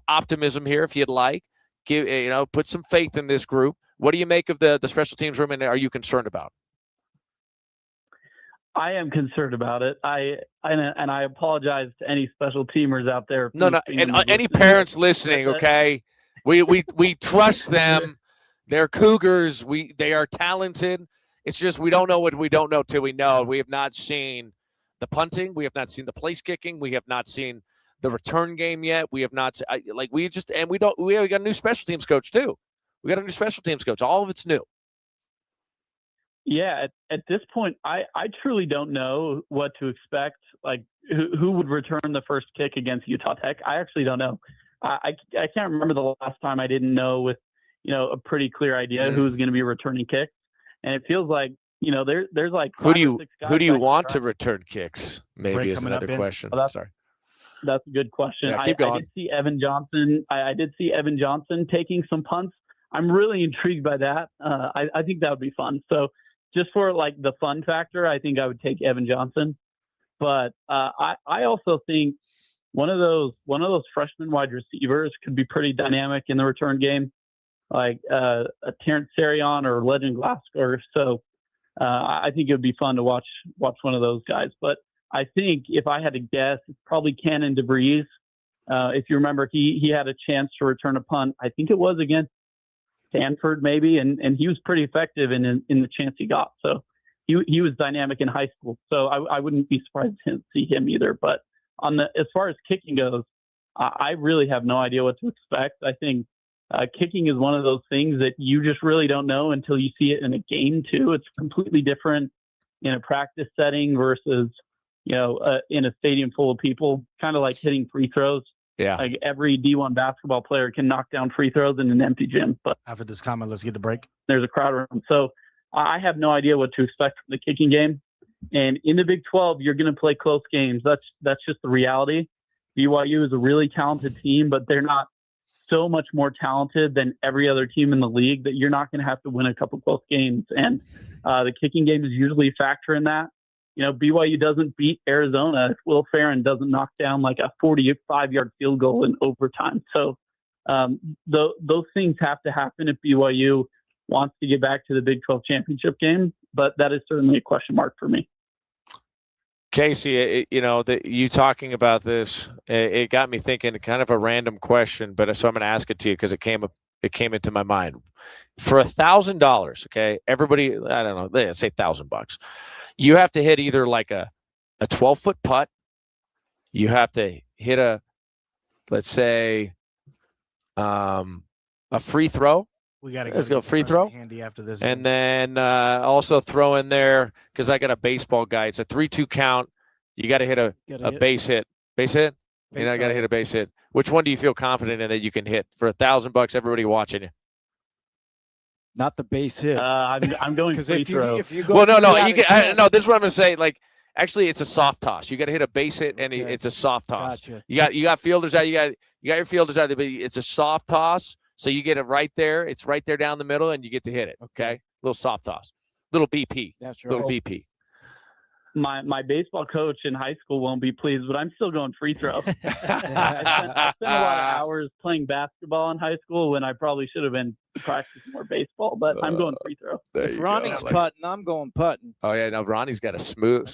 optimism here if you'd like. Put some faith in this group. What do you make of the special teams room, and are you concerned about? I am concerned about it. I apologize to any special teamers out there. No, and any parents listening, okay? We trust them. They're Cougars. They are talented. It's just we don't know what we don't know till we know. We have not seen the punting. We have not seen the place kicking. We have not seen the return game yet. We have not we got a new special teams coach too. We got a new special teams coach. All of it's new. Yeah, at this point, I truly don't know what to expect. Like, who would return the first kick against Utah Tech? I actually don't know. I can't remember the last time I didn't know with, a pretty clear idea who's going to be returning kicks. And it feels like, there's like who do you want to return kicks? Maybe is another question. Sorry. That's a good question. Yeah, keep going. I did see Evan Johnson. I did see Evan Johnson taking some punts. I'm really intrigued by that. I think that would be fun. So, just for like the fun factor, I think I would take Evan Johnson. But I also think one of those freshman wide receivers could be pretty dynamic in the return game, like a Terrence Serion or Legend Glasgow. So I think it would be fun to watch one of those guys. But I think if I had to guess, it's probably Cannon DeVries. If you remember, he had a chance to return a punt. I think it was against Stanford maybe, and he was pretty effective in the chance he got. So he was dynamic in high school. So I wouldn't be surprised to see him either. But as far as kicking goes, I really have no idea what to expect. I think kicking is one of those things that you just really don't know until you see it in a game too. It's completely different in a practice setting versus in a stadium full of people, kind of like hitting free throws. Yeah. Like every D1 basketball player can knock down free throws in an empty gym. But after this comment, let's get the break. There's a crowd around. So I have no idea what to expect from the kicking game. And in the Big 12, you're going to play close games. That's just the reality. BYU is a really talented team, but they're not so much more talented than every other team in the league that you're not going to have to win a couple close games. And the kicking game is usually a factor in that. BYU doesn't beat Arizona if Will Farron doesn't knock down like a 45-yard field goal in overtime. So those things have to happen if BYU wants to get back to the Big 12 championship game. But that is certainly a question mark for me. Casey, you talking about this, it got me thinking kind of a random question, but so I'm going to ask it to you because it came up it came into my mind. For $1,000, okay, everybody, I don't know, let's say $1,000. You have to hit either like a 12-foot putt. You have to hit let's say, a free throw. We got to Let's go free throw. handy after this. And then also throw in there, because I got a baseball guy. It's a 3-2 count. You got to hit a base hit. Base hit? You know, I got to hit a base hit. Which one do you feel confident in that you can hit for $1,000? Everybody watching you. Not the base hit. I'm going free throw. If you go Well, no. you You can. No, this is what I'm going to say. Like, actually, it's a soft toss. You got to hit a base hit, and it's a soft toss. Gotcha. You got fielders out. You got your fielders out there, but it's a soft toss. So you get it right there. It's right there down the middle, and you get to hit it. Okay, little soft toss, little BP. That's right. Little BP. My baseball coach in high school won't be pleased, but I'm still going free throw. I spent a lot of hours playing basketball in high school when I probably should have been practicing more baseball, but I'm going free throw. If Ronnie's putting, I'm going putting. Oh yeah, no, Ronnie's got a smooth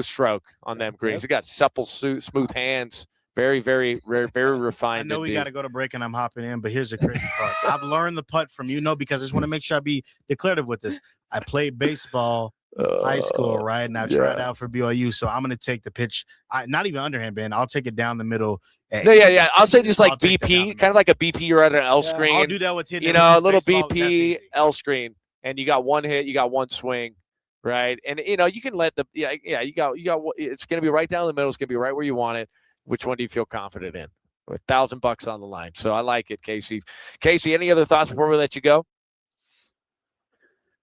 stroke on them greens. He got supple, smooth hands. Very, very, very, very refined. I know we got to go to break and I'm hopping in, but here's the crazy part. I've learned the putt from because I just want to make sure I be declarative with this. I played baseball high school, right? And I tried out for BYU, so I'm going to take the pitch. Not even underhand, Ben. I'll take it down the middle. Yeah. I'll say just like BP, kind of like a BP. You're at an L screen. I'll do that with hitting. A little BP L screen, and you got one hit, you got one swing, right? And you can let you got. It's going to be right down the middle. It's going to be right where you want it. Which one do you feel confident in? With $1,000 on the line, so I like it, Casey. Casey, any other thoughts before we let you go?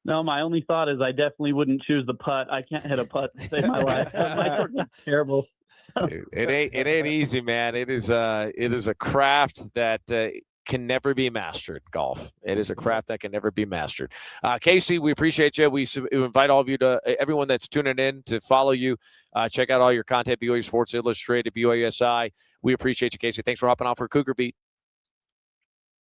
No, my only thought is I definitely wouldn't choose the putt. I can't hit a putt to save my life. My short game's terrible. Dude, it ain't easy, man. It is a craft that can never be mastered. Golf. It is a craft that can never be mastered. Casey, we appreciate you. We invite all of you everyone that's tuning in to follow you. Check out all your content, BYU Sports Illustrated, BYUSI. We appreciate you, Casey. Thanks for hopping on for Cougar Beat.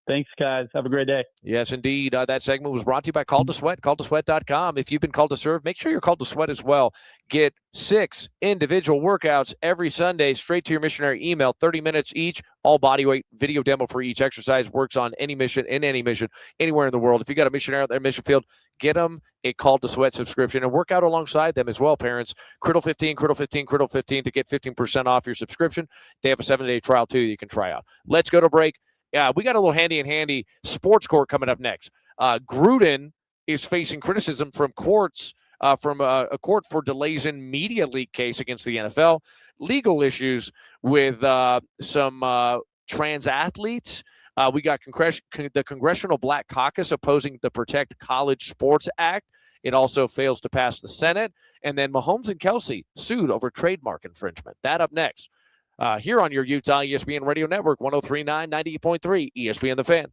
Thanks, guys. Have a great day. Yes, indeed. That segment was brought to you by Called to Sweat, calledtosweat.com. If you've been called to serve, make sure you're called to sweat as well. Get 6 individual workouts every Sunday straight to your missionary email, 30 minutes each, all body weight, video demo for each exercise, works on any mission, in any mission, anywhere in the world. If you got a missionary out there, mission field, get them a Called to Sweat subscription and work out alongside them as well, parents. Criddle 15 to get 15% off your subscription. They have a 7-day trial, too, you can try out. Let's go to break. Yeah, we got a little handy sports court coming up next. Gruden is facing criticism from courts, from a court for delays in media leak case against the NFL. Legal issues with some trans athletes. We got the Congressional Black Caucus opposing the Protect College Sports Act. It also fails to pass the Senate. And then Mahomes and Kelsey sued over trademark infringement. That up next. Here on your Utah ESPN Radio Network, 103.9, 98.3, ESPN The Fan.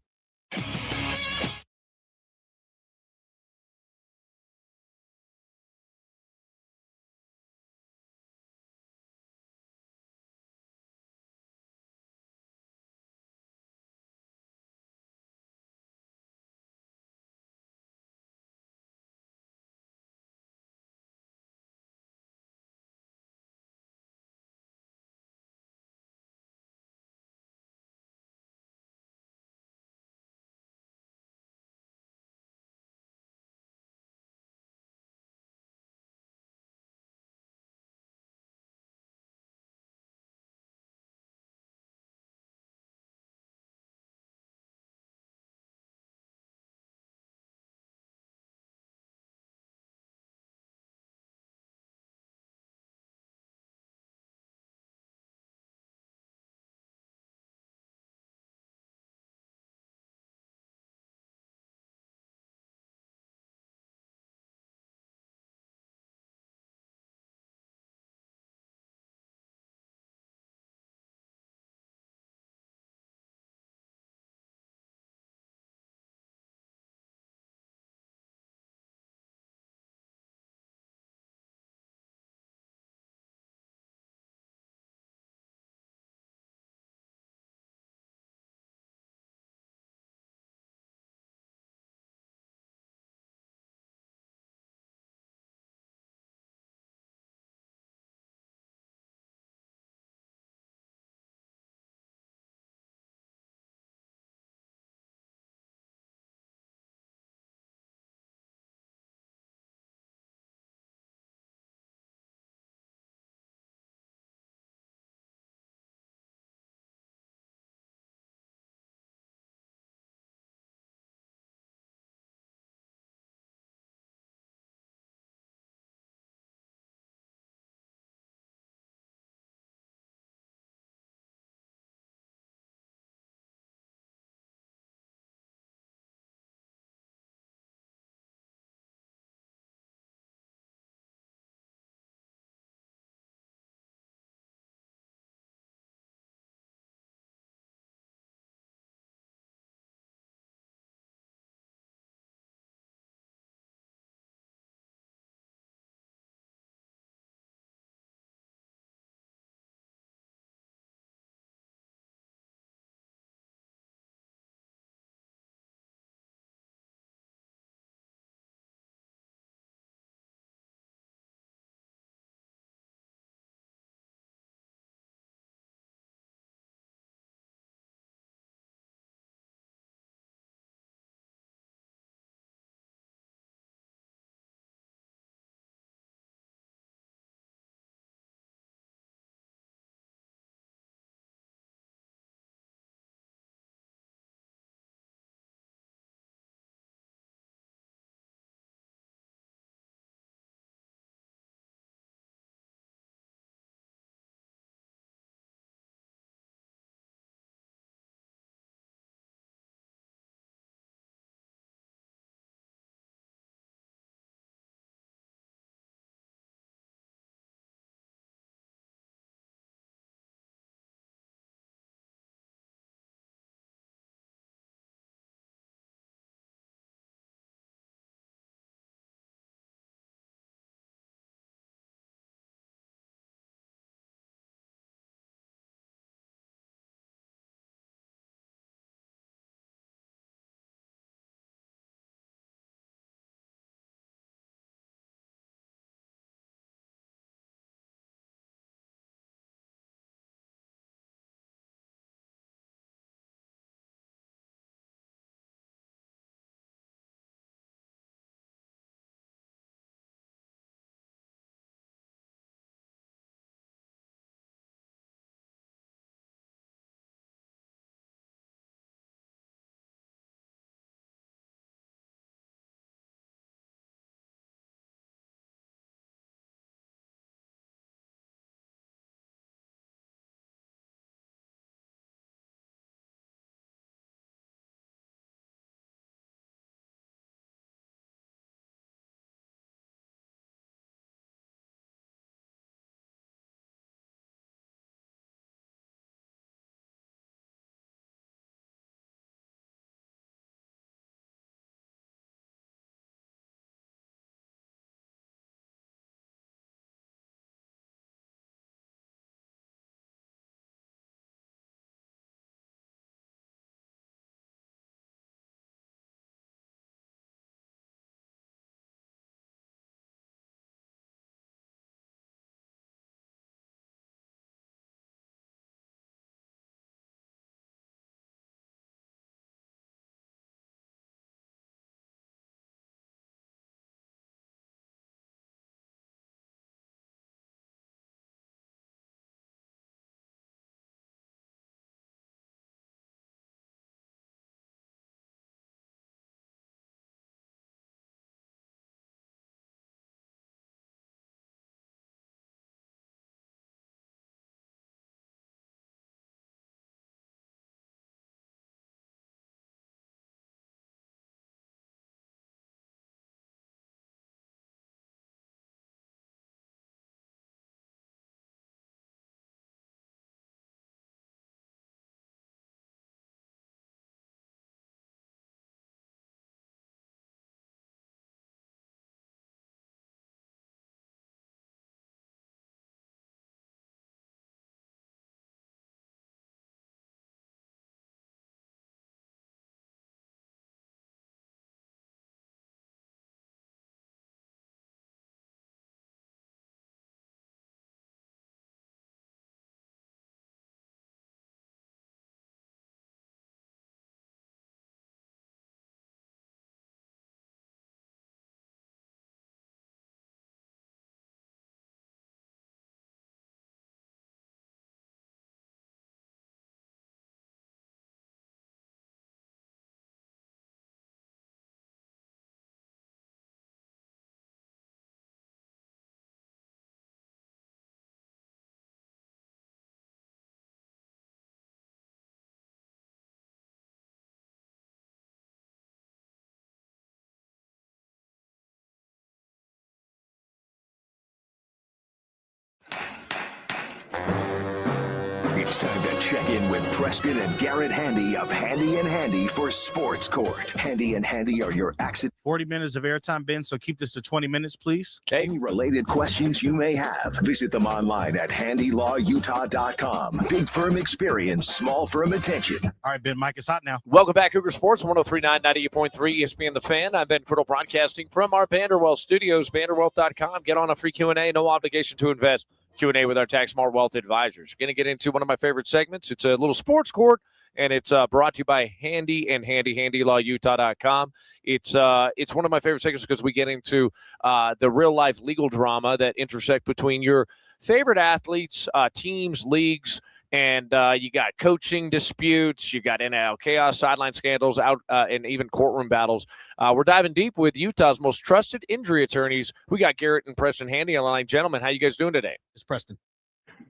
It's time to check in with Preston and Garrett Handy of Handy and Handy for Sports Court. Handy and Handy are your accident. 40 minutes of airtime, Ben, so keep this to 20 minutes, please. Any related questions you may have, visit them online at handylawutah.com. Big firm experience, small firm attention. All right, Ben, Mike is hot now. Welcome back, Cougar Sports, 103.9, 98.3, ESPN The Fan. I'm Ben Criddle, broadcasting from our Vanderwell studios, vanderwell.com. Get on a free Q&A, no obligation to invest. Q&A with our tax smart wealth advisors. Going to get into one of my favorite segments. It's a little sports court, and it's brought to you by Handy and Handy, handylawutah.com. It's one of my favorite segments because we get into the real-life legal drama that intersect between your favorite athletes, teams, leagues, and you got coaching disputes, you got NIL chaos, sideline scandals, and even courtroom battles. We're diving deep with Utah's most trusted injury attorneys. We got Garrett and Preston Handy on the line. Gentlemen, how you guys doing today? It's Preston.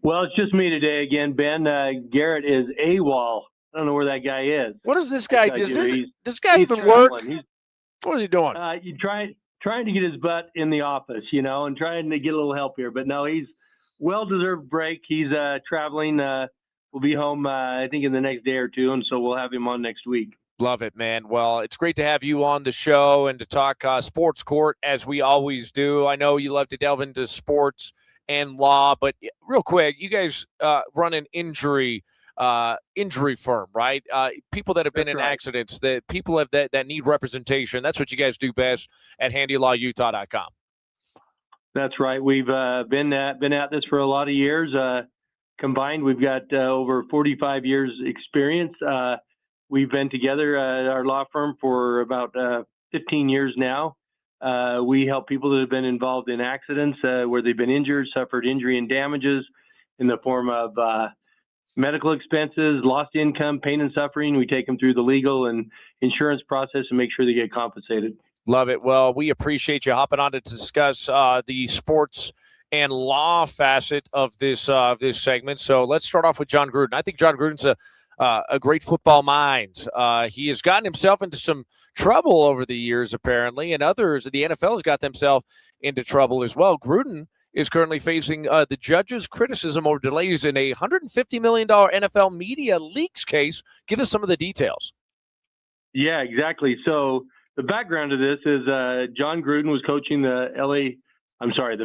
Well, it's just me today again, Ben. Garrett is AWOL. I don't know where that guy is. What does this guy do? Does this guy even work? Traveling. What is he doing? You trying to get his butt in the office, and trying to get a little help here. But no, he's well-deserved break. He's traveling. We'll be home, I think, in the next day or two, and so we'll have him on next week. Love it, man. Well, it's great to have you on the show and to talk sports court as we always do. I know you love to delve into sports and law, but real quick, you guys run an injury firm, right? People that have been in accidents, that people have that need representation. That's what you guys do best at handylawutah.com. That's right. We've been at this for a lot of years. Combined, we've got over 45 years experience. We've been together at our law firm for about 15 years now. We help people that have been involved in accidents where they've been injured, suffered injury and damages in the form of medical expenses, lost income, pain and suffering. We take them through the legal and insurance process and make sure they get compensated. Love it. Well, we appreciate you hopping on to discuss the sports and law facet of this segment. So let's start off with John Gruden. I think John Gruden's a great football mind. He has gotten himself into some trouble over the years, apparently, and others. The NFL has got themselves into trouble as well. Gruden is currently facing the judge's criticism over delays in a $150 million NFL media leaks case. Give us some of the details. Yeah, exactly. So the background of this is John Gruden was coaching the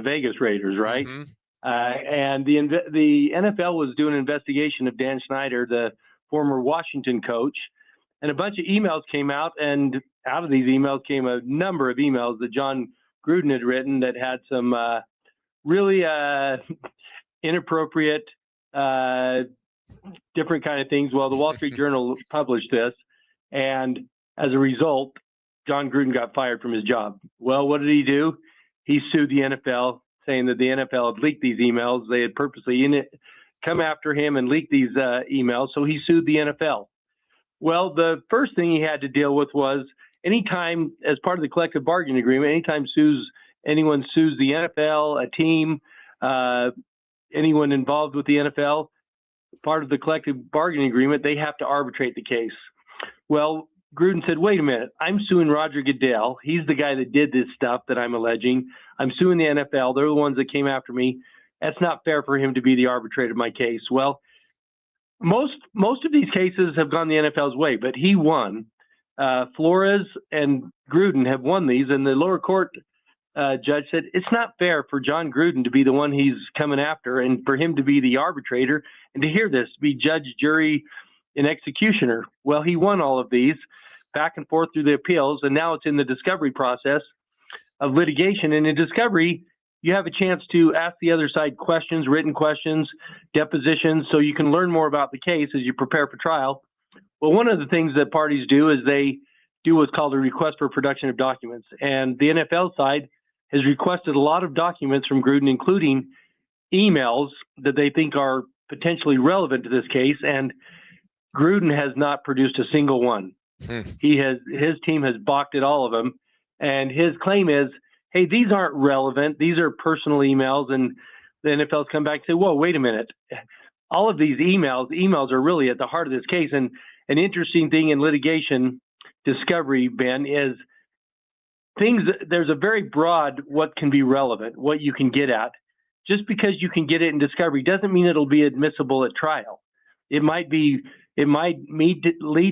Vegas Raiders, right? Mm-hmm. And the NFL was doing an investigation of Dan Snyder, the former Washington coach, and a bunch of emails came out, and out of these emails came a number of emails that John Gruden had written that had some really inappropriate, different kind of things. Well, the Wall Street Journal published this, and as a result, John Gruden got fired from his job. Well, what did he do? He sued the NFL, saying that the NFL had leaked these emails. They had purposely come after him and leaked these emails, so he sued the NFL. Well, the first thing he had to deal with was anytime, as part of the collective bargaining agreement, anytime anyone sues the NFL, a team, anyone involved with the NFL, part of the collective bargaining agreement, they have to arbitrate the case. Well, Gruden said, wait a minute, I'm suing Roger Goodell. He's the guy that did this stuff that I'm alleging. I'm suing the NFL. They're the ones that came after me. That's not fair for him to be the arbitrator of my case. Well, most of these cases have gone the NFL's way, but he won. Flores and Gruden have won these, and the lower court judge said it's not fair for John Gruden to be the one he's coming after and for him to be the arbitrator and to hear this, be judge, jury, and executioner. Well, he won all of these back and forth through the appeals, and now it's in the discovery process of litigation. And in discovery, you have a chance to ask the other side questions, written questions, depositions, so you can learn more about the case as you prepare for trial. Well, one of the things that parties do is they do what's called a request for production of documents. And the NFL side has requested a lot of documents from Gruden, including emails that they think are potentially relevant to this case. And Gruden has not produced a single one. His team has balked at all of them. And his claim is, hey, these aren't relevant. These are personal emails. And the NFL's come back and say, whoa, wait a minute. All of these emails are really at the heart of this case. And an interesting thing in litigation discovery, Ben, is there's a very broad what can be relevant, what you can get at. Just because you can get it in discovery doesn't mean it'll be admissible at trial. It might lead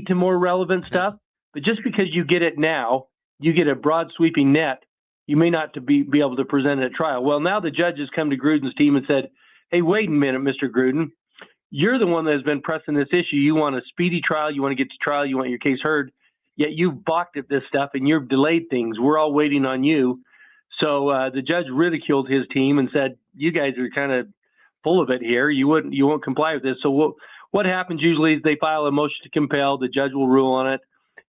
to more relevant stuff, but just because you get it now, you get a broad sweeping net, you may not be able to present it at trial. Well, now the judges come to Gruden's team and said, hey, wait a minute, Mr. Gruden, you're the one that has been pressing this issue. You want a speedy trial, you want to get to trial, you want your case heard, yet you've balked at this stuff and you've delayed things. We're all waiting on you. So the judge ridiculed his team and said, you guys are kind of full of it here. You won't comply with this. So what happens usually is they file a motion to compel. The judge will rule on it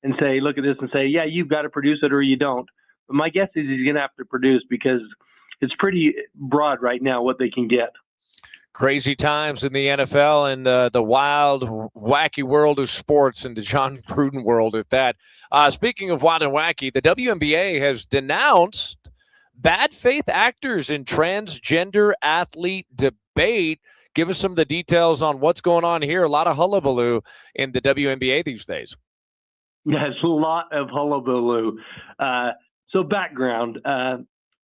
and say, look at this and say, yeah, you've got to produce it or you don't. But my guess is he's going to have to produce because it's pretty broad right now what they can get. Crazy times in the NFL and the wild, wacky world of sports and the John Gruden world at that. Speaking of wild and wacky, the WNBA has denounced bad faith actors in transgender athlete debate. Give us some of the details on what's going on here. A lot of hullabaloo in the WNBA these days. Yes, a lot of hullabaloo. So background,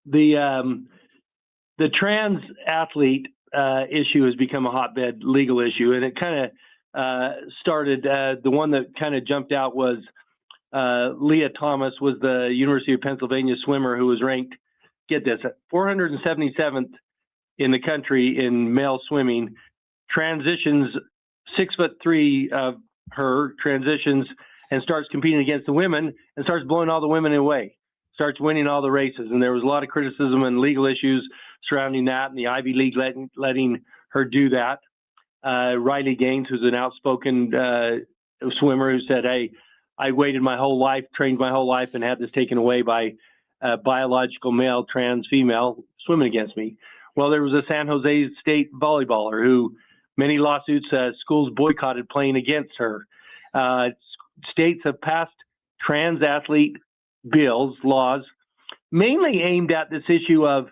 the trans athlete issue has become a hotbed legal issue, and it kind of started. The one that kind of jumped out was Leah Thomas, was the University of Pennsylvania swimmer who was ranked, get this, 477th in the country in male swimming. Transitions 6'3" of her transitions and starts competing against the women and starts blowing all the women away. Starts winning all the races. And there was a lot of criticism and legal issues surrounding that, and the Ivy League letting her do that. Riley Gaines, who's an outspoken swimmer, who said, hey, I waited my whole life, trained my whole life, and had this taken away by a biological male, trans female swimming against me. Well, there was a San Jose State volleyballer who many lawsuits, schools boycotted playing against her. States have passed trans athlete bills, laws, mainly aimed at this issue of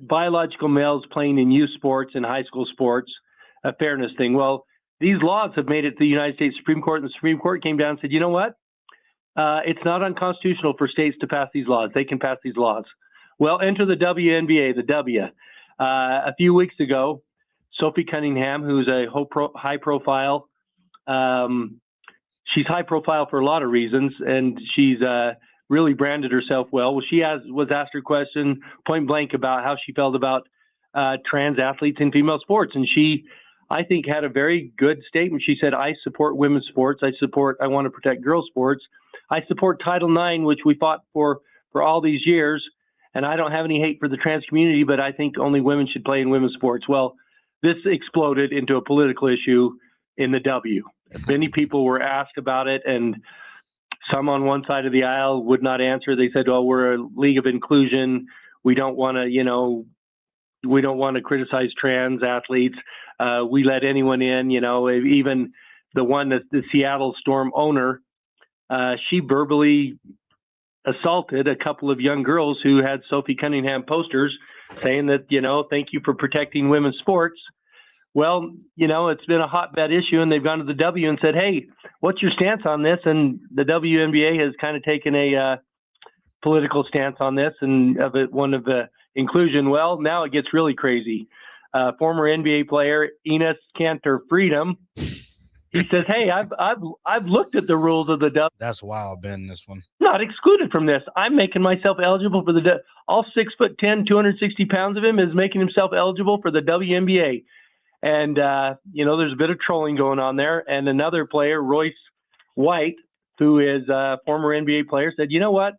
biological males playing in youth sports and high school sports, a fairness thing. Well, these laws have made it to the United States Supreme Court, and the Supreme Court came down and said, you know what? It's not unconstitutional for states to pass these laws. They can pass these laws. Well, enter the WNBA, the W. A few weeks ago, Sophie Cunningham, who's a high profile, she's high profile for a lot of reasons, and she's really branded herself well. Well, she was asked her question point blank about how she felt about trans athletes in female sports, and she, I think, had a very good statement. She said, I support women's sports. I want to protect girls' sports. I support Title IX, which we fought for all these years, and I don't have any hate for the trans community, but I think only women should play in women's sports. Well, this exploded into a political issue in the W. Many people were asked about it, and some on one side of the aisle would not answer. They said, well, we're a league of inclusion. We don't want to criticize trans athletes. We let anyone in, even the one that the Seattle Storm owner, she verbally assaulted a couple of young girls who had Sophie Cunningham posters saying that, thank you for protecting women's sports. Well, it's been a hotbed issue, and they've gone to the W and said, hey, what's your stance on this? And the WNBA has kind of taken a political stance on this and one of the inclusion. Well, now it gets really crazy. Former NBA player Enes Kanter Freedom, he says, hey, I've looked at the rules of the W. That's wild, Ben, this one. Not excluded from this. I'm making myself eligible for the all 6'10", 260 pounds of him is making himself eligible for the WNBA. And, there's a bit of trolling going on there. And another player, Royce White, who is a former NBA player, said, you know what?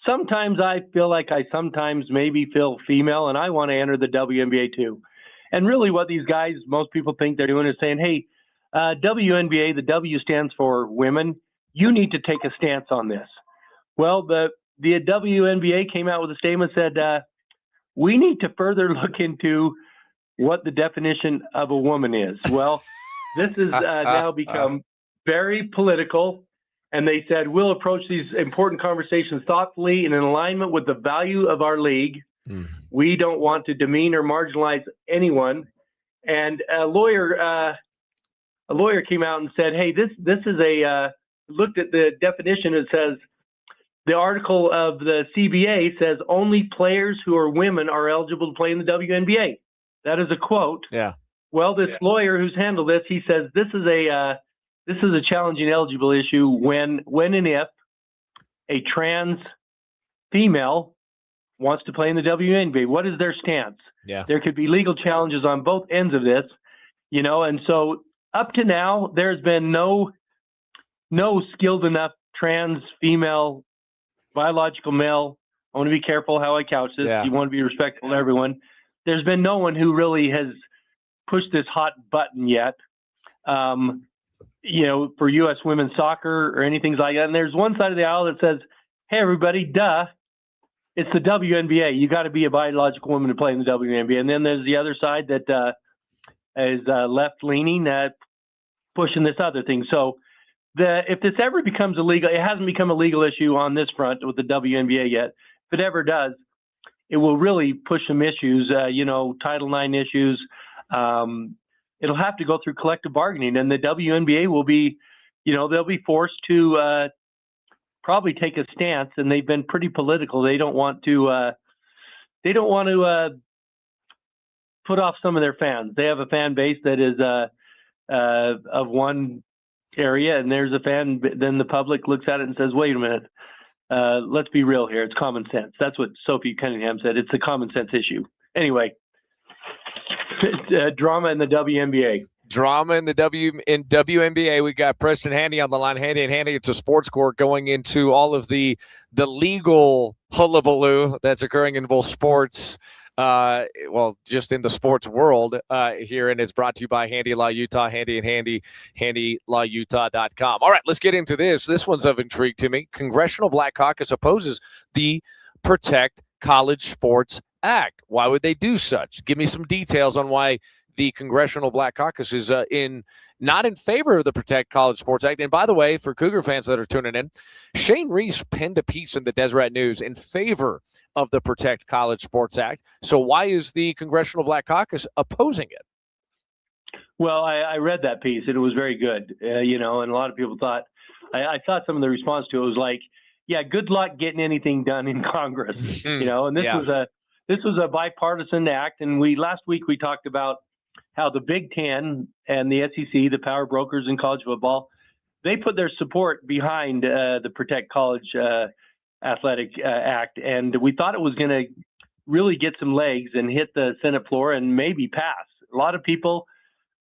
Sometimes I feel like I sometimes maybe feel female, and I want to enter the WNBA too. And really what these guys, most people think they're doing is saying, hey, WNBA, the W stands for women. You need to take a stance on this. Well, the WNBA came out with a statement, said, we need to further look into what the definition of a woman is. Well, this has now become very political, and they said, we'll approach these important conversations thoughtfully and in alignment with the value of our league. We don't want to demean or marginalize anyone. And a lawyer came out and said, hey, this is looked at the definition. It says, the article of the CBA says only players who are women are eligible to play in the WNBA. That is a quote. Yeah. Well, this lawyer who's handled this, he says this is a challenging eligible issue when and if a trans female wants to play in the WNBA. What is their stance? Yeah. There could be legal challenges on both ends of this, and so up to now, there's been no skilled enough trans female, biological male. I want to be careful how I couch this. Yeah. You want to be respectful to everyone. There's been no one who really has pushed this hot button yet, for U.S. women's soccer or anything like that. And there's one side of the aisle that says, hey, everybody, duh, it's the WNBA. You got to be a biological woman to play in the WNBA. And then there's the other side that is left-leaning, pushing this other thing. So if this ever becomes illegal, it hasn't become a legal issue on this front with the WNBA yet. If it ever does, it will really push some issues, Title IX issues. It'll have to go through collective bargaining, and the WNBA will be, they'll be forced to probably take a stance, and they've been pretty political. They don't want to put off some of their fans. They have a fan base that is of one area, and there's a fan. Then the public looks at it and says, "Wait a minute, let's be real here. It's common sense." That's what Sophie Cunningham said. It's a common sense issue. Anyway, drama in the WNBA. Drama in the WNBA. We got Preston Handy on the line. Handy, it's a sports court going into all of the legal hullabaloo that's occurring in both sports. Just in the sports world here, and it's brought to you by Handy Law Utah, Handy and Handy, HandyLawUtah.com. All right, let's get into this. This one's of intrigue to me. Congressional Black Caucus opposes the Protect College Sports Act. Why would they do such? Give me some details on why the Congressional Black Caucus is not in favor of the Protect College Sports Act. And by the way, for Cougar fans that are tuning in, Shane Reese penned a piece in the Deseret News in favor of the Protect College Sports Act. So why is the Congressional Black Caucus opposing it? Well, I read that piece, and it was very good, and a lot of people thought, I thought some of the response to it was like, yeah, good luck getting anything done in Congress, and this was a bipartisan act. And last week we talked about how the Big Ten and the SEC, the power brokers in college football, they put their support behind the Protect College Athletic Act. And we thought it was going to really get some legs and hit the Senate floor and maybe pass. A lot of people,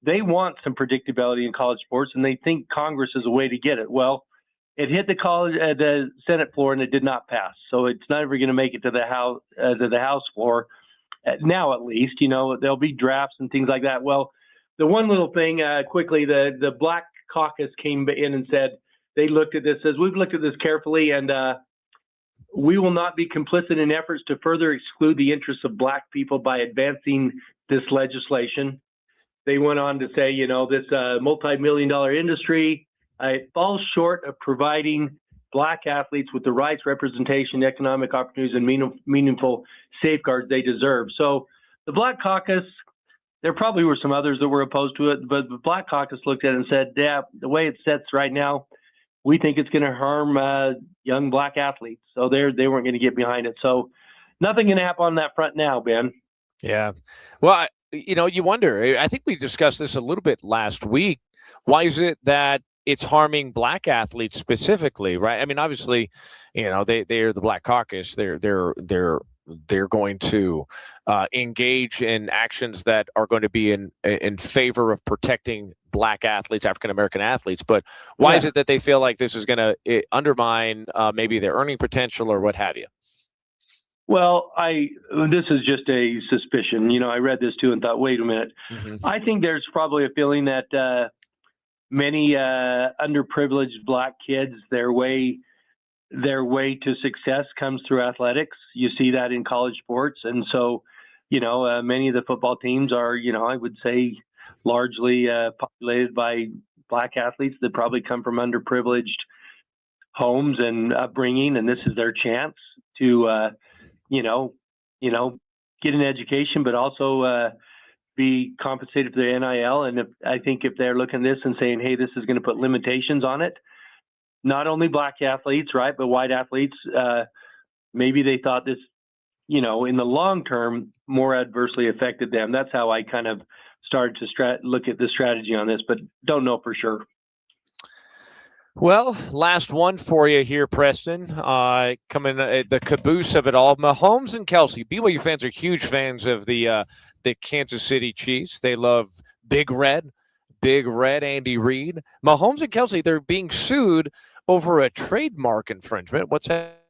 they want some predictability in college sports, and they think Congress is a way to get it. Well, it hit the Senate floor, and it did not pass. So it's not ever going to make it to the House floor. Now, at least, there'll be drafts and things like that. Well, the one little thing quickly, the Black Caucus came in and said they looked at this, says we've looked at this carefully, and we will not be complicit in efforts to further exclude the interests of Black people by advancing this legislation. They went on to say, this multi-million-dollar industry, it falls short of providing Black athletes with the rights, representation, economic opportunities, and meaningful safeguards they deserve. So the Black Caucus, there probably were some others that were opposed to it, but the Black Caucus looked at it and said, yeah, the way it sets right now, we think it's going to harm young Black athletes. So they weren't going to get behind it. So nothing going to happen on that front now, Ben. Yeah. Well, you wonder, I think we discussed this a little bit last week. Why is it that it's harming Black athletes specifically, right? I mean, obviously, they are the Black Caucus. They're going to engage in actions that are going to be in favor of protecting Black athletes, African American athletes. But why is it that they feel like this is going to undermine maybe their earning potential or what have you? Well, this is just a suspicion. I read this too and thought, wait a minute. Mm-hmm. I think there's probably a feeling that many underprivileged Black kids, their way to success comes through athletics. You see that in college sports. And so, many of the football teams are, I would say largely populated by Black athletes that probably come from underprivileged homes and upbringing. And this is their chance to, get an education, but also be compensated for the NIL. And I think if they're looking at this and saying, hey, this is going to put limitations on it, not only Black athletes, right, but white athletes, maybe they thought this, in the long term, more adversely affected them. That's how I kind of started to look at the strategy on this, but don't know for sure. Well, last one for you here, Preston. Coming the caboose of it all. Mahomes and Kelsey. BYU fans are huge fans of the Kansas City Chiefs. They love Big Red Andy Reid. Mahomes and Kelsey, they're being sued over a trademark infringement. What's that?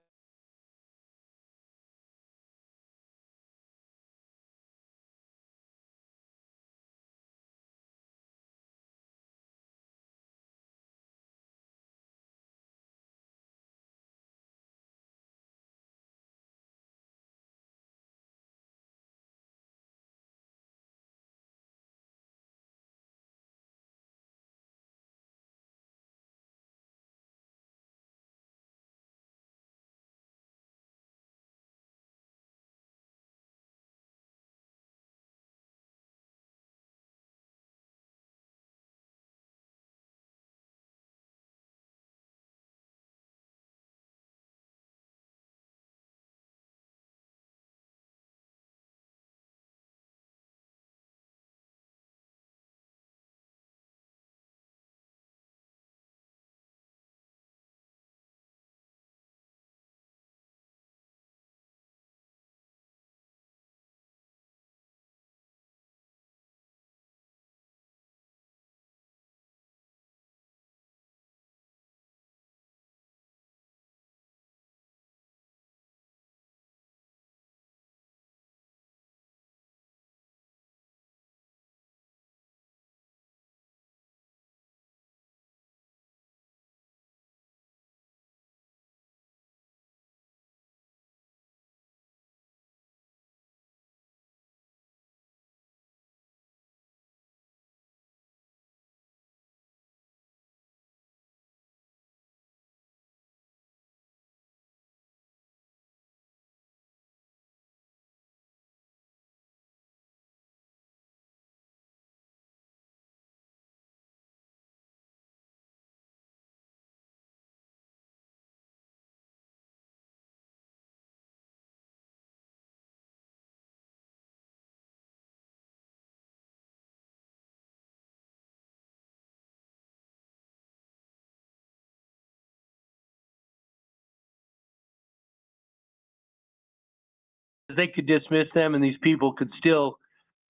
They could dismiss them, and these people could still,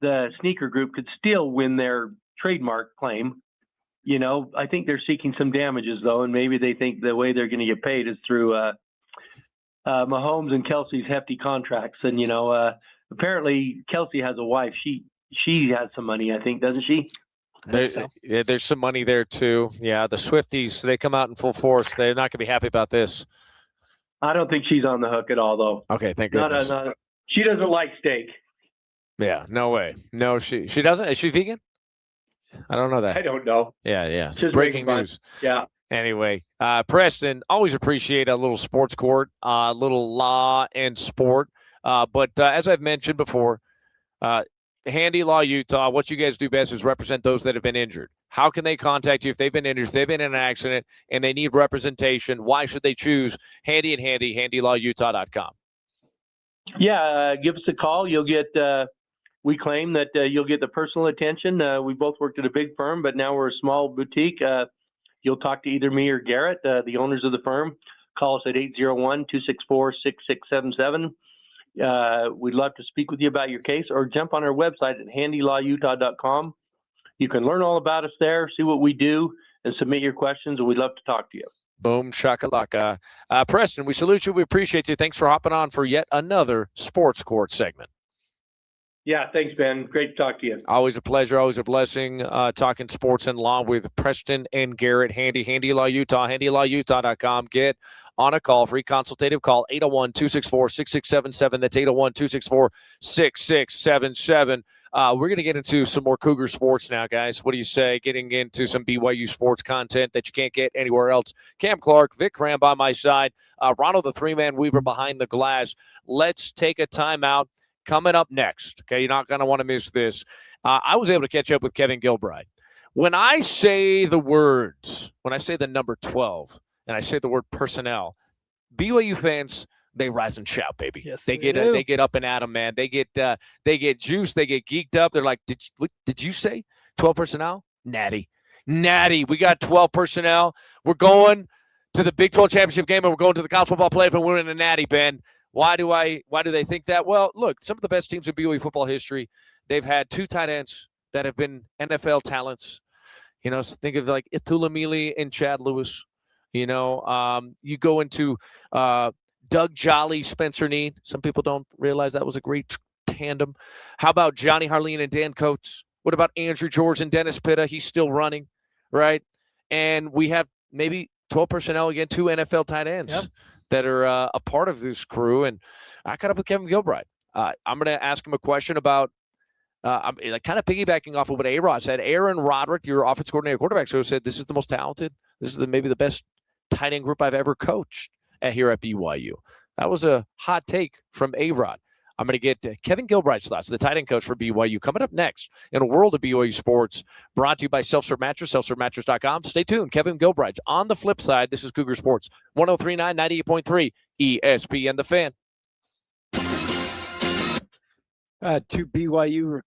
the sneaker group could still win their trademark claim. You know, I think they're seeking some damages though, and maybe they think the way they're going to get paid is through Mahomes and Kelsey's hefty contracts. And you know, apparently Kelsey has a wife. She has some money, I think, doesn't she? There's some money there too. Yeah, the Swifties, they come out in full force. They're not going to be happy about this. I don't think she's on the hook at all, though. Okay, thank goodness. She doesn't like steak. Yeah, no way. No, she doesn't. Is she vegan? I don't know that. I don't know. Yeah. Just Breaking news. Yeah. Anyway, Preston, always appreciate a little sports court, a little law and sport. But as I've mentioned before, Handy Law Utah, what you guys do best is represent those that have been injured. How can they contact you if they've been injured, if they've been in an accident, and they need representation? Why should they choose Handy and Handy, handylawutah.com? Yeah, give us a call. You'll get, we claim that you'll get the personal attention. We both worked at a big firm, but now we're a small boutique. You'll talk to either me or Garrett, the owners of the firm. Call us at 801-264-6677. We'd love to speak with you about your case, or jump on our website at handylawutah.com. You can learn all about us there, see what we do, and submit your questions, and we'd love to talk to you. Boom, shakalaka. Preston, we salute you. We appreciate you. Thanks for hopping on for yet another Sports Court segment. Yeah, thanks, Ben. Great to talk to you. Always a pleasure, always a blessing, talking sports and law with Preston and Garrett. Handy Law Utah, handylawutah.com. Get on a call, free consultative call, 801-264-6677. That's 801-264-6677. We're going to get into some more Cougar sports now, guys. What do you say? Getting into some BYU sports content that you can't get anywhere else. Cam Clark, Vic Cram by my side, Ronald the three-man weaver behind the glass. Let's take a timeout. Coming up next, okay, you're not going to want to miss this. I was able to catch up with Kevin Gilbride. When I say the words, when I say the number 12, and I say the word personnel, BYU fans, they rise and shout, baby. Yes, they they get do. they get up and at 'em, man. They get juiced. They get geeked up. They're like, what did you say? 12 personnel? Natty. We got 12 personnel. We're going to the Big 12 championship game, and we're going to the college football playoff, and we're in a natty, Ben. Why do they think that? Well, look, some of the best teams in BYU football history, they've had 2 tight ends that have been NFL talents. You know, think of like Itulamili and Chad Lewis. You know, you go into Doug Jolly, Spencer Need. Some people don't realize that was a great tandem. How about Johnny Harleen and Dan Coates? What about Andrew George and Dennis Pitta? He's still running, right? And we have maybe 12 personnel, again, 2 NFL tight ends that are a part of this crew. And I caught up with Kevin Gilbride. I'm going to ask him a question about I'm kind of piggybacking off of what A-Rod said. Aaron Roderick, your offense coordinator, quarterback, so said this is the most talented. This is maybe the best tight end group I've ever coached here at BYU. That was a hot take from A-Rod. I'm going to get Kevin Gilbride's thoughts, the tight end coach for BYU, coming up next in a world of BYU sports, brought to you by Self-Serve Mattress, selfservemattress.com. Stay tuned. Kevin Gilbride. On the flip side, this is Cougar Sports, 103.9, 98.3, ESPN The Fan. To BYU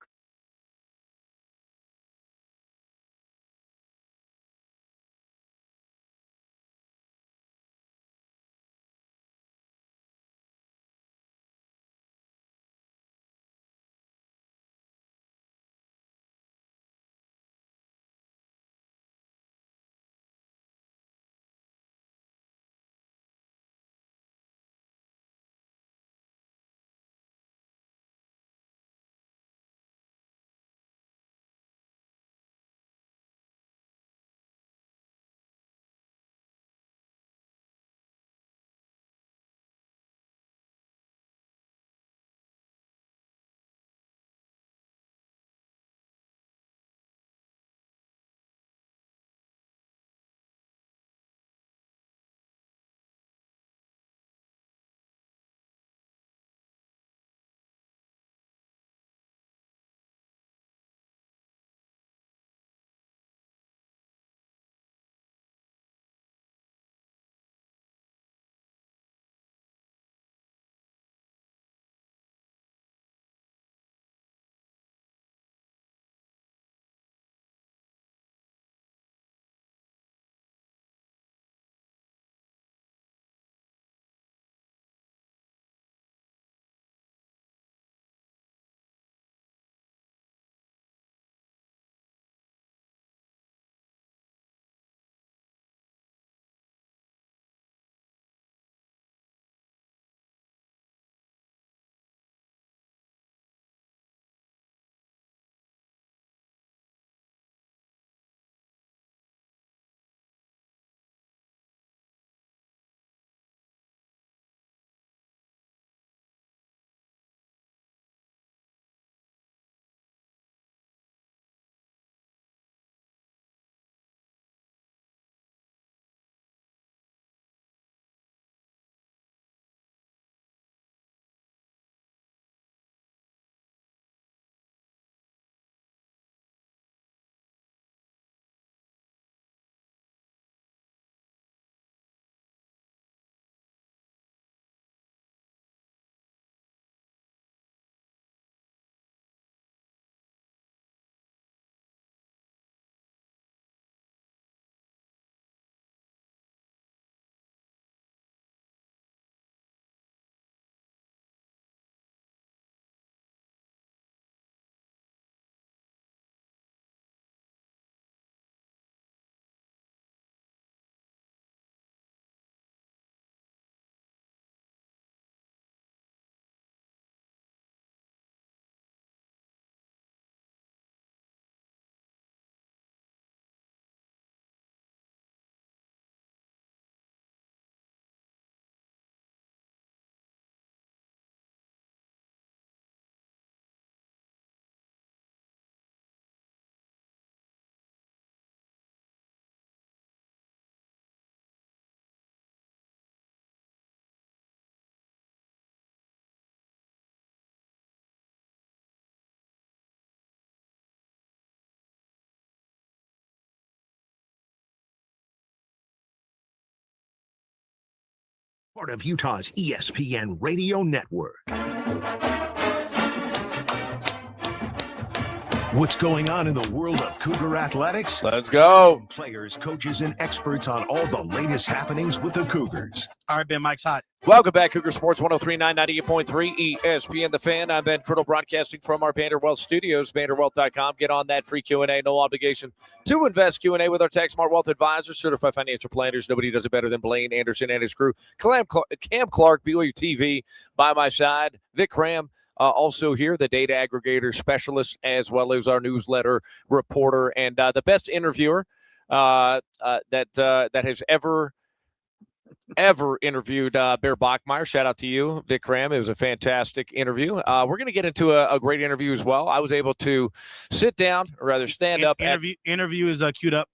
Part of Utah's ESPN radio network. What's going on in the world of Cougar athletics? Let's go. Players, coaches, and experts on all the latest happenings with the Cougars. All right, Ben, Mike's hot. Welcome back, Cougar Sports 103.9, 98.3 ESPN The Fan. I'm Ben Criddle, broadcasting from our Vanderwealth studios, vanderwealth.com. Get on that free Q&A, no obligation to invest Q&A with our Tax Smart Wealth Advisors, certified financial planners. Nobody does it better than Blaine Anderson and his crew. Cam Clark, BYU TV, by my side. Vic Cram, also here, the data aggregator specialist, as well as our newsletter reporter and the best interviewer that has ever interviewed Bear Bachmeier. Shout out to you, Vic Cram. It was a fantastic interview. We're going to get into a great interview as well. I was able to sit down, or rather stand up. Interview is queued up.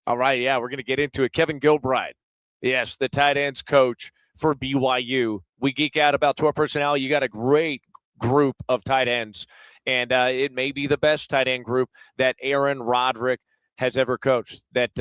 All right, yeah, we're going to get into it. Kevin Gilbride, yes, the tight ends coach for BYU. We geek out about tour personnel. You got a great group of tight ends, and it may be the best tight end group that Aaron Roderick has ever coached. That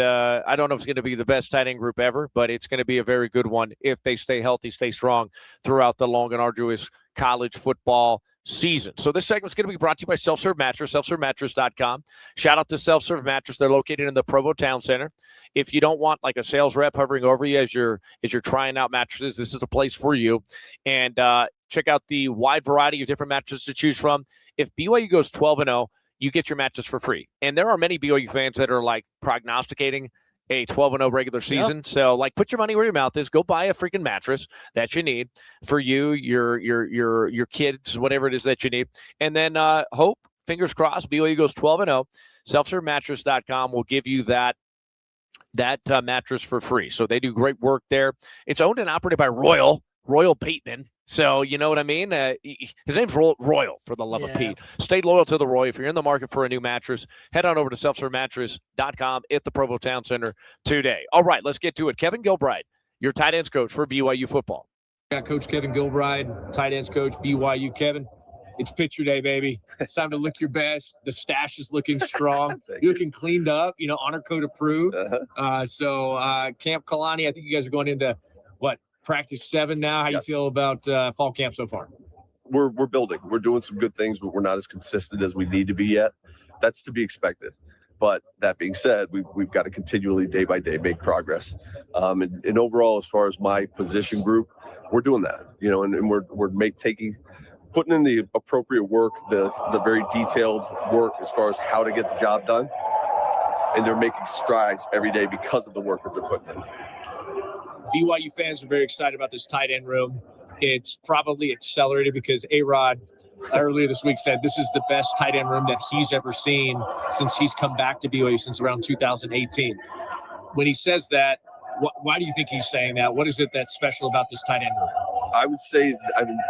I don't know if it's going to be the best tight end group ever, but it's going to be a very good one if they stay healthy, stay strong throughout the long and arduous college football season. So this segment's going to be brought to you by Self-Serve Mattress, selfservemattress.com. Shout out to Self-Serve Mattress. They're located in the Provo Town Center. If you don't want like a sales rep hovering over you as you're trying out mattresses, this is the place for you. And check out the wide variety of different mattresses to choose from. If BYU goes 12-0, you get your mattress for free. And there are many BYU fans that are like prognosticating a 12-0 regular season. Yep. So like put your money where your mouth is. Go buy a freaking mattress that you need for you, your kids, whatever it is that you need. And then hope, fingers crossed, BYU goes 12-0. Selfservemattress.com will give you that mattress for free. So they do great work there. It's owned and operated by Royal Bateman. So you know what I mean? His name's Royal, for the love of Pete. Stay loyal to the Royal. If you're in the market for a new mattress, head on over to selfservemattress.com at the Provo Town Center today. All right, let's get to it. Kevin Gilbride, your tight ends coach for BYU football. Got Coach Kevin Gilbride, tight ends coach, BYU. Kevin, it's picture day, baby. It's time to look your best. The stash is looking strong. You're looking cleaned up, honor code approved. So Camp Kalani, I think you guys are going into practice 7 now. How you feel about fall camp so far? We're building. We're doing some good things, but we're not as consistent as we need to be yet. That's to be expected. But that being said, we've got to continually, day by day, make progress. And overall, as far as my position group, we're doing that. And we're putting in the appropriate work, the very detailed work as far as how to get the job done. And they're making strides every day because of the work that they're putting in. BYU fans are very excited about this tight end room. It's probably accelerated because A-Rod earlier this week said this is the best tight end room that he's ever seen since he's come back to BYU since around 2018. When he says that, why do you think he's saying that? What is it that's special about this tight end room? I would say,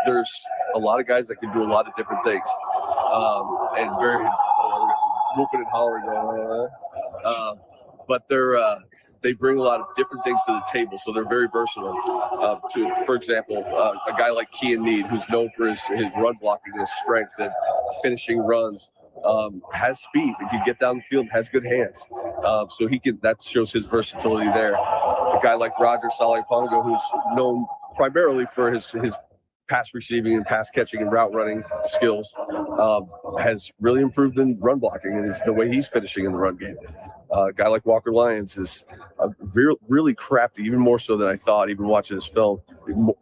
there's a lot of guys that can do a lot of different things. And very, whooping and hollering going on. But they bring a lot of different things to the table, so they're very versatile. For example, a guy like Kean Need, who's known for his run blocking, his strength and finishing runs, has speed and can get down the field, has good hands. So that shows his versatility there. A guy like Roger Salipongo, who's known primarily for his pass receiving and pass catching and route running skills, has really improved in run blocking, and it's the way he's finishing in the run game. A guy like Walker Lyons is really crafty, even more so than I thought, even watching his film.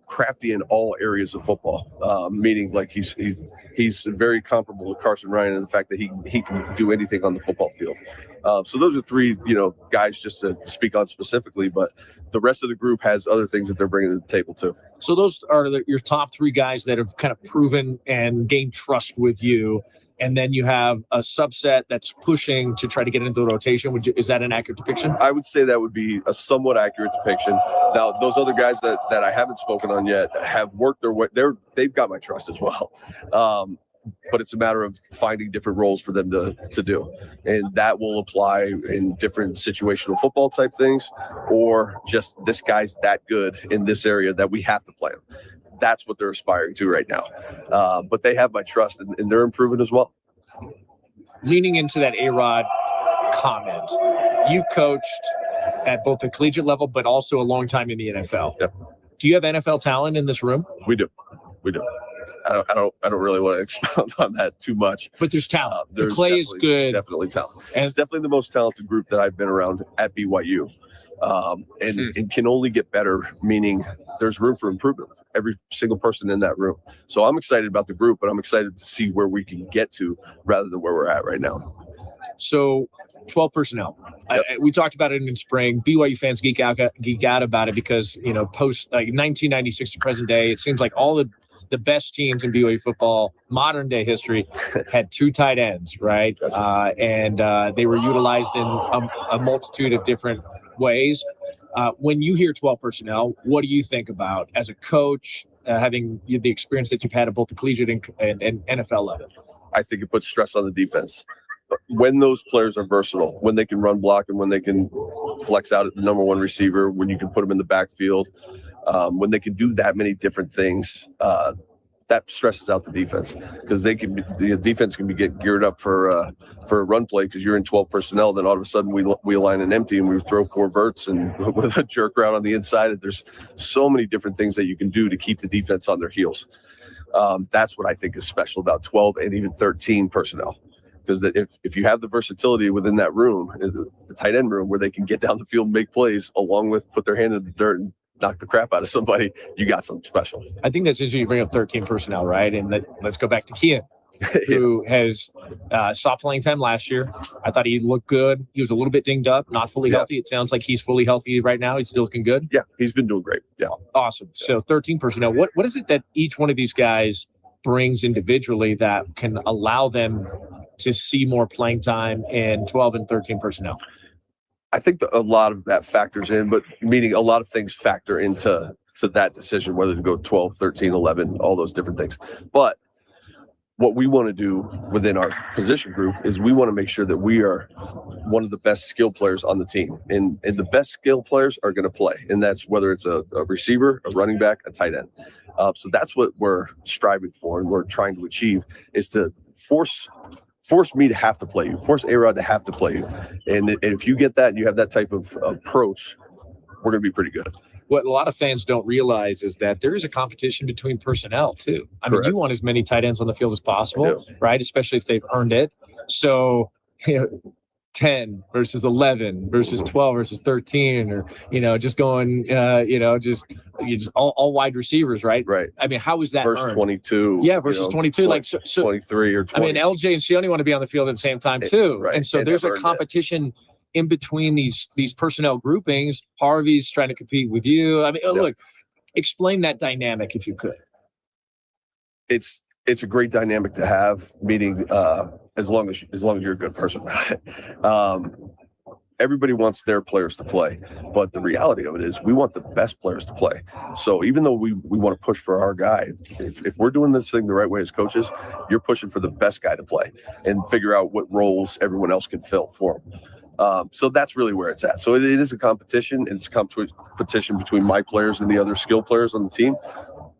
Crafty in all areas of football, meaning like he's very comparable to Carson Ryan in the fact that he can do anything on the football field. So those are three, guys just to speak on specifically, but the rest of the group has other things that they're bringing to the table too. So those are your top 3 guys that have kind of proven and gained trust with you. And then you have a subset that's pushing to try to get into the rotation. Is that an accurate depiction? I would say that would be a somewhat accurate depiction. Now, those other guys that I haven't spoken on yet have worked their way. They've got my trust as well. But it's a matter of finding different roles for them to do. And that will apply in different situational football type things, or just this guy's that good in this area that we have to play him. That's what they're aspiring to right now. But they have my trust, and they're improving as well. Leaning into that A-Rod comment, you coached at both the collegiate level, but also a long time in the NFL. Yep. Do you have NFL talent in this room? We do. I don't really want to expound on that too much. But there's talent. There's Clay is good. Definitely talent. And it's definitely the most talented group that I've been around at BYU. And can only get better, meaning there's room for improvement with every single person in that room. So I'm excited about the group, but I'm excited to see where we can get to rather than where we're at right now. So 12 personnel. Yep. We talked about it in spring. BYU fans geek out about it because, post 1996 to present day, it seems like all the best teams in BYU football, modern day history, had 2 tight ends, right? And they were utilized in a multitude of different ways. When you hear 12 personnel, what do you think about as a coach, having the experience that you've had at both the collegiate and NFL level? I think it puts stress on the defense. When those players are versatile, when they can run block and when they can flex out at the number 1 receiver, when you can put them in the backfield, when they can do that many different things, that stresses out the defense because the defense can be get geared up for a run play because you're in 12 personnel. Then all of a sudden we align an empty and we throw 4 verts and with a jerk route on the inside. There's so many different things that you can do to keep the defense on their heels. That's what I think is special about 12 and even 13 personnel. Because if you have the versatility within that room, the tight end room, where they can get down the field and make plays, along with put their hand in the dirt and knock the crap out of somebody, you got something special. I think that's interesting. You bring up 13 personnel, right? And let's go back to Kian, who has stopped playing time last year. I thought he looked good. He was a little bit dinged up, not fully healthy. It sounds like he's fully healthy right now. He's still looking good. Yeah, he's been doing great. Yeah, awesome. So 13 personnel. What is it that each one of these guys brings individually that can allow them to see more playing time in 12 and 13 personnel? I think a lot of that factors in, but meaning a lot of things factor into that decision, whether to go 12, 13, 11, all those different things. But what we want to do within our position group is we want to make sure that we are one of the best skill players on the team. And the best skill players are going to play. And that's whether it's a receiver, a running back, a tight end. So that's what we're striving for and we're trying to achieve is to force me to have to play you, force A-Rod to have to play you. And if you get that and you have that type of approach, we're going to be pretty good. What a lot of fans don't realize is that there is a competition between personnel too. I mean, you want as many tight ends on the field as possible, right? Especially if they've earned it. So, 10 versus 11 versus 12 versus 13, or, just going, just all wide receivers, right? Right. I mean, how is that versus earned? 22? Yeah, versus 22, like so 23 or 20. I mean, LJ and Sione want to be on the field at the same time too, Right. And so there's a competition in between these personnel groupings. Harvey's trying to compete with you. I mean, look, explain that dynamic if you could. It's a great dynamic to have, meaning as long as you're a good person. Everybody wants their players to play, but the reality of it is we want the best players to play. So even though we want to push for our guy, if we're doing this thing the right way as coaches, you're pushing for the best guy to play and figure out what roles everyone else can fill for him. So that's really where it's at. So it is a competition. It's a competition between my players and the other skill players on the team,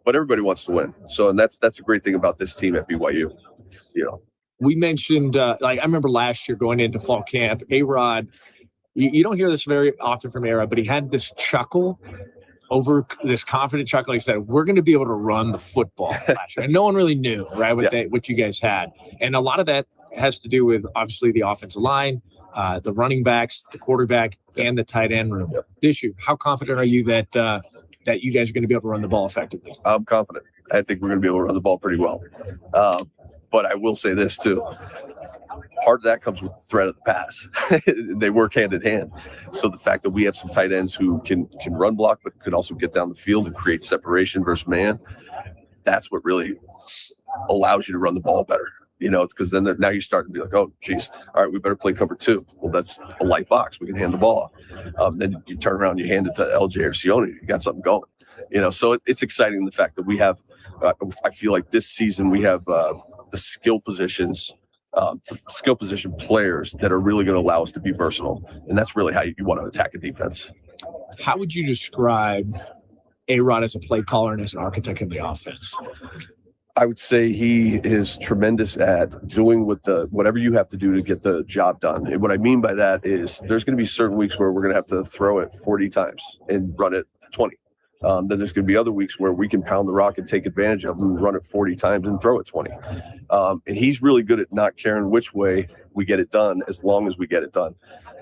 but everybody wants to win. So, and that's a great thing about this team at BYU. We mentioned, I remember last year going into fall camp, A-Rod, you don't hear this very often from A-Rod, but he had this chuckle over this confident chuckle. He said, we're going to be able to run the football last year. And no one really knew, right, what you guys had. And a lot of that has to do with, obviously, the offensive line, the running backs, the quarterback, and the tight end room. This year, how confident are you that you guys are going to be able to run the ball effectively? I'm confident. I think we're going to be able to run the ball pretty well. But I will say this, too. Part of that comes with the threat of the pass. They work hand in hand. So the fact that we have some tight ends who can run block, but could also get down the field and create separation versus man, that's what really allows you to run the ball better. It's because then now you start to be like, oh, geez, all right, we better play cover 2. Well, that's a light box. We can hand the ball off. Then you turn around, you hand it to LJ or Sione, you got something going. So it's exciting the fact that we have, I feel like this season we have the skill position players that are really going to allow us to be versatile. And that's really how you want to attack a defense. How would you describe A-Rod as a play caller and as an architect in the offense? I would say he is tremendous at doing whatever you have to do to get the job done. And what I mean by that is there's going to be certain weeks where we're going to have to throw it 40 times and run it 20. Then there's going to be other weeks where we can pound the rock and take advantage of them and run it 40 times and throw it 20. And he's really good at not caring which way we get it done as long as we get it done.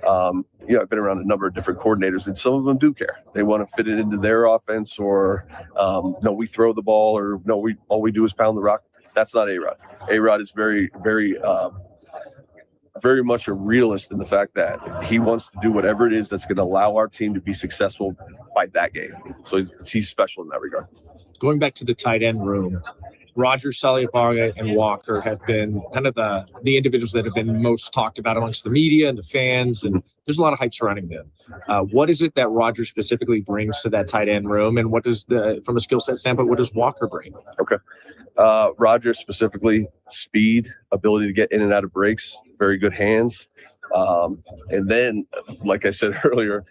I've been around a number of different coordinators, and some of them do care. They want to fit it into their offense, or no, we throw the ball, or no, all we do is pound the rock. That's not A-Rod. A-Rod is very, very, very much a realist in the fact that he wants to do whatever it is that's going to allow our team to be successful by that game. So he's special in that regard. Going back to the tight end room, Roger, Saliabarga, and Walker have been kind of the individuals that have been most talked about amongst the media and the fans, and there's a lot of hype surrounding them. What is it that Roger specifically brings to that tight end room, and what does from a skill set standpoint, what does Walker bring? Okay. Roger specifically, speed, ability to get in and out of breaks, very good hands. And then, like I said earlier,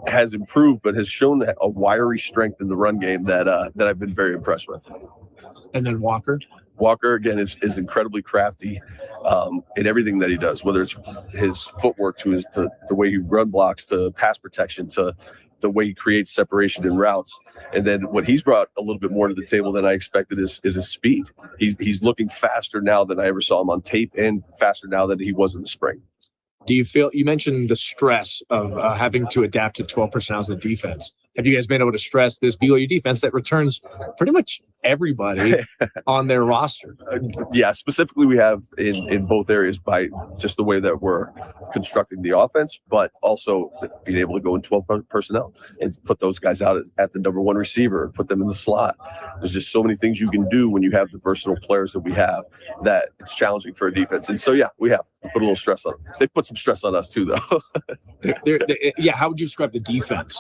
has improved, but has shown a wiry strength in the run game that I've been very impressed with. And then Walker? Walker, again, is incredibly crafty in everything that he does, whether it's his footwork to the way he run blocks, to pass protection, to the way he creates separation in routes. And then what he's brought a little bit more to the table than I expected is his speed. He's looking faster now than I ever saw him on tape, and faster now than he was in the spring. Do you feel, you mentioned the stress of having to adapt to 12 personnel as a defense. Have you guys been able to stress this BYU defense that returns pretty much everybody on their roster? Yeah, specifically we have in both areas by just the way that we're constructing the offense, but also being able to go in 12 personnel and put those guys out at the number one receiver, put them in the slot. There's just so many things you can do when you have the versatile players that we have that it's challenging for a defense. And so, yeah, we have put a little stress on them. They put some stress on us too, though. Yeah, how would you describe the defense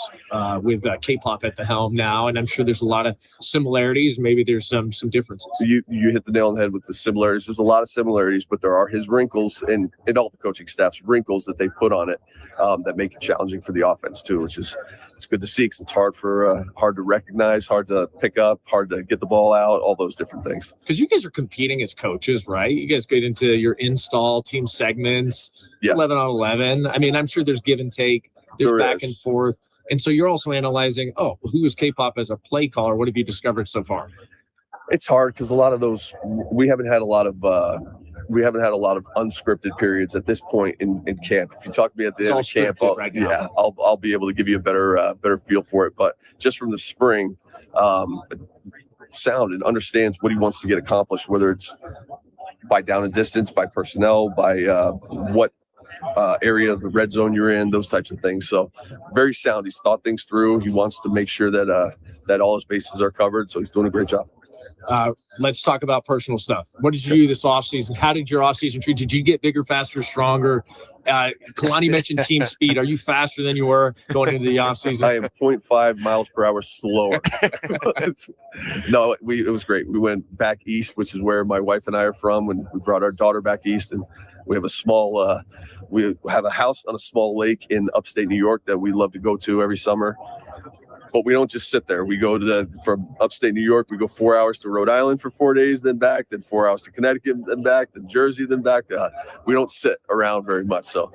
with K-Pop at the helm now? And I'm sure there's a lot of similarities. Maybe there's some differences. You hit the nail on the head with the similarities. There's a lot of similarities, but there are his wrinkles and all the coaching staff's wrinkles that they put on it that make it challenging for the offense too, which is it's good to see because it's hard to recognize, hard to pick up, hard to get the ball out, all those different things. Because you guys are competing as coaches, right? You guys get into your install team segments, 11 on 11. I mean, I'm sure there's give and take, there's back and forth. And so you're also analyzing, who is K-Pop as a play caller? What have you discovered so far? It's hard because a lot of those we haven't had a lot of unscripted periods at this point in camp. If you talk to me at the end of camp, I'll be able to give you a better feel for it. But just from the spring, sound and understands what he wants to get accomplished, whether it's by down and distance, by personnel, by what area of the red zone you're in, those types of things. So very sound. He's thought things through. He wants to make sure that all his bases are covered. So he's doing a great job. Let's talk about personal stuff. What did you do this offseason? How did your offseason treat? Did you get bigger, faster, stronger? Kalani mentioned team speed. Are you faster than you were going into the offseason? I am 0.5 miles per hour slower. No, it was great. We went back east, which is where my wife and I are from, and we brought our daughter back east, and we have a house on a small lake in upstate New York that we love to go to every summer. But we don't just sit there. We go from upstate New York, we go 4 hours to Rhode Island for 4 days, then back, then 4 hours to Connecticut, then back, then Jersey, then back. We don't sit around very much. So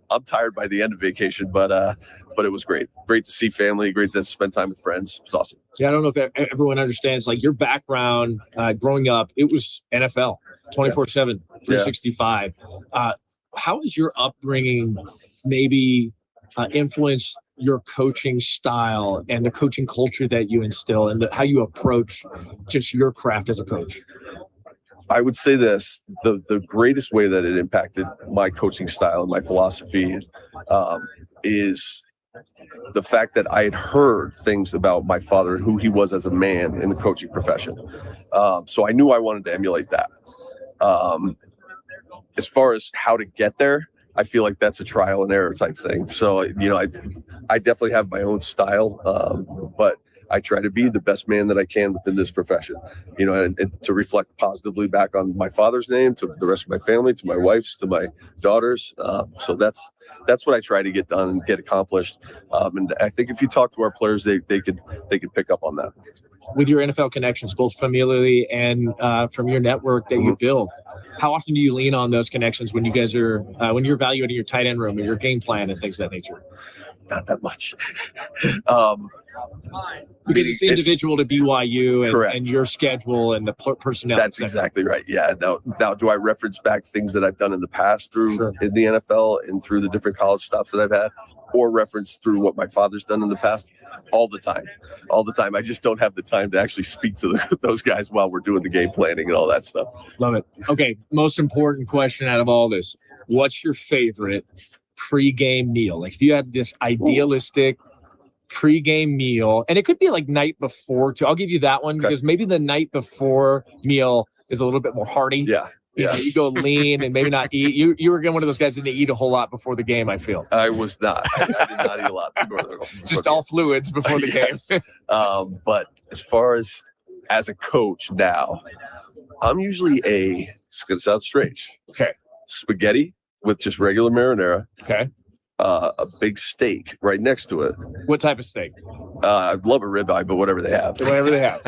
I'm tired by the end of vacation, but it was great. Great to see family, great to spend time with friends. It was awesome. Yeah, I don't know if everyone understands, like your background growing up, it was NFL, 24/7, 365. How has your upbringing maybe influenced your coaching style and the coaching culture that you instill and how you approach just your craft as a coach? I would say this, the greatest way that it impacted my coaching style and my philosophy is the fact that I had heard things about my father and who he was as a man in the coaching profession. So I knew I wanted to emulate that. As far as how to get there, I feel like that's a trial and error type thing. So, I definitely have my own style, but I try to be the best man that I can within this profession, and to reflect positively back on my father's name, to the rest of my family, to my wife's, to my daughters. So that's what I try to get done and get accomplished. And I think if you talk to our players, they could pick up on that. With your NFL connections, both familially and from your network that you build, how often do you lean on those connections when you guys are when you're evaluating your tight end room and your game plan and things of that nature? Not that much. Because it's individual to BYU Correct. and your schedule and the personnel. That's exactly right. Yeah. Now, do I reference back things that I've done in the past through in the NFL and through the different college stops that I've had, or reference through what my father's done in the past? All the time. I just don't have the time to actually speak to those guys while we're doing the game planning and all that stuff. Love it. Okay, most important question out of all this. What's your favorite pregame meal? Like if you had this idealistic pregame meal, and it could be like night before too. I'll give you that one because maybe the night before meal is a little bit more hearty. Yeah. You know, you go lean and maybe not eat. You were one of those guys that didn't eat a whole lot before the game, I feel. I was not. I did not eat a lot before Just all fluids before the game. But as far as a coach now, I'm usually it's going to sound strange. Okay. Spaghetti with just regular marinara. Okay. A big steak right next to it. What type of steak? I'd love a ribeye, but whatever they have. Whatever they have.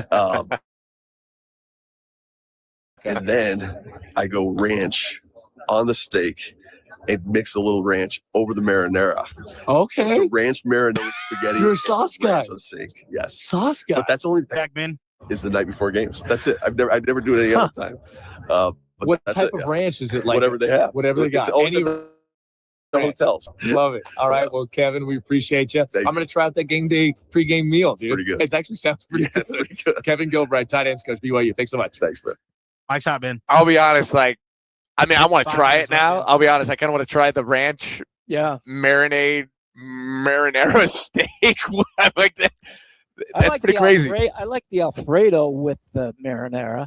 And then I go ranch on the steak and mix a little ranch over the marinara. Okay. So ranch marinara spaghetti. You're a sauce guy. On the steak. Yes. Sauce guy. But that's only is the night before games. That's it. I'd never do it any other time. But what that's type it, of ranch is it? Like whatever they have. Whatever they got. It's always Any the hotels. Love it. All right. Well, Kevin, we appreciate you. I'm going to try out that game day pregame meal, dude. Pretty good. It actually sounds pretty good. Pretty good. Kevin Gilbride, tight ends coach, BYU. Thanks so much. Thanks, man. Mike's hot, Ben. I'll be honest. I want to try it now. I'll be honest. I kind of want to try the ranch. Yeah. Marinara steak. Like that. That's like pretty crazy. I like the Alfredo with the marinara,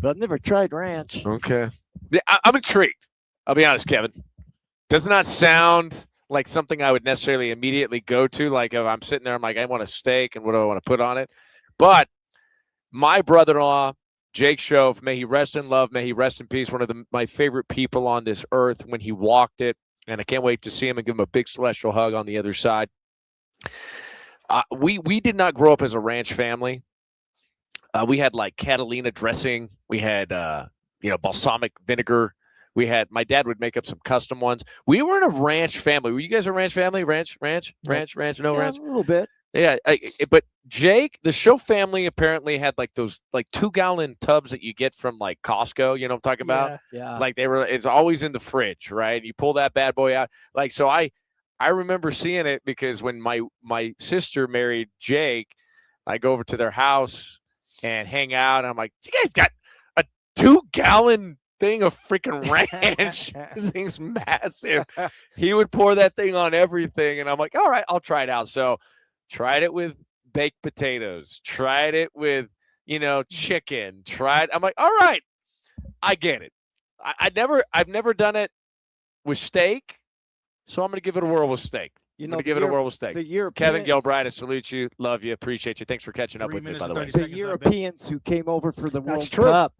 but I've never tried ranch. Okay. Yeah, I'm intrigued. I'll be honest, Kevin. Does not sound like something I would necessarily immediately go to. Like if I'm sitting there, I'm like, I want a steak, and what do I want to put on it? But my brother-in-law, Jake Shove, may he rest in love, may he rest in peace, one of my favorite people on this earth when he walked it, and I can't wait to see him and give him a big celestial hug on the other side. We did not grow up as a ranch family. We had like Catalina dressing. We had balsamic vinegar. My dad would make up some custom ones. We were in a ranch family. Were you guys a ranch family? Ranch? No ranch? A little bit. Yeah, but Jake, the show family apparently had like those like 2-gallon tubs that you get from like Costco. You know what I'm talking about? Yeah. Like it's always in the fridge, right? You pull that bad boy out. Like so, I remember seeing it because when my sister married Jake, I go over to their house and hang out. And I'm like, you guys got a 2-gallon thing of freaking ranch. This thing's massive. He would pour that thing on everything, and I'm like, all right, I'll try it out. So. Tried it with baked potatoes. Tried it with, chicken. I'm like, all right, I get it. I've never done it with steak, so I'm going to give it a whirl with steak. I'm going to give it a whirl with steak. Kevin Gilbride, I salute you, love you, appreciate you. Thanks for catching up with me, by the way. The Europeans who came over for the World Cup,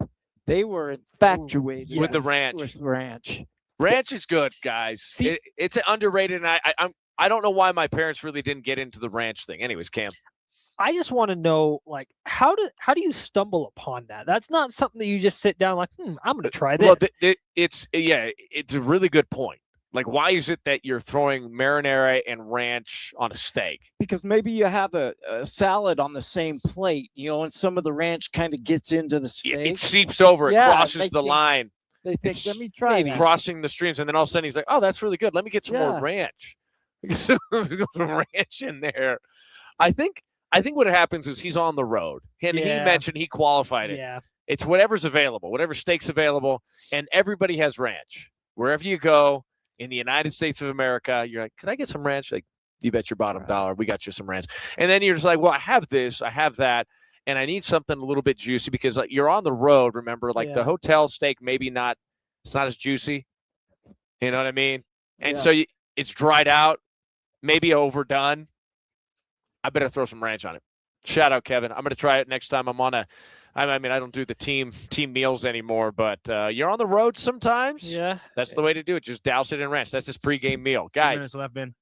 they were infatuated with the ranch. With ranch. Ranch is good, guys. It's underrated, and I don't know why my parents really didn't get into the ranch thing. Anyways, Cam. I just want to know, like, how do you stumble upon that? That's not something that you just sit down like, I'm going to try this. Well, it's a really good point. Like, why is it that you're throwing marinara and ranch on a steak? Because maybe you have a salad on the same plate, and some of the ranch kind of gets into the steak. It seeps over. It crosses the line. They think, let me try that. Crossing the streams, and then all of a sudden he's like, oh, that's really good. Let me get some more ranch. Some ranch in there. I think what happens is he's on the road. And he mentioned he qualified it. Yeah. It's whatever's available, whatever steak's available, and everybody has ranch. Wherever you go in the United States of America, you're like, could I get some ranch? Like, you bet your bottom dollar, we got you some ranch. And then you're just like, well, I have this, I have that, and I need something a little bit juicy because you're on the road, remember? Like the hotel steak, maybe not, it's not as juicy. You know what I mean? And so it's dried out. Maybe overdone. I better throw some ranch on it. Shout out, Kevin. I'm going to try it next time I'm on I don't do the team meals anymore, but you're on the road sometimes. Yeah. That's the way to do it. Just douse it in ranch. That's his pregame meal. Guys. 2 minutes left, Ben.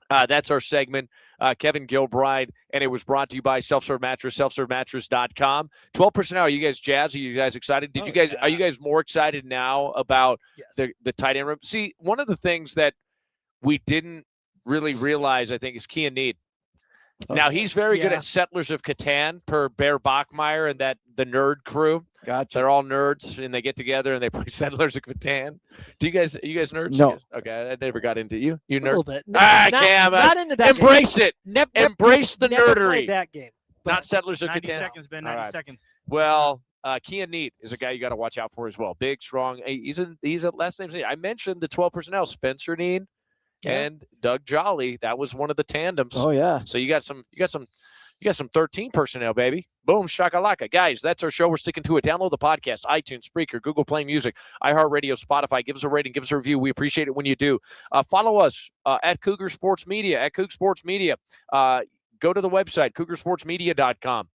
That's our segment. Kevin Gilbride, and it was brought to you by Self-Serve Mattress, selfservemattress.com. 12% an hour. Are you guys jazzed? Are you guys excited? Are you guys more excited now about the tight end room? See, one of the things that we didn't really realize, I think, is key and need. Now he's very good at Settlers of Catan per Bear Bachmeyer and the nerd crew. Gotcha. They're all nerds and they get together and they play Settlers of Catan. Are you guys nerds? No. Okay, I never got into you. You A little nerd. bit. Cam, not into that. embrace it. Embrace the never nerdery. played that game. Not Settlers of 90 Catan. seconds, Ben. All 90 right. seconds. Well, Kean Neat is a guy you got to watch out for as well. Big, strong. He's a last name's Neat. I mentioned the 12 personnel, Spencer Neat and Doug Jolly. That was one of the tandems. Oh yeah. So you got some 13 personnel, baby. Boom, shakalaka. Guys, that's our show. We're sticking to it. Download the podcast, iTunes, Spreaker, Google Play Music, iHeartRadio, Spotify. Give us a rating. Give us a review. We appreciate it when you do. Follow us at Cougar Sports Media, at Cougar Sports Media. Go to the website, cougarsportsmedia.com.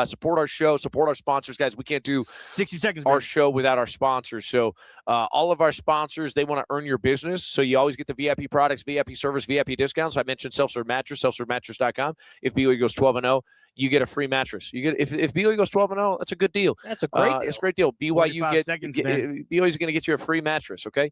Support our show, support our sponsors, guys. We can't do 60 seconds our show without our sponsors. So all of our sponsors, they want to earn your business. So you always get the VIP products, VIP service, VIP discounts. I mentioned self-serve mattress, selfservemattress.com. If BOE goes 12-0, you get a free mattress. You get if BOE goes 12-0, that's a good deal. That's a great deal. It's a great deal. BYU BOE is going to get you a free mattress. Okay.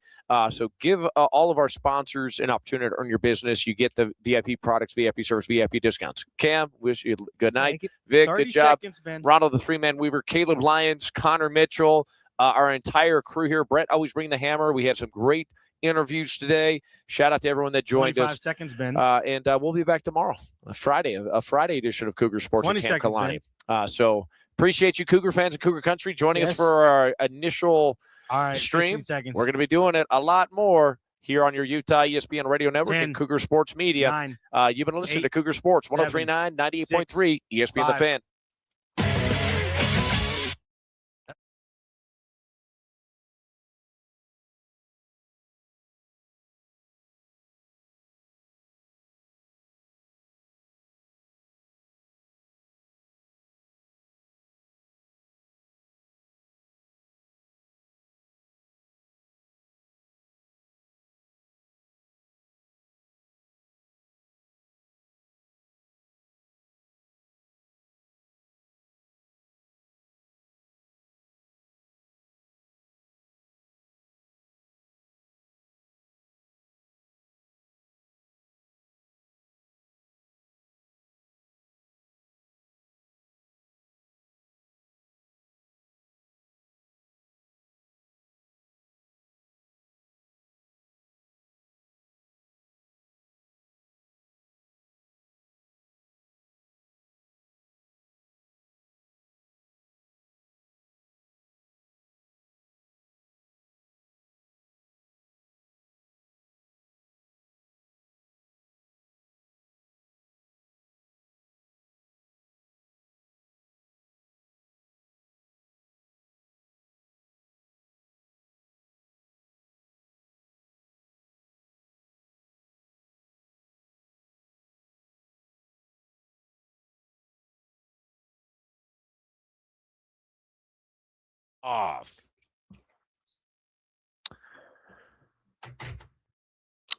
So give all of our sponsors an opportunity to earn your business. You get the VIP products, VIP service, VIP discounts. Cam, wish you good night. Vic, good job. Seconds, Ben. Ronald, the three-man weaver, Caleb Lyons, Connor Mitchell, our entire crew here. Brett, always bring the hammer. We had some great interviews today. Shout out to everyone that joined 25 us. seconds, Ben. And we'll be back tomorrow, a Friday edition of Cougar Sports 20 at Camp seconds, Kalani. So appreciate you, Cougar fans and Cougar Country, joining us Yes. for our initial All right, stream. 15 seconds. We're going to be doing it a lot more here on your Utah ESPN Radio Network 10, and Cougar Sports Media. 9, You've been listening 8, to Cougar Sports, 103.9, 98.3, ESPN The 5, Fan. Off.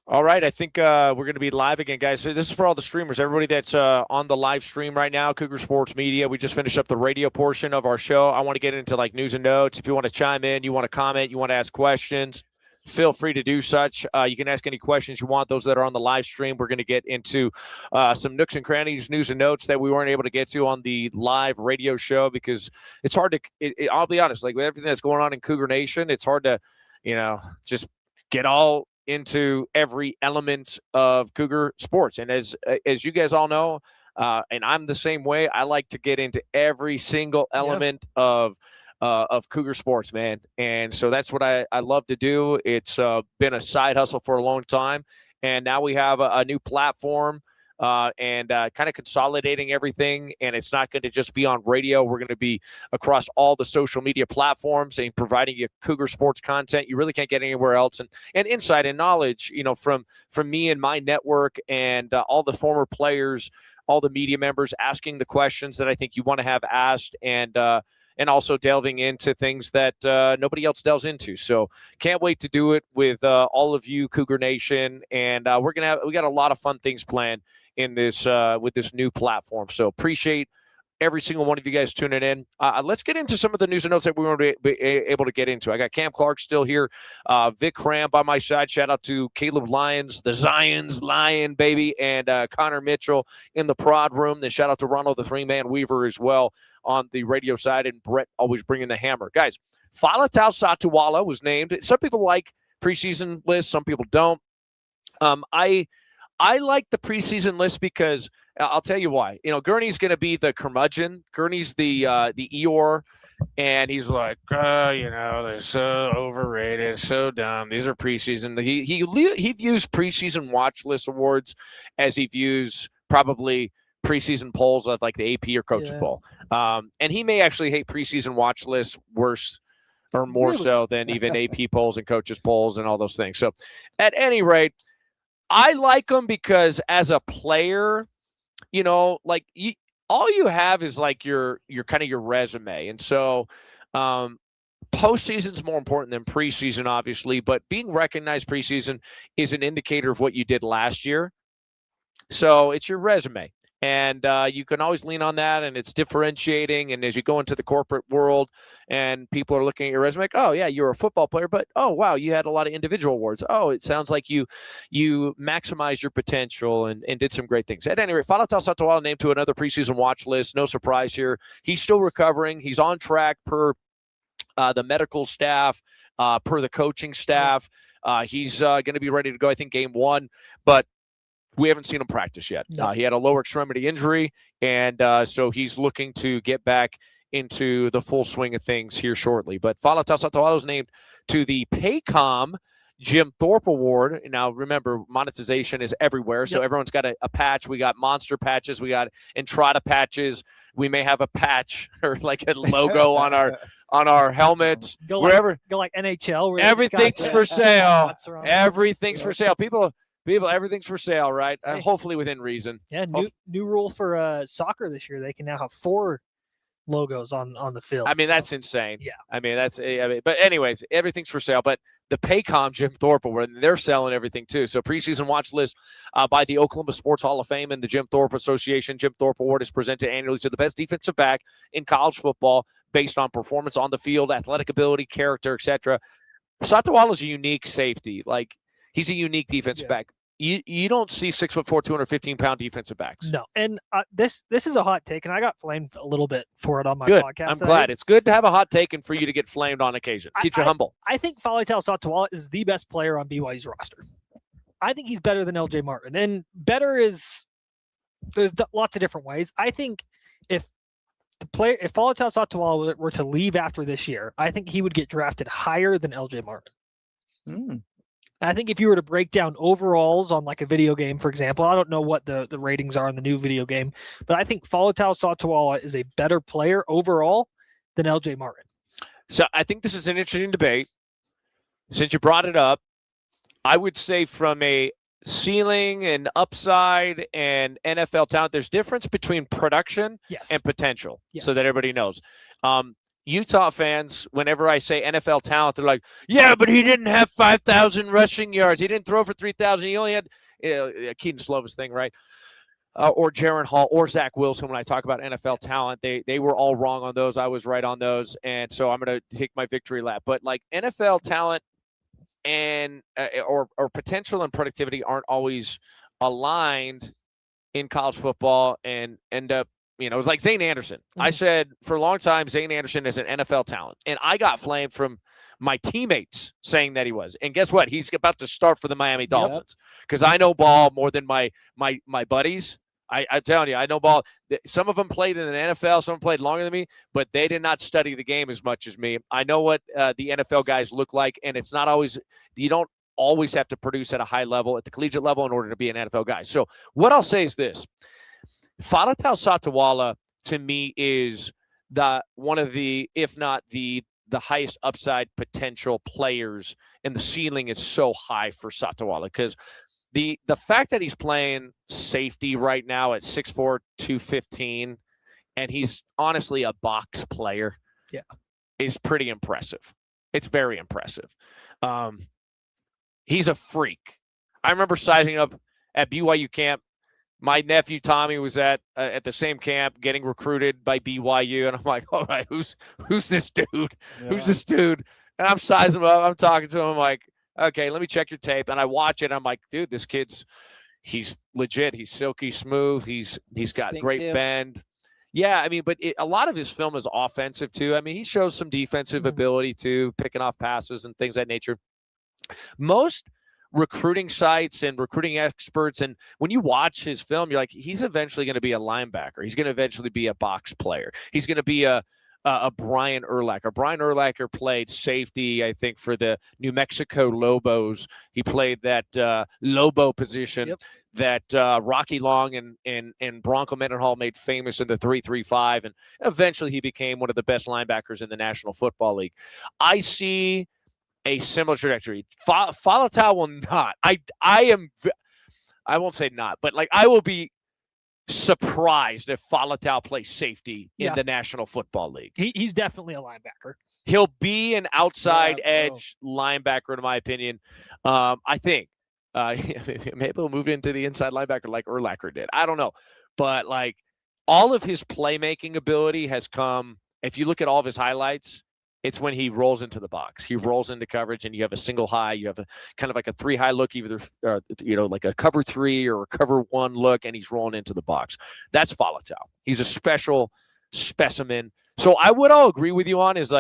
All right, I think we're going to be live again, guys. So this is for all the streamers, everybody that's on the live stream right now, Cougar Sports Media. We just finished up the radio portion of our show. I want to get into like news and notes. If you want to chime in, you want to comment, you want to ask questions, feel free to do such. You can ask any questions you want. Those that are on the live stream, we're going to get into some nooks and crannies, news and notes that we weren't able to get to on the live radio show because it's hard to. I'll be honest, like with everything that's going on in Cougar Nation, it's hard to, just get all into every element of Cougar sports. And as you guys all know, and I'm the same way, I like to get into every single element of Cougar sports, man. And so that's what I love to do. It's been a side hustle for a long time. And now we have a new platform and kind of consolidating everything. And it's not going to just be on radio. We're going to be across all the social media platforms and providing you Cougar sports content you really can't get anywhere else. And insight and knowledge, from me and my network and all the former players, all the media members asking the questions that I think you want to have asked and also delving into things that nobody else delves into. So can't wait to do it with all of you, Cougar Nation. And we got a lot of fun things planned in this with this new platform. So appreciate every single one of you guys tuning in. Let's get into some of the news and notes that we want to be able to get into. I got Cam Clark still here, Vic Cram by my side. Shout out to Caleb Lyons, the Zions Lion, baby, and Connor Mitchell in the prod room. Then shout out to Ronald, the three-man Weaver as well on the radio side, and Brett always bringing the hammer. Guys, Faletau Satuala was named. Some people like preseason lists, some people don't. I like the preseason list because I'll tell you why. You know, Gurney's going to be the curmudgeon. Gurney's the Eeyore, and he's like, they're so overrated, so dumb. These are preseason. He views preseason watch list awards as he views probably preseason polls of like the AP or coaches poll. And he may actually hate preseason watch lists worse or more so than even AP polls and coaches polls and all those things. So, at any rate, I like him because as a player, you know, like all you have is like your kind of your resume. And so postseason's more important than preseason, obviously, but being recognized preseason is an indicator of what you did last year. So it's your resume. And you can always lean on that, and it's differentiating. And as you go into the corporate world and people are looking at your resume, like, oh, yeah, you're a football player, but, oh, wow, you had a lot of individual awards. Oh, it sounds like you maximized your potential and did some great things. At any rate, Faletau Satuala named to another preseason watch list. No surprise here. He's still recovering. He's on track per the medical staff, per the coaching staff. He's going to be ready to go, I think, game 1. But we haven't seen him practice yet. No. He had a lower extremity injury, and so he's looking to get back into the full swing of things here shortly. But Faletau Satuala was named to the Paycom Jim Thorpe Award. Now, remember, monetization is everywhere, so everyone's got a patch. We got monster patches. We got Entrada patches. We may have a patch or like a logo on our helmets. Go wherever. Like NHL. Where Everything's for sale. Everything's for sale. People, everything's for sale, right? Hopefully within reason. Yeah, new rule for soccer this year. They can now have 4 logos on the field. I mean, that's insane. Yeah. I mean, but anyways, everything's for sale. But the Paycom Jim Thorpe Award, they're selling everything too. So preseason watch list by the Oklahoma Sports Hall of Fame and the Jim Thorpe Association. Jim Thorpe Award is presented annually to the best defensive back in college football based on performance on the field, athletic ability, character, etc. Satuala is a unique safety. Like, he's a unique defensive back. You don't see 6'4", 215-pound defensive backs. No, and this is a hot take, and I got flamed a little bit for it on my good. podcast. I'm glad. It's good to have a hot take and for you to get flamed on occasion. Keeps you humble. I think Faletau Satuala is the best player on BYU's roster. I think he's better than LJ Martin, and better is there's lots of different ways. I think if Faletau Satuala were to leave after this year, I think he would get drafted higher than LJ Martin. I think if you were to break down overalls on like a video game, for example, I don't know what the ratings are in the new video game, but I think Faletau Satuala is a better player overall than LJ Martin. So I think this is an interesting debate. Since you brought it up, I would say from a ceiling and upside and NFL talent, there's difference between production and potential, so that everybody knows. Utah fans, whenever I say NFL talent, they're like, yeah, but he didn't have 5,000 rushing yards. He didn't throw for 3,000. He only had Keaton Slovis thing, right? Or Jaron Hall or Zach Wilson. When I talk about NFL talent, they were all wrong on those. I was right on those. And so I'm going to take my victory lap. But like NFL talent and or potential and productivity aren't always aligned in college football and end up, you know, it was like Zane Anderson. I said for a long time, Zane Anderson is an NFL talent. And I got flamed from my teammates saying that he was. And guess what? He's about to start for the Miami Dolphins because I know ball more than my buddies. I'm telling you, I know ball. Some of them played in the NFL. Some played longer than me, but they did not study the game as much as me. I know what the NFL guys look like, and it's not always – you don't always have to produce at a high level, at the collegiate level, in order to be an NFL guy. So what I'll say is this. Faletau Satuala, to me, is one of the, if not the highest upside potential players, and the ceiling is so high for Satuala because the fact that he's playing safety right now at 6'4", 215, and he's honestly a box player, is pretty impressive. It's very impressive. He's a freak. I remember sizing up at BYU camp. my nephew Tommy was at the same camp getting recruited by BYU, and I'm like, all right, who's this dude? Who's this dude? And I'm sizing him up. I'm talking to him. I'm like, okay, let me check your tape. And I watch it. I'm like, dude, this he's legit. He's silky smooth. He's got great Instinctive. bend. Yeah, I mean, but a lot of his film is offensive too. I mean, he shows some defensive ability too, picking off passes and things of that nature. Most recruiting sites and recruiting experts, and when you watch his film, you're like, he's eventually going to be a linebacker. He's going to eventually be a box player. He's going to be a Brian Urlacher. Brian Urlacher played safety, I think, for the New Mexico Lobos. He played that Lobo position that Rocky Long and Bronco Mendenhall made famous in the 3-3-5, and eventually he became one of the best linebackers in the National Football League. I see a similar trajectory. Falatau will not. I won't say not, but like I will be surprised if Falatau plays safety in the National Football League. He's definitely a linebacker. He'll be an outside edge linebacker, in my opinion. I think maybe he'll move into the inside linebacker like Urlacher did. I don't know, but like all of his playmaking ability has come. If you look at all of his highlights, it's when he rolls into the box. He rolls into coverage, and you have a single high. You have a kind of like a 3-high look, either like a cover 3 or a cover 1 look, and he's rolling into the box. That's Falatau. He's a special specimen. So I would all agree with you on is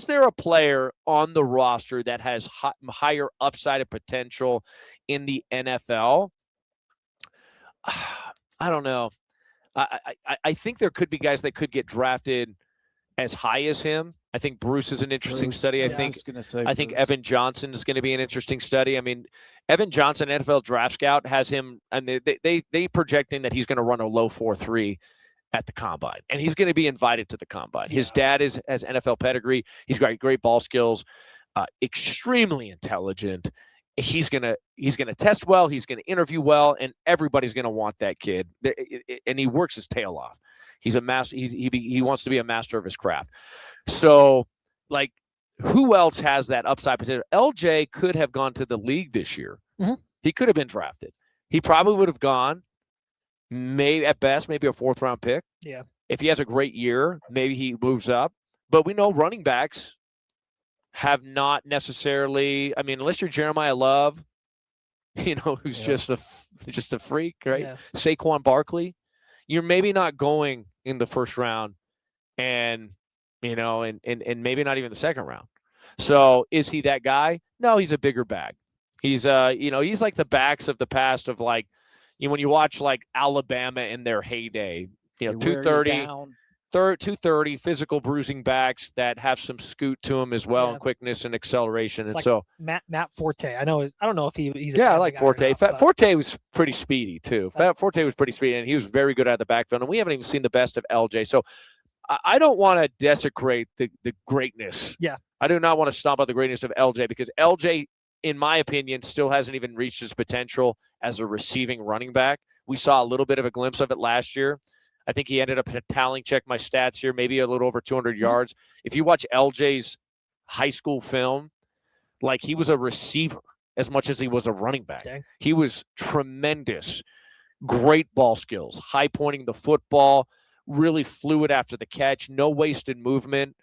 there a player on the roster that has higher upside and potential in the NFL? I don't know. I think there could be guys that could get drafted as high as him. I think Bruce is an interesting study. I think Evan Johnson is going to be an interesting study. I mean, Evan Johnson, NFL Draft Scout, has him, and they projecting that he's going to run a low 4.3 at the combine, and he's going to be invited to the combine. His dad has NFL pedigree. He's got great ball skills, extremely intelligent. He's gonna test well. He's gonna interview well, and everybody's gonna want that kid. And he works his tail off. He's a master. He wants to be a master of his craft. So, like, who else has that upside potential? LJ could have gone to the league this year. He could have been drafted. He probably would have gone. Maybe at best, maybe a 4th-round pick. Yeah. If he has a great year, maybe he moves up. But we know running backs have not necessarily. I mean, unless you're Jeremiah Love, who's just a freak, right? Yeah. Saquon Barkley, you're maybe not going in the 1st round, and maybe not even the 2nd round. So is he that guy? No, he's a bigger bag. He's he's like the backs of the past of like. When you watch like Alabama in their heyday, 230 physical bruising backs that have some scoot to them as well, and quickness and acceleration. And like so Matt Forte, I don't know if he's I like Forte. Forte was pretty speedy too. Forte was pretty speedy, and he was very good at the backfield. And we haven't even seen the best of LJ. So I don't want to desecrate the greatness. Yeah, I do not want to stomp out the greatness of LJ, because LJ, in my opinion, still hasn't even reached his potential as a receiving running back. We saw a little bit of a glimpse of it last year. I think he ended up tallying check my stats here, maybe a little over 200 yards. If you watch LJ's high school film, like, he was a receiver as much as he was a running back. Okay. He was tremendous, great ball skills, high pointing the football, really fluid after the catch, no wasted movement.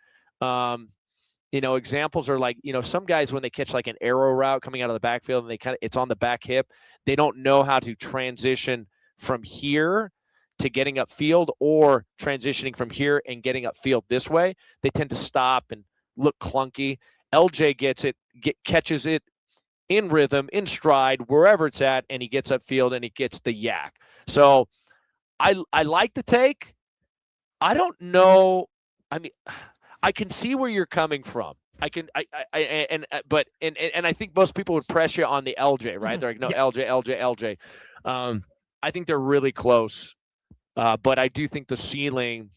Examples are like, some guys, when they catch like an arrow route coming out of the backfield and it's on the back hip, they don't know how to transition from here to getting upfield, or transitioning from here and getting upfield this way. They tend to stop and look clunky. LJ gets it, catches it in rhythm, in stride, wherever it's at, and he gets upfield and he gets the yak. So I like the take. I don't know. I mean, I can see where you're coming from. I think most people would press you on the LJ, right? They're like, no, LJ. I think they're really close. But I do think the ceiling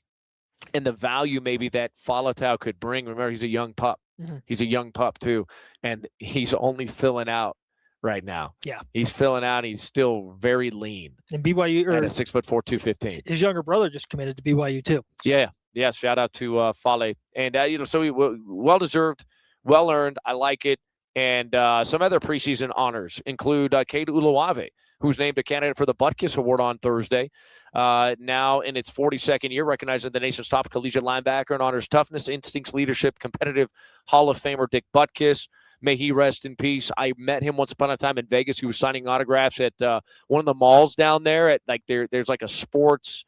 and the value maybe that Falatau could bring. Remember, he's a young pup. He's a young pup too, and he's only filling out right now. Yeah, he's filling out. He's still very lean. And BYU at a 6'4", 215. His younger brother just committed to BYU too. So. Yeah. Shout out to Fale, and so he well deserved, well earned. I like it. And some other preseason honors include Cade Uluave, who's named a candidate for the Butkus Award on Thursday. Now in its 42nd year, recognizing the nation's top collegiate linebacker and honors toughness, instincts, leadership, competitive Hall of Famer Dick Butkus. May he rest in peace. I met him once upon a time in Vegas. He was signing autographs at one of the malls down there. At like there's like a sports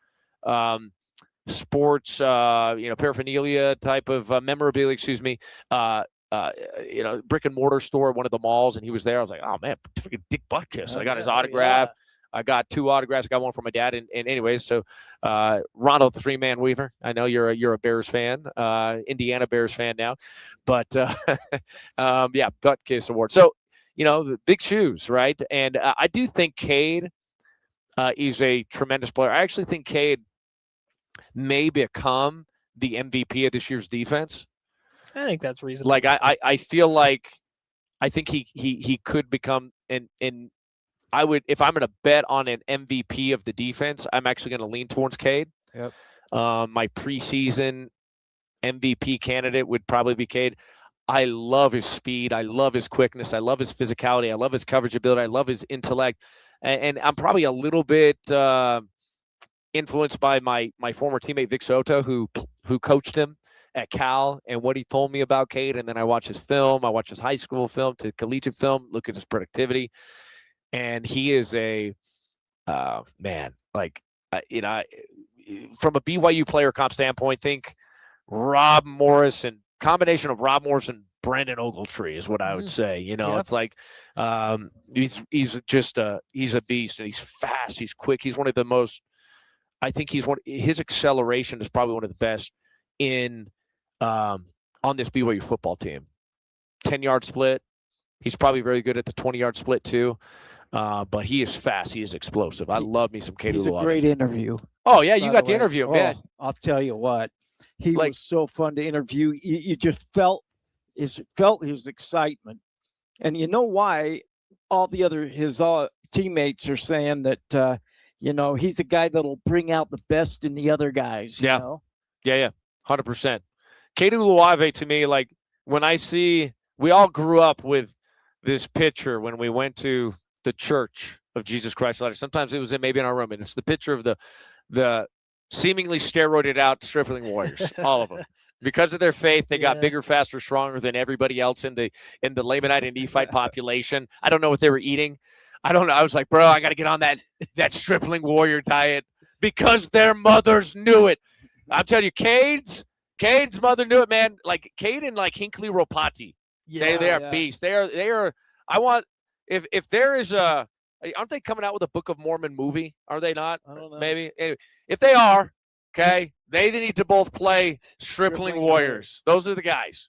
paraphernalia type of memorabilia. Excuse me. Brick and mortar store at one of the malls, and he was there. I was like, oh man, freaking Dick Butkus. I got his autograph. I got 2 autographs. I got one from my dad. And anyways, so Ronald the Three-Man Weaver. I know you're a Bears fan, Indiana Bears fan now, but Butkus Award. So big shoes, right? And I do think Cade is a tremendous player. I actually think Cade may become the MVP of this year's defense. I think that's reasonable. Like I feel like I think he could become and I would, if I'm going to bet on an MVP of the defense, I'm actually going to lean towards Cade. Yep. My preseason MVP candidate would probably be Cade. I love his speed. I love his quickness. I love his physicality. I love his coverage ability. I love his intellect. And I'm probably a little bit influenced by my former teammate Vic Soto, who coached him at Cal, and what he told me about Cade. And then I watch his film. I watch his high school film to collegiate film, look at his productivity. And he is a man, like, from a BYU player comp standpoint, think Rob Morrison, combination of Rob Morrison, Brandon Ogletree is what I would say. It's like he's a beast, and he's fast, he's quick. He's one of the most, I think his acceleration is probably one of the best in on this BYU football team. 10-yard split. He's probably very good at the 20-yard split too. But he is fast. He is explosive. I love me some Cade. He's a great interview. Oh, yeah, you got to interview him, man. I'll tell you what. He was so fun to interview. You just felt his excitement. And you know why all his teammates are saying that, he's a guy that'll bring out the best in the other guys. Yeah. You know? Yeah, 100%. Cade Uluave, to me, like, when I see, we all grew up with this picture when we went to the Church of Jesus Christ. Sometimes it was maybe in our room, and it's the picture of the seemingly steroided out stripling warriors, all of them. Because of their faith, they got bigger, faster, stronger than everybody else in the Lamanite and Nephite population. I don't know what they were eating. I don't know. I was like, bro, I got to get on that stripling warrior diet because their mothers knew it. I'm telling you, Cade's mother knew it, man. Like Cade and like Hinckley Ropati, they are beasts. They are. I want. If there is aren't they coming out with a Book of Mormon movie? Are they not? I don't know. Maybe. Anyway, if they are, okay, they need to both play stripling warriors. Those are the guys.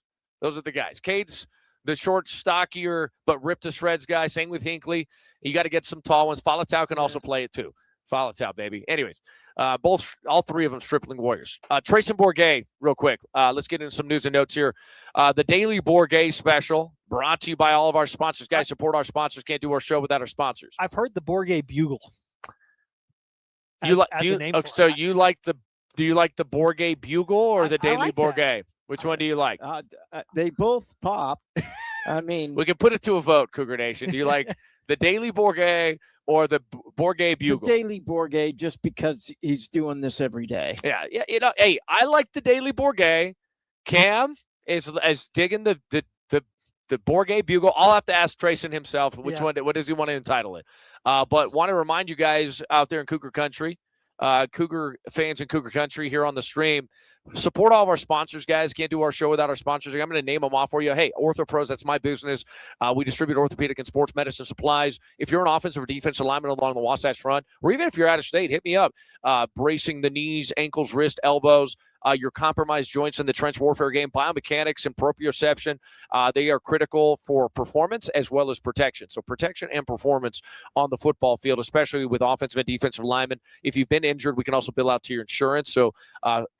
Cade's the short, stockier, but ripped to shreds guy. Same with Hinckley. You got to get some tall ones. Falatau can also play it too. Falatau, baby. Anyways, all three of them stripling warriors. Trace and Bourget, real quick. Let's get into some news and notes here. The Daily Bourget special, brought to you by all of our sponsors. Guys, support our sponsors. Can't do our show without our sponsors. I've heard the Bourget Bugle. Do you like the Bourget Bugle or the Daily Bourget? Which one do you like? They both pop. I mean, we can put it to a vote, Cougar Nation. Do you like the Daily Bourget or the Bourget Bugle? The Daily Bourget, just because he's doing this every day. Yeah. Hey, I like the Daily Bourget. Cam is digging the Bourget Bugle. I'll have to ask Trayson himself which one. What does he want to entitle it? But want to remind you guys out there in Cougar Country, Cougar fans in Cougar Country here on the stream, support all of our sponsors, guys. Can't do our show without our sponsors. I'm going to name them off for you. Hey, OrthoPros, that's my business. We distribute orthopedic and sports medicine supplies. If you're an offensive or defensive lineman along the Wasatch Front, or even if you're out of state, hit me up. Bracing the knees, ankles, wrist, elbows, your compromised joints in the trench warfare game, biomechanics and proprioception. They are critical for performance as well as protection. So protection and performance on the football field, especially with offensive and defensive linemen. If you've been injured, we can also bill out to your insurance. So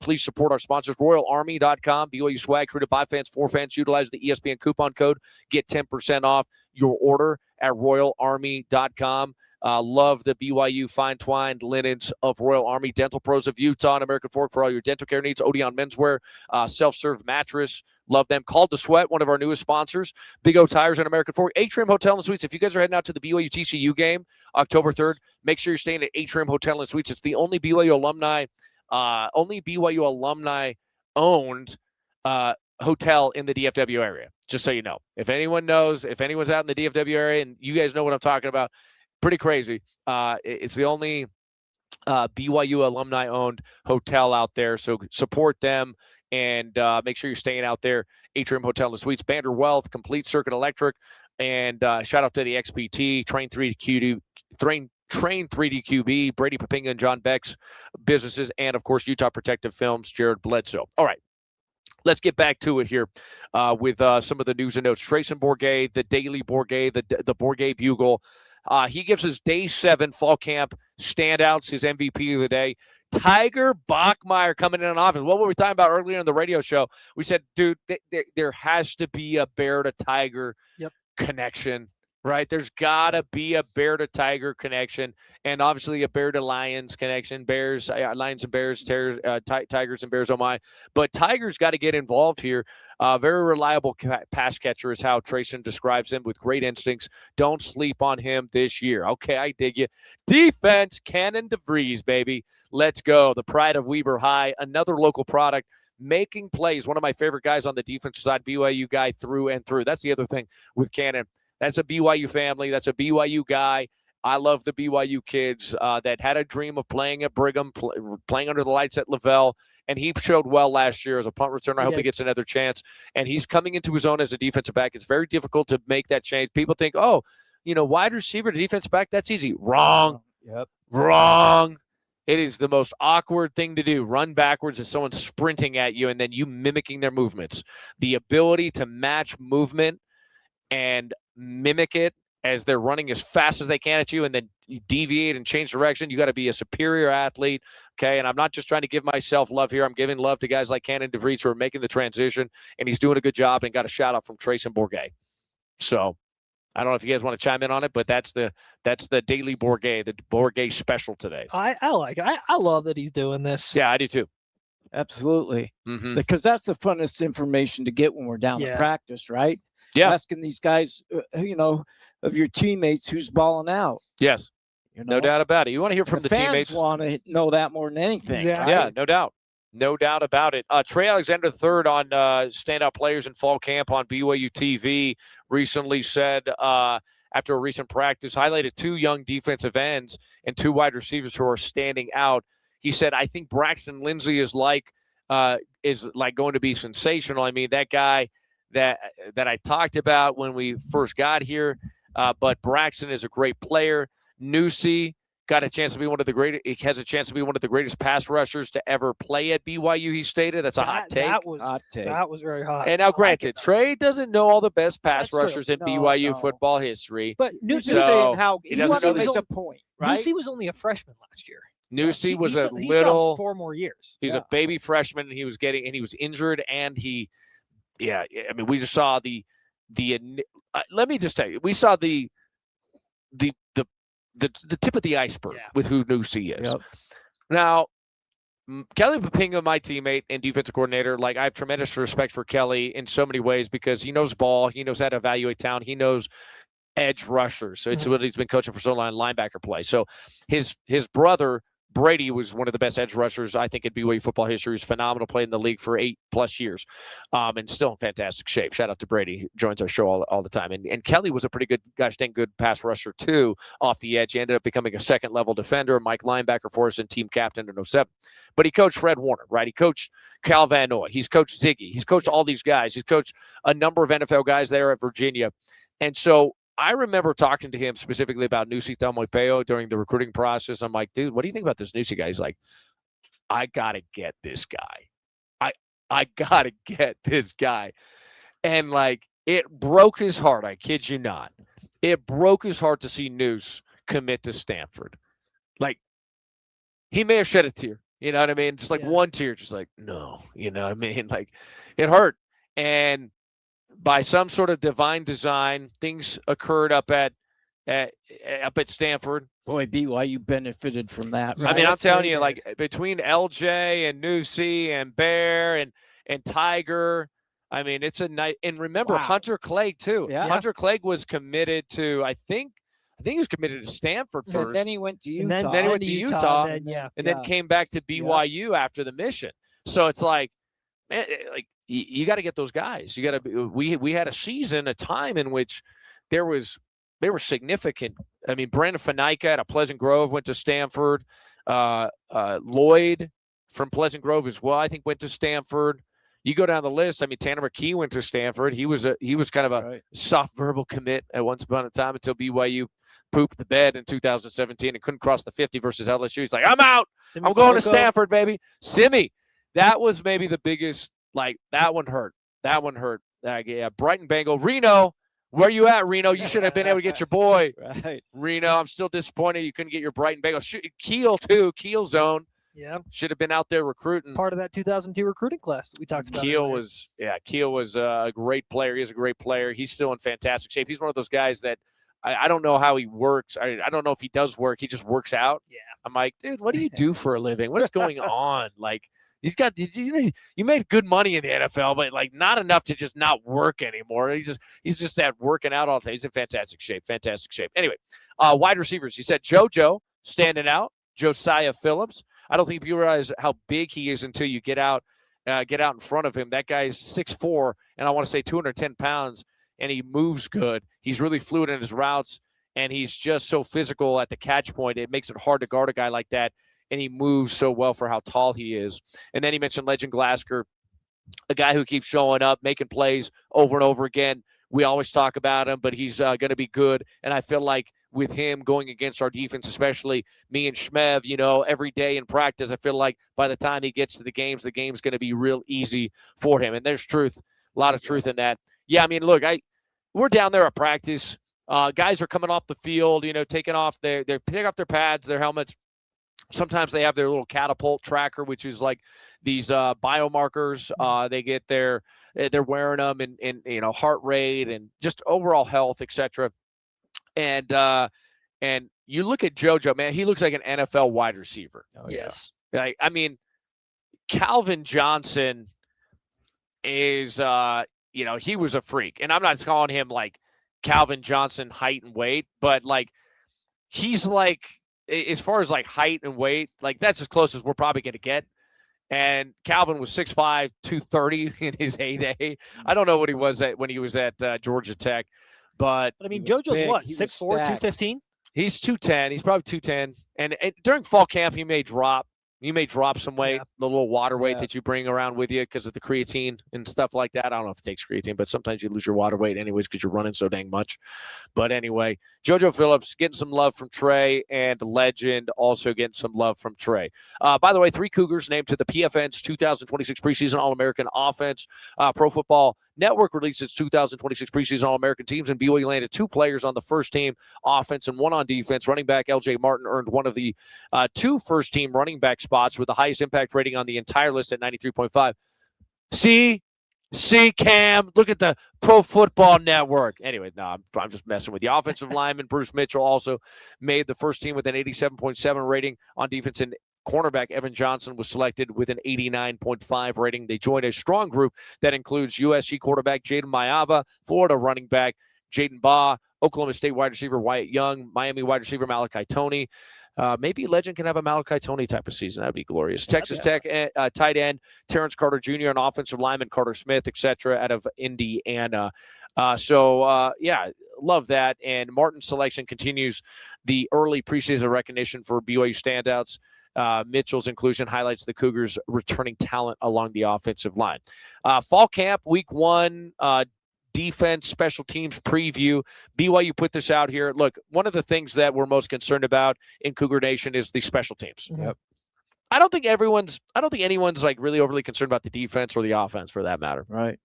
please support our sponsors, RoyalArmy.com, BYU swag, created by fans, for fans. Utilize the ESPN coupon code. Get 10% off your order at RoyalArmy.com. Love the BYU Fine Twined Linens of Royal Army, Dental Pros of Utah, and American Fork for all your dental care needs. Odeon Menswear, self-serve mattress. Love them. Called to Sweat, one of our newest sponsors. Big O Tires and American Fork. Atrium Hotel and Suites. If you guys are heading out to the BYU TCU game, October 3rd, make sure you're staying at Atrium Hotel and Suites. It's the only BYU alumni owned hotel in the DFW area, just so you know. If anyone knows, if anyone's out in the DFW area and you guys know what I'm talking about, pretty crazy. It's the only BYU alumni owned hotel out there. So support them and make sure you're staying out there. Atrium Hotel and Suites, Bander Wealth, Complete Circuit Electric, and shout out to the XPT, Train 3DQB, Brady Papinga and John Beck's businesses, and of course, Utah Protective Films, Jared Bledsoe. All right. Let's get back to it here with some of the news and notes. Trayson Bourget, the Daily Bourget, the Bourget Bugle. He gives his Day 7 fall camp standouts, his MVP of the day. Tiger Bachmeier coming in on offense. What were we talking about earlier in the radio show? We said, dude, there has to be a Bear to Tiger connection, right? There's got to be a Bear to Tiger connection, and obviously a Bear to Lions connection. Bears, Lions and Bears, Tigers and Bears, oh my. But Tiger's got to get involved here. Very reliable pass catcher is how Trayson describes him, with great instincts. Don't sleep on him this year. Okay, I dig you. Defense, Cannon DeVries, baby. Let's go. The pride of Weber High, another local product, making plays. One of my favorite guys on the defensive side, BYU guy through and through. That's the other thing with Cannon. That's a BYU family. That's a BYU guy. I love the BYU kids that had a dream of playing at Brigham, playing under the lights at Lavelle, and he showed well last year as a punt returner. I hope he gets another chance. And he's coming into his own as a defensive back. It's very difficult to make that change. People think, oh, wide receiver to defensive back, that's easy. Wrong. Wrong. It is the most awkward thing to do. Run backwards as someone's sprinting at you and then you mimicking their movements. The ability to match movement and mimic it as they're running as fast as they can at you and then you deviate and change direction. You got to be a superior athlete. Okay. And I'm not just trying to give myself love here. I'm giving love to guys like Cannon DeVries who are making the transition, and he's doing a good job, and got a shout out from Trayson Bourget. So I don't know if you guys want to chime in on it, but that's the Daily Bourget, the Bourget special today. I like it. I love that he's doing this. Yeah, I do too. Absolutely. Because that's the funnest information to get when we're down to practice, right? Yeah. Asking these guys, of your teammates who's balling out. Yes. No doubt about it. You want to hear from the teammates. Fans want to know that more than anything. Exactly. Yeah, no doubt. No doubt about it. Trey Alexander III on Standout Players in Fall Camp on BYU TV recently said, after a recent practice, highlighted 2 young defensive ends and 2 wide receivers who are standing out. He said, I think Braxton Lindsey is like going to be sensational. I mean, that guy that I talked about when we first got here, but Braxton is a great player. Newsy got a chance to be one of the greatest. He has a chance to be one of the greatest pass rushers to ever play at BYU. He stated that's a hot take. That was very hot. And now, granted, Trey doesn't know all the best pass rushers in BYU football history. But Newsy he doesn't know make the point, right? Newsy was only a freshman last year. Newsy was he still has 4 more years. He's a baby freshman, and he was injured, and I mean, we just saw let me just tell you, we saw the tip of the iceberg with who Newsy is. Yep. Now, Kelly Papinga, my teammate and defensive coordinator, I have tremendous respect for Kelly in so many ways because he knows ball, he knows how to evaluate talent, he knows edge rushers. So it's what he's been coaching for so long, linebacker play. So his brother Brady was one of the best edge rushers, I think, in BYU football history. He's phenomenal, played in the league for 8+ years, and still in fantastic shape. Shout out to Brady. He joins our show all the time. And Kelly was a pretty good, good pass rusher, too, off the edge. He ended up becoming a second-level defender, Mike linebacker for us, and team captain in 07. But he coached Fred Warner, right? He coached Cal Van Noy. He's coached Ziggy. He's coached all these guys. He's coached a number of NFL guys there at Virginia. And so I remember talking to him specifically about Nusi Tamoipeo during the recruiting process. I'm like, dude, what do you think about this Nusi guy? He's like, I got to get this guy. I got to get this guy. And, it broke his heart. I kid you not. It broke his heart to see Noose commit to Stanford. He may have shed a tear. You know what I mean? Just one tear, just no. You know what I mean? It hurt. And by some sort of divine design, things occurred up at up at Stanford. Boy, BYU benefited from that. I mean, I'm telling you, like between LJ and Newsy and Bear and Tiger, I mean, it's a night. And remember, Hunter Clegg too. Yeah. Hunter Clegg was committed to, I think he was committed to Stanford first. And then he went to Utah. And then he went to Utah, and then came back to BYU after the mission. So it's like, man, like you got to get those guys. You got to. We had a time in which they were significant. I mean, Brandon Fanica out of Pleasant Grove went to Stanford. Lloyd from Pleasant Grove as well, I think, went to Stanford. You go down the list. I mean, Tanner McKee went to Stanford. He was kind of a soft verbal commit at once upon a time until BYU pooped the bed in 2017 and couldn't cross the 50 versus LSU. He's like, I'm out. I'm going to Stanford, baby. Simi, that was maybe the biggest. Like that one hurt. Yeah, Brighton Bengal. Reno, where you at, Reno? You should have been able to get your boy. Right. Reno, I'm still disappointed you couldn't get your Brighton Bengal. Keel, too. Keel zone. Yeah. Should have been out there recruiting. Part of that 2002 recruiting class that we talked about. Keel was a great player. He's a great player. He's still in fantastic shape. He's one of those guys that I don't know how he works. I don't know if he does work. He just works out. Yeah. I'm like, dude, what do you do for a living? What is going on? Like, you made good money in the NFL, but like not enough to just not work anymore. He's just that working out all the time. He's in fantastic shape. Anyway, wide receivers. You said JoJo standing out. Josiah Phillips. I don't think you realize how big he is until you get out in front of him. That guy's 6'4", and I want to say 210 pounds, and he moves good. He's really fluid in his routes, and he's just so physical at the catch point. It makes it hard to guard a guy like that. And he moves so well for how tall he is. And then he mentioned Legend Glasgow, a guy who keeps showing up, making plays over and over again. We always talk about him, but he's going to be good. And I feel like with him going against our defense, especially me and Shmev, every day in practice, I feel like by the time he gets to the game's going to be real easy for him. And there's truth, a lot of truth in that. Yeah, I mean, look, we're down there at practice. Guys are coming off the field, taking off their pads, their helmets. Sometimes they have their little catapult tracker, which is like these biomarkers. They get they're wearing them in heart rate and just overall health, etc. And you look at JoJo, man, he looks like an NFL wide receiver. Oh, yes. I mean, Calvin Johnson is he was a freak, and I'm not calling him like Calvin Johnson height and weight, but like he's like. As far as like height and weight, like that's as close as we're probably going to get. And Calvin was 6'5", 230 in his heyday. I don't know what he was when he was at Georgia Tech, but I mean, JoJo's what, 6'4", 215? He's 210. He's probably 210. And during fall camp, he may drop. You may drop some weight, the little water weight that you bring around with you because of the creatine and stuff like that. I don't know if it takes creatine, but sometimes you lose your water weight anyways because you're running so dang much. But anyway, JoJo Phillips getting some love from Trey, and Legend also getting some love from Trey. By the way, 3 Cougars named to the PFN's 2026 preseason All-American offense. Pro Football Network released its 2026 preseason All-American teams, and BYU landed 2 players on the first team offense and 1 on defense. Running back LJ Martin earned one of the 2 first-team running back spots with the highest impact rating on the entire list at 93.5. See, Cam, look at the Pro Football Network. Anyway, no, I'm just messing with you. Offensive lineman Bruce Mitchell also made the first team with an 87.7 rating on defense, and cornerback Evan Johnson was selected with an 89.5 rating. They joined a strong group that includes USC quarterback Jaden Mayava, Florida running back Jaden Baugh, Oklahoma State wide receiver Wyatt Young, Miami wide receiver Malachi Toney. Maybe Legend can have a Malachi Toney type of season. That'd be glorious. Texas Tech tight end Terrence Carter Jr. and offensive lineman Carter Smith, etc. out of Indiana. Yeah, love that. And Martin's selection continues the early preseason recognition for BYU standouts. Mitchell's inclusion highlights the Cougars' returning talent along the offensive line. Fall camp, week 1, defense, special teams preview. BYU put this out here. Look, one of the things that we're most concerned about in Cougar Nation is the special teams. Mm-hmm. Yep. I don't think anyone's like really overly concerned about the defense or the offense for that matter. Right.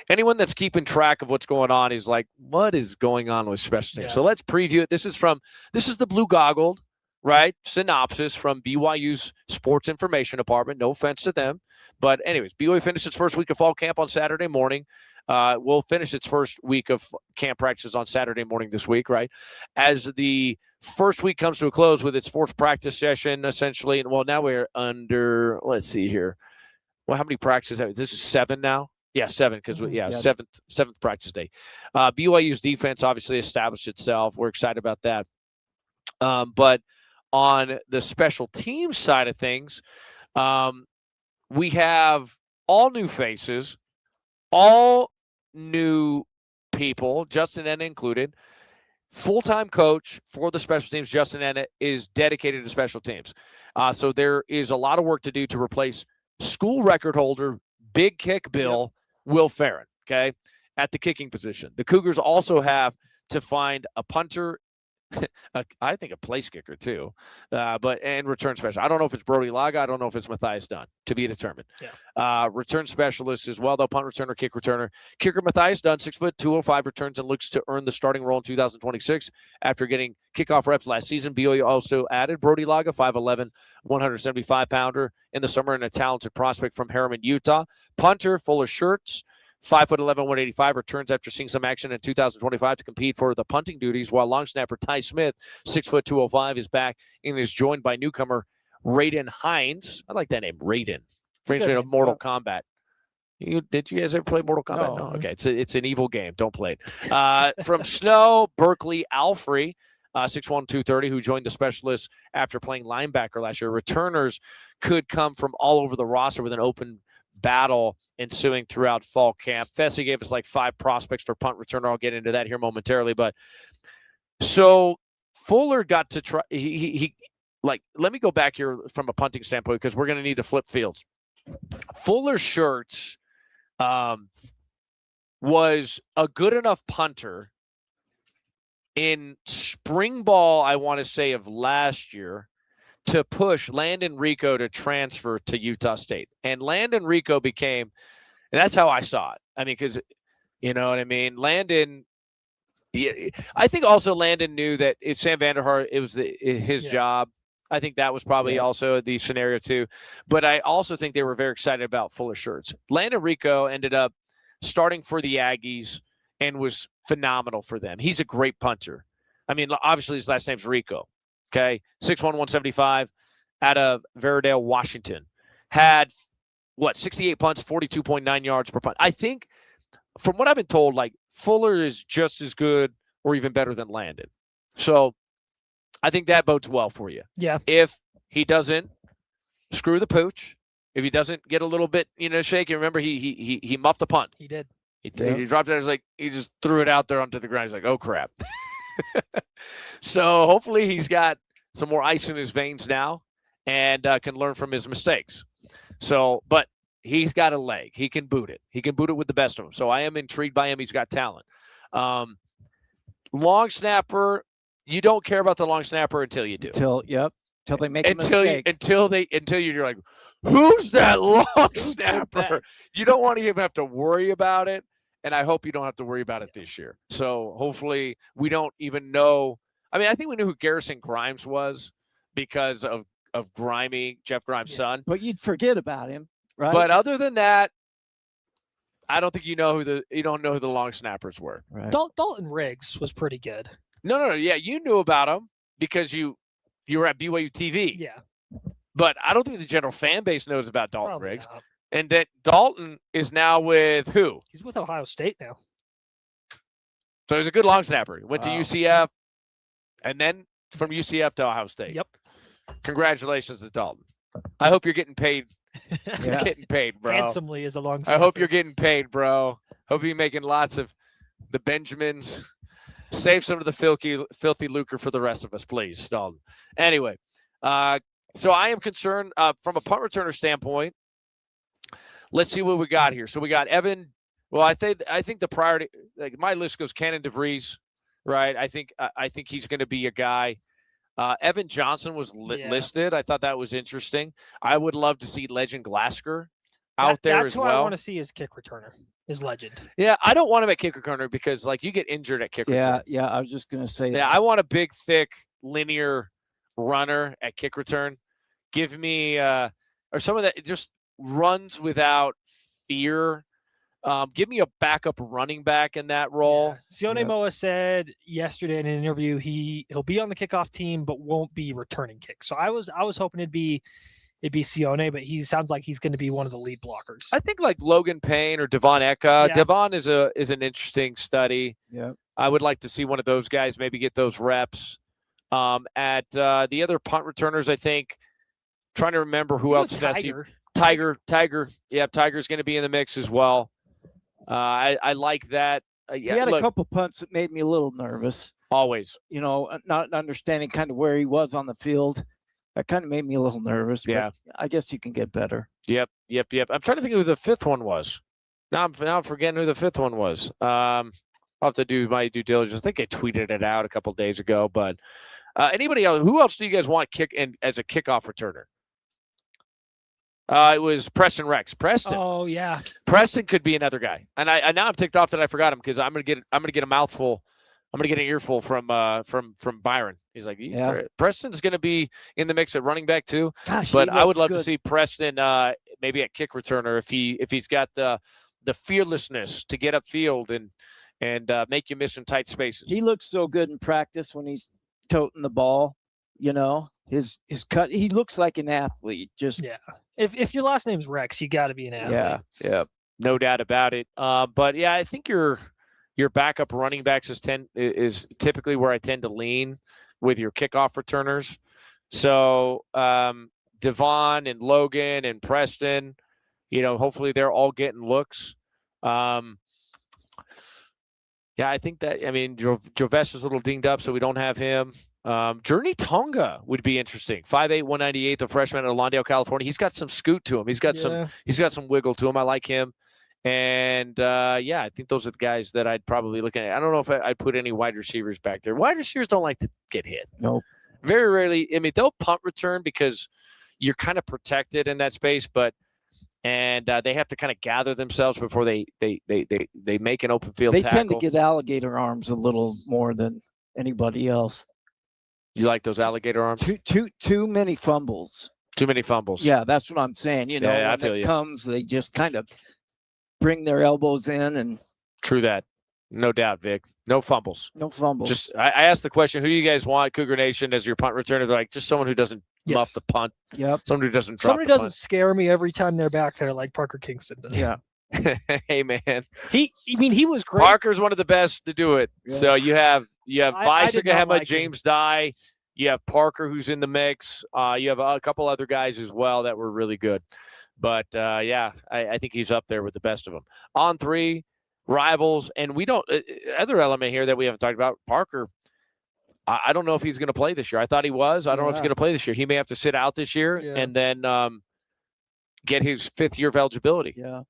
Anyone that's keeping track of what's going on is like, what is going on with special teams? Yeah. So let's preview it. This is the Blue Goggled, right? Synopsis from BYU's sports information department. No offense to them. But anyways, BYU finished its first week of fall camp on Saturday morning. will finish its first week of camp practices on Saturday morning this week, right? As the first week comes to a close with its fourth practice session, essentially. And well, now we're under, let's see here. Well, how many practices? This is 7 now? Yeah, 7, because seventh practice day. BYU's defense obviously established itself. We're excited about that. But on the special teams side of things, we have all new faces, all new people, Justin Enna included. Full-time coach for the special teams, Justin Enna, is dedicated to special teams. So there is a lot of work to do to replace school record holder, big kick Bill, Will Farron, okay, at the kicking position. The Cougars also have to find a punter, I think a place kicker too, and return special. I don't know if it's Brody Laga. I don't know if it's Matthias Dunn, to be determined. Return specialist as well, though, punt returner, kick returner. Kicker Matthias Dunn, 6', 205, returns and looks to earn the starting role in 2026 after getting kickoff reps last season. BYU also added Brody Laga, 5'11", 175-pounder in the summer, and a talented prospect from Harriman, Utah. Punter, Fuller Shirts, 5'11", 185, returns after seeing some action in 2025 to compete for the punting duties, while long snapper Ty Smith, 6', 205, is back and is joined by newcomer Raiden Hines. I like that name, Raiden. Brings me to Mortal Kombat. Did you guys ever play Mortal Kombat? No. Okay, it's an evil game. Don't play it. From Snow, Berkeley Alfrey, 6'1", 230, who joined the specialists after playing linebacker last year. Returners could come from all over the roster with an open battle ensuing throughout fall camp. Fessy gave us like 5 prospects for punt returner. I'll get into that here momentarily. But so Fuller got to try. He let me go back here from a punting standpoint, because we're going to need to flip fields. Fuller Shirts was a good enough punter in spring ball, I want to say, of last year, to push Landon Rico to transfer to Utah State. And Landon Rico became, and that's how I saw it. I mean, because, you know what I mean? Landon, I think also Landon knew that if Sam Vanderhart, it was his job. I think that was probably also the scenario too. But I also think they were very excited about Fuller Shirts. Landon Rico ended up starting for the Aggies and was phenomenal for them. He's a great punter. I mean, obviously his last name's Rico. Okay, 6'1", 175, out of Veradale, Washington. Had, 68 punts, 42.9 yards per punt. I think, from what I've been told, like, Fuller is just as good or even better than Landon. So I think that bodes well for you. Yeah. If he doesn't screw the pooch, if he doesn't get a little bit, shaky. Remember, he muffed the punt. He did. He dropped it. He just threw it out there onto the ground. He's like, oh, crap. So hopefully he's got some more ice in his veins now and can learn from his mistakes. So, but he's got a leg. He can boot it. He can boot it with the best of them. So I am intrigued by him. He's got talent. Long snapper, you don't care about the long snapper until you do. Until they make a mistake. Until you're like, who's that long snapper? You don't want to even have to worry about it. And I hope you don't have to worry about it this year. So hopefully we don't even know. I mean, I think we knew who Garrison Grimes was because of Grimy, Jeff Grimes' son. But you'd forget about him, right? But other than that, I don't think you don't know who the long snappers were. Right. Dalton Riggs was pretty good. No. Yeah, you knew about him because you were at BYU TV. Yeah. But I don't think the general fan base knows about Dalton Probably Riggs. not. And that Dalton is now with who? He's with Ohio State now. So he's a good long snapper. He went to UCF, and then from UCF to Ohio State. Yep. Congratulations to Dalton. I hope you're getting paid. You're getting paid, bro. Handsomely as a long I snapper. hope you're getting paid, bro. Hope you're making lots of the Benjamins. Save some of the filthy lucre for the rest of us, please, Dalton. Anyway, so I am concerned from a punt returner standpoint. Let's see what we got here. So we got Evan. Well, I think the priority, like my list goes Cannon DeVries, right? I think he's going to be a guy. Evan Johnson was listed. I thought that was interesting. I would love to see Legend Glasker out there as well. That's who I want to see as kick returner, is Legend. Yeah, I don't want him at kick returner because like you get injured at kick return. Yeah, I was just going to say that. Yeah, I want a big, thick, linear runner at kick return. Give me or some of that just runs without fear. Give me a backup running back in that role. Sione Moa said yesterday in an interview he'll be on the kickoff team but won't be returning kicks. So I was hoping it'd be Sione, but he sounds like he's going to be one of the lead blockers. I think like Logan Payne or Devon Eka. Yeah. Devon is an interesting study. Yeah. I would like to see one of those guys maybe get those reps. At the other punt returners, I think trying to remember who else. Tiger. Yeah, Tiger's going to be in the mix as well. I like that. He had a couple punts that made me a little nervous. Always. Not understanding kind of where he was on the field. That kind of made me a little nervous. Yeah. But I guess you can get better. Yep. I'm trying to think of who the fifth one was. Now I'm forgetting who the fifth one was. I'll have to do my due diligence. I think I tweeted it out a couple days ago. But anybody else? Who else do you guys want as a kickoff returner? It was Preston Rex. Preston. Oh yeah. Preston could be another guy. And I now I'm ticked off that I forgot him because I'm gonna get a mouthful. I'm gonna get an earful from Byron. He's like, Preston's gonna be in the mix at running back too. Gosh, but I would love to see Preston maybe at kick returner if he's got the fearlessness to get upfield and make you miss some tight spaces. He looks so good in practice when he's toting the ball. His cut. He looks like an athlete. Just If your last name's Rex, you got to be an athlete. Yeah, no doubt about it. But yeah, I think your backup running backs is typically where I tend to lean with your kickoff returners. So Devon and Logan and Preston, hopefully they're all getting looks. Yeah, I think that. I mean, Jovesh is a little dinged up, so we don't have him. Journey Tonga would be interesting. 5'8", 198, the freshman at Lawndale, California. He's got some scoot to him. He's got some wiggle to him. I like him. And I think those are the guys that I'd probably look at. I don't know if I'd put any wide receivers back there. Wide receivers don't like to get hit. Nope. Very rarely. I mean, they'll punt return because you're kind of protected in that space, but they have to kind of gather themselves before they make an open field tackle. They tend to get alligator arms a little more than anybody else. You like those alligator arms? Too many fumbles. Too many fumbles. Yeah, that's what I'm saying. I when feel it you. comes, they just kind of bring their elbows in and. True that. No doubt, Vic. No fumbles. No fumbles. Just I asked the question, who do you guys want, Cougar Nation, as your punt returner? They're like, just someone who doesn't muff the punt. Yep. Someone who doesn't drop Somebody the doesn't punt. scare me every time they're back there like Parker Kingston does. Yeah. Hey man. He was great. Parker's one of the best to do it. Yeah. So you have I did not Vaisagahema, like him. James Dye. You have Parker, who's in the mix. You have a couple other guys as well that were really good. But, I think he's up there with the best of them. On three, Rivals. And we don't other element here that we haven't talked about, Parker, I don't know if he's going to play this year. I thought he was. I don't know if he's going to play this year. He may have to sit out this year and then get his fifth year of eligibility. Yeah.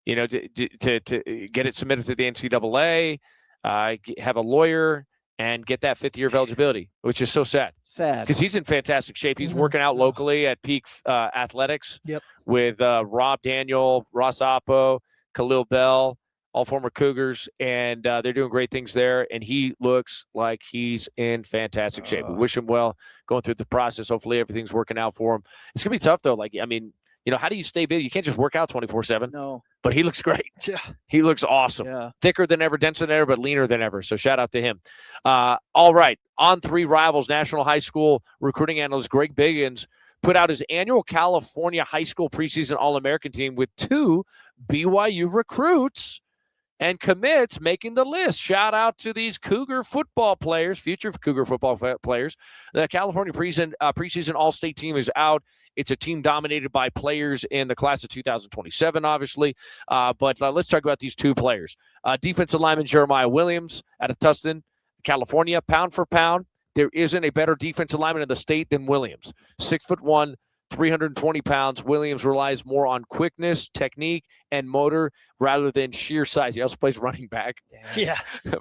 To get it submitted to the NCAA, have a lawyer, and get that fifth year of eligibility, which is so sad. Sad. Because he's in fantastic shape. He's working out locally at Peak Athletics with Rob Daniel, Ross Oppo, Khalil Bell, all former Cougars, and they're doing great things there. And he looks like he's in fantastic shape. We wish him well going through the process. Hopefully everything's working out for him. It's going to be tough, though. How do you stay busy? You can't just work out 24/7. No. But he looks great. Yeah. He looks awesome. Yeah. Thicker than ever, denser than ever, but leaner than ever. So shout out to him. All right. On three, Rivals National High School recruiting analyst Greg Biggins put out his annual California High School preseason All-American team with 2 BYU recruits and commits making the list. Shout out to these Cougar football players, future Cougar football players. The California preseason All-State team is out. It's a team dominated by players in the class of 2027, obviously. But let's talk about these 2 players. Defensive lineman Jeremiah Williams out of Tustin, California. Pound for pound, there isn't a better defensive lineman in the state than Williams. 6'1", 320 pounds. Williams relies more on quickness, technique, and motor rather than sheer size. He also plays running back,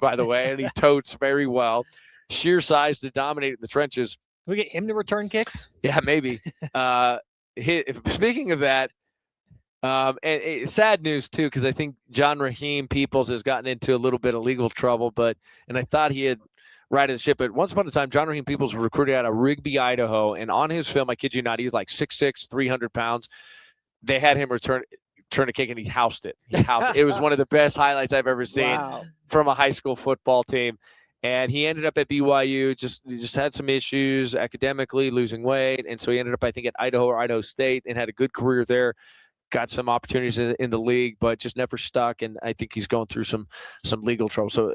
by the way, and he totes very well. Sheer size to dominate in the trenches. Can we get him to return kicks? Yeah, maybe. Speaking of that, and sad news too, because I think John Raheem Peoples has gotten into a little bit of legal trouble, and I thought he had righted the ship. But once upon a time, John Raheem Peoples was recruited out of Rigby, Idaho, and on his film, I kid you not, he was like 6'6", 300 pounds. They had him return turned a kick and he housed it. It was one of the best highlights I've ever seen from a high school football team. And he ended up at BYU, just had some issues academically, losing weight. And so he ended up, I think, at Idaho or Idaho State and had a good career there. Got some opportunities in the league, but just never stuck. And I think he's going through some legal trouble. So,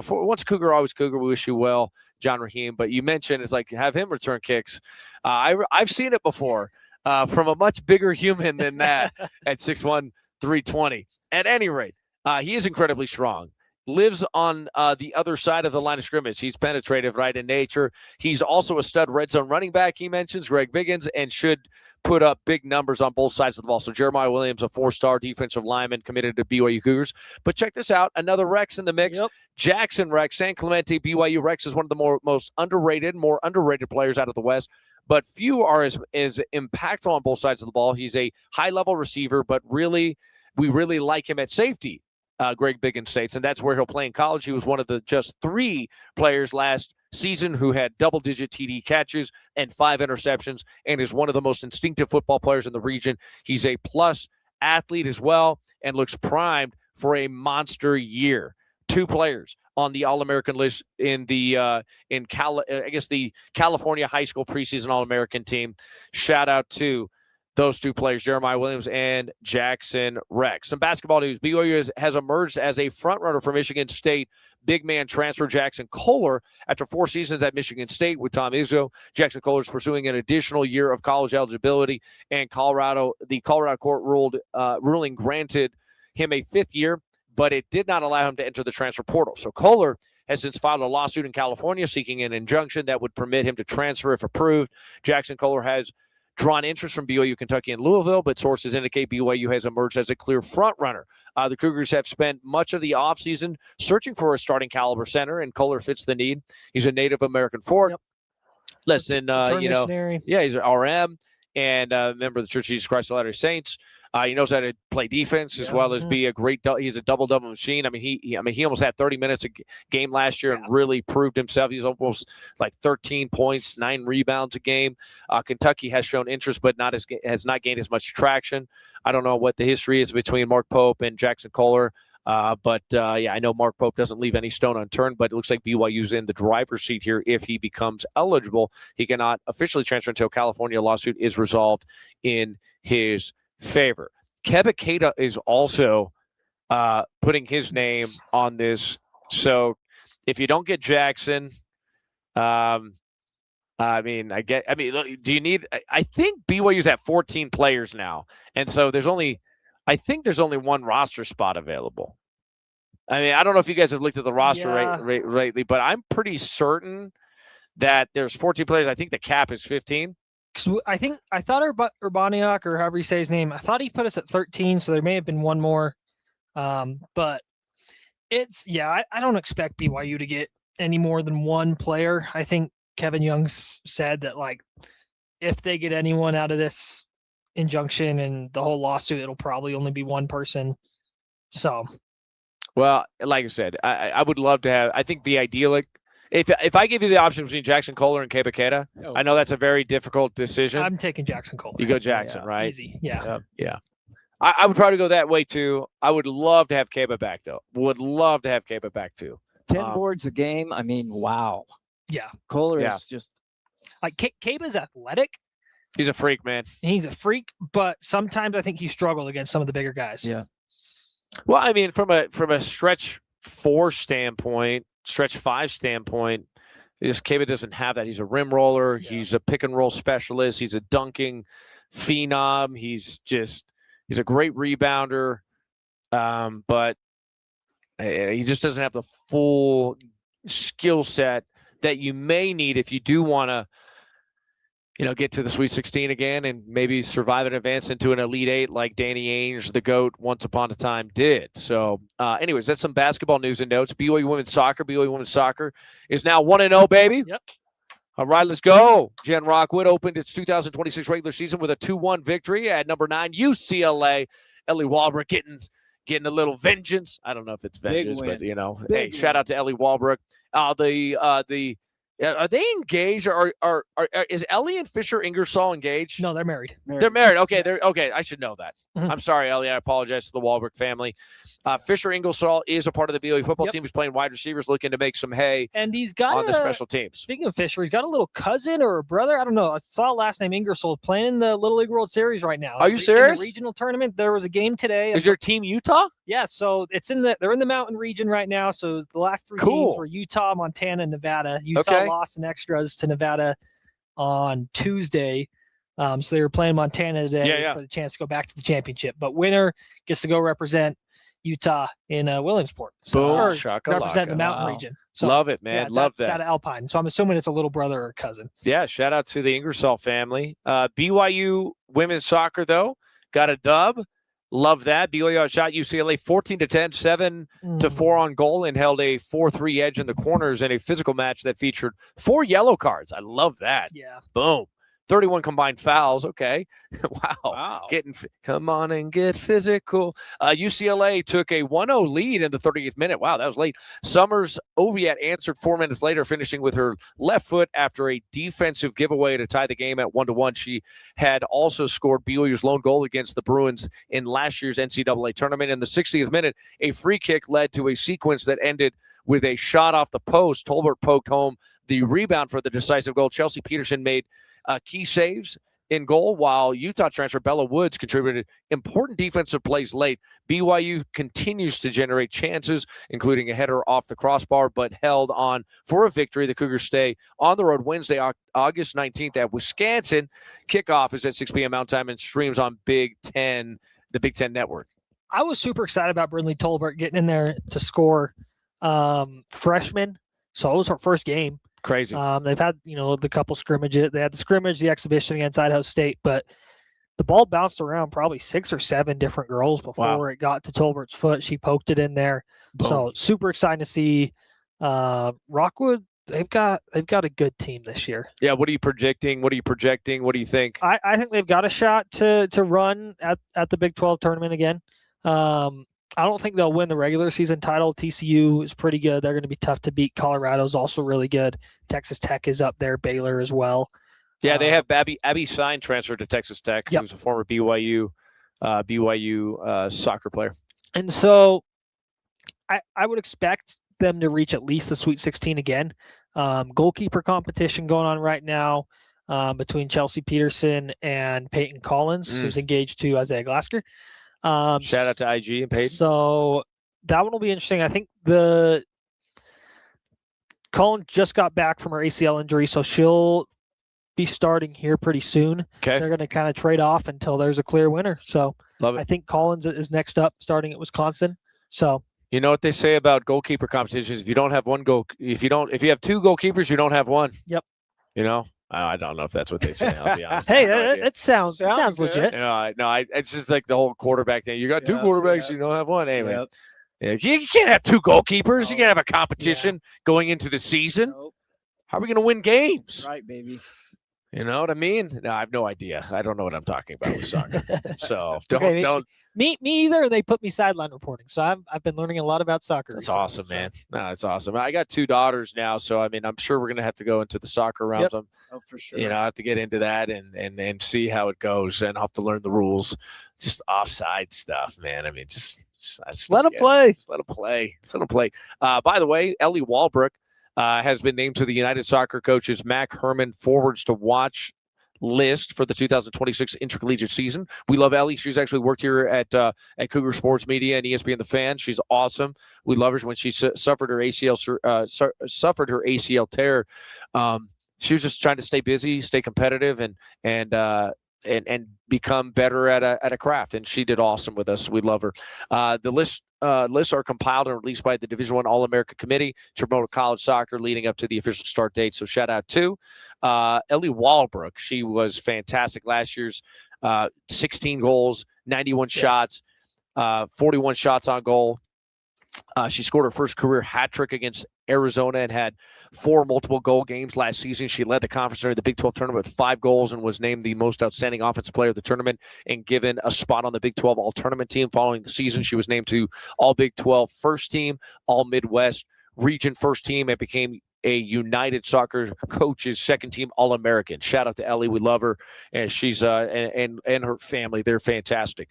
for once Cougar, always Cougar. We wish you well, John Raheem. But you mentioned it's like have him return kicks. I've seen it before from a much bigger human than that at 6'1", 320. At any rate, he is incredibly strong. Lives on the other side of the line of scrimmage. He's penetrative, right, in nature. He's also a stud red zone running back, he mentions, Greg Biggins, and should put up big numbers on both sides of the ball. So Jeremiah Williams, a 4-star defensive lineman committed to BYU Cougars. But check this out, another Rex in the mix. Yep. Jackson Rex, San Clemente, BYU. Rex is one of the most underrated players out of the West. But few are as impactful on both sides of the ball. He's a high-level receiver, but we really like him at safety. Greg Biggins states, and that's where he'll play in college. He was one of the just 3 players last season who had double-digit TD catches and 5 interceptions, and is one of the most instinctive football players in the region. He's a plus athlete as well, and looks primed for a monster year. 2 players on the All-American list in the the California high school preseason All-American team. Shout out to those 2 players, Jeremiah Williams and Jackson Rex. Some basketball news. BYU has emerged as a front-runner for Michigan State big man transfer Jackson Kohler after 4 seasons at Michigan State with Tom Izzo. Jackson Kohler is pursuing an additional year of college eligibility, and the Colorado court ruling granted him a 5th year, but it did not allow him to enter the transfer portal. So Kohler has since filed a lawsuit in California seeking an injunction that would permit him to transfer if approved. Jackson Kohler has drawn interest from BYU, Kentucky, and Louisville, but sources indicate BYU has emerged as a clear front runner. The Cougars have spent much of the offseason searching for a starting caliber center, and Kohler fits the need. He's a Native American forward. Yep. Less than, he's an RM and a member of the Church of Jesus Christ of Latter-day Saints. He knows how to play defense as well as be a great. He's a double-double machine. I mean, he almost had 30 minets a game last year and really proved himself. He's almost like 13 points, 9 rebounds a game. Kentucky has shown interest, but has not gained as much traction. I don't know what the history is between Mark Pope and Jackson Kohler. But I know Mark Pope doesn't leave any stone unturned, but it looks like BYU's in the driver's seat here. If he becomes eligible, he cannot officially transfer until California lawsuit is resolved in his favor. Kebeketa is also putting his name on this. So if you don't get Jackson, do you need? I think BYU's at 14 players now, and so I think there's only 1 roster spot available. I mean, I don't know if you guys have looked at the roster lately, but I'm pretty certain that there's 14 players. I think the cap is 15. I thought Urbaniak, or however you say his name, I thought he put us at 13, so there may have been 1 more. But I don't expect BYU to get any more than 1 player. I think Kevin Young said that, like, if they get anyone out of this injunction and the whole lawsuit, it'll probably only be 1 person. So, well, like I said, I would love to have. I think the idyllic. If I give you the option between Jackson Kohler and Kebeketa, I know that's a very difficult decision. I'm taking Jackson Kohler. You go Jackson, right? Easy, yeah. Yeah. I would probably go that way too. I would love to have Keba back though. Would love to have Keba back too. 10 boards a game. I mean, wow. Yeah. Kohler is just like Keba's athletic. He's a freak, man. He's a freak, but sometimes I think he struggled against some of the bigger guys. Yeah. Well, I mean, from a stretch 4 standpoint, stretch 5 standpoint, Keba doesn't have that. He's a rim roller. Yeah. He's a pick and roll specialist. He's a dunking phenom. He's a great rebounder. But he just doesn't have the full skill set that you may need if you do want to, get to the Sweet 16 again and maybe survive and advance into an Elite 8 like Danny Ainge, the GOAT, once upon a time did. So, anyways, that's some basketball news and notes. BYU women's soccer is now 1-0, baby. Yep. All right, let's go. Jen Rockwood opened its 2026 regular season with a 2-1 victory at number 9 UCLA. Ellie Walbrook getting a little vengeance. I don't know if it's vengeance, but hey, shout out to Ellie Walbrook. The Are they engaged, or is Ellie and Fisher Ingersoll engaged? No, they're married. They're married. Okay, they're okay. I should know that. I'm sorry, Ellie. I apologize to the Wahlberg family. Fisher Ingersoll is a part of the BYU football team. He's playing wide receivers, looking to make some hay. And he's got on the special teams. Speaking of Fisher, he's got a little cousin or a brother. I don't know. I saw last name Ingersoll playing in the Little League World Series right now. Are you In serious? the regional tournament, there was a game today. Is your team Utah? Yeah, so they're in the mountain region right now. So the last three teams were Utah, Montana, and Nevada. Utah lost in extras to Nevada on Tuesday. So they were playing Montana today for the chance to go back to the championship. But winner gets to go represent Utah in Williamsport. Boom, represent the mountain region. So, love it, man. Love It's out that. of Alpine. So I'm assuming it's a little brother or cousin. Yeah, shout out to the Ingersoll family. BYU women's soccer, though, got a dub. Love that. BYU outshot UCLA 14-10, 7-4 on goal, and held a 4-3 edge in the corners in a physical match that featured 4 yellow cards. I love that. Yeah. Boom. 31 combined fouls. Okay. Wow. Come on and get physical. UCLA took a 1-0 lead in the 30th minute. Wow, that was late. Summers Oviatt answered 4 minutes later, finishing with her left foot after a defensive giveaway to tie the game at 1-1. She had also scored BYU's lone goal against the Bruins in last year's NCAA tournament. In the 60th minute, a free kick led to a sequence that ended with a shot off the post. Tolbert poked home the rebound for the decisive goal. Chelsea Peterson made key saves in goal, while Utah transfer Bella Woods contributed important defensive plays late. BYU continues to generate chances, including a header off the crossbar, but held on for a victory. The Cougars stay on the road Wednesday, August 19th at Wisconsin. Kickoff is at 6 p.m. Mountain Time and streams on the Big Ten Network. I was super excited about Brindley Tolbert getting in there to score freshman. So it was her first game. Crazy. They've had, the couple scrimmages. They had the scrimmage, the exhibition against Idaho State, but the ball bounced around probably 6 or 7 different girls before it got to Tolbert's foot. She poked it in there. Boom. So super exciting to see Rockwood. They've got a good team this year. Yeah. What are you projecting? What do you think? I think they've got a shot to run at the Big 12 tournament again. I don't think they'll win the regular season title. TCU is pretty good. They're going to be tough to beat. Colorado's also really good. Texas Tech is up there. Baylor as well. Yeah, they have Abby Sign transferred to Texas Tech, who's a former BYU soccer player. And so I would expect them to reach at least the Sweet 16 again. Goalkeeper competition going on right now between Chelsea Peterson and Peyton Collins, who's engaged to Isaiah Glasker. Shout out to IG and Peyton. So that one will be interesting. I think Collins just got back from her ACL injury, so she'll be starting here pretty soon. Okay. They're going to kind of trade off until there's a clear winner. So Love it. I think Collins is next up, starting at Wisconsin. So you know what they say about goalkeeper competitions? If you don't have if you have 2 goalkeepers, you don't have one. Yep. I don't know if that's what they say. I'll be honest. Hey, it sounds legit. It's just like the whole quarterback thing. You got 2 quarterbacks, you don't have one. Anyway, you can't have 2 goalkeepers. You can't have a competition going into the season. How are we going to win games? Right, baby. You know what I mean? No, I have no idea. I don't know what I'm talking about with soccer. So Okay, don't. Me either. They put me sideline reporting, so I've been learning a lot about soccer. That's recently, awesome, man. No, it's awesome. I got 2 daughters now, so I mean, I'm sure we're gonna have to go into the soccer realms. Yep. Oh, for sure. I have to get into that and see how it goes, and I'll have to learn the rules. Just offside stuff, man. I mean, just let them play. Just let them play. Just let them play. By the way, Ellie Walbrook has been named to the United Soccer Coaches Mac Herman Forwards to Watch list for the 2026 intercollegiate season. We love Ellie. She's actually worked here at Cougar Sports Media and ESPN The Fan. She's awesome. We love her. When she suffered her ACL tear, she was just trying to stay busy, stay competitive, and become better at a craft. And she did awesome with us. We love her. The lists are compiled and released by the Division I All-America Committee to promote college soccer leading up to the official start date. So shout out to Ellie Walbrook. She was fantastic last year's 16 goals, 91 shots, 41 shots on goal. She scored her first career hat trick against Arizona and had 4 multiple goal games last season. She led the conference during the Big 12 tournament with 5 goals and was named the most outstanding offensive player of the tournament and given a spot on the Big 12 all-tournament team. Following the season, she was named to all Big 12 first team, all Midwest region first team, and became a United Soccer Coaches second team All-American. Shout out to Ellie. We love her. And she's and her family. They're fantastic.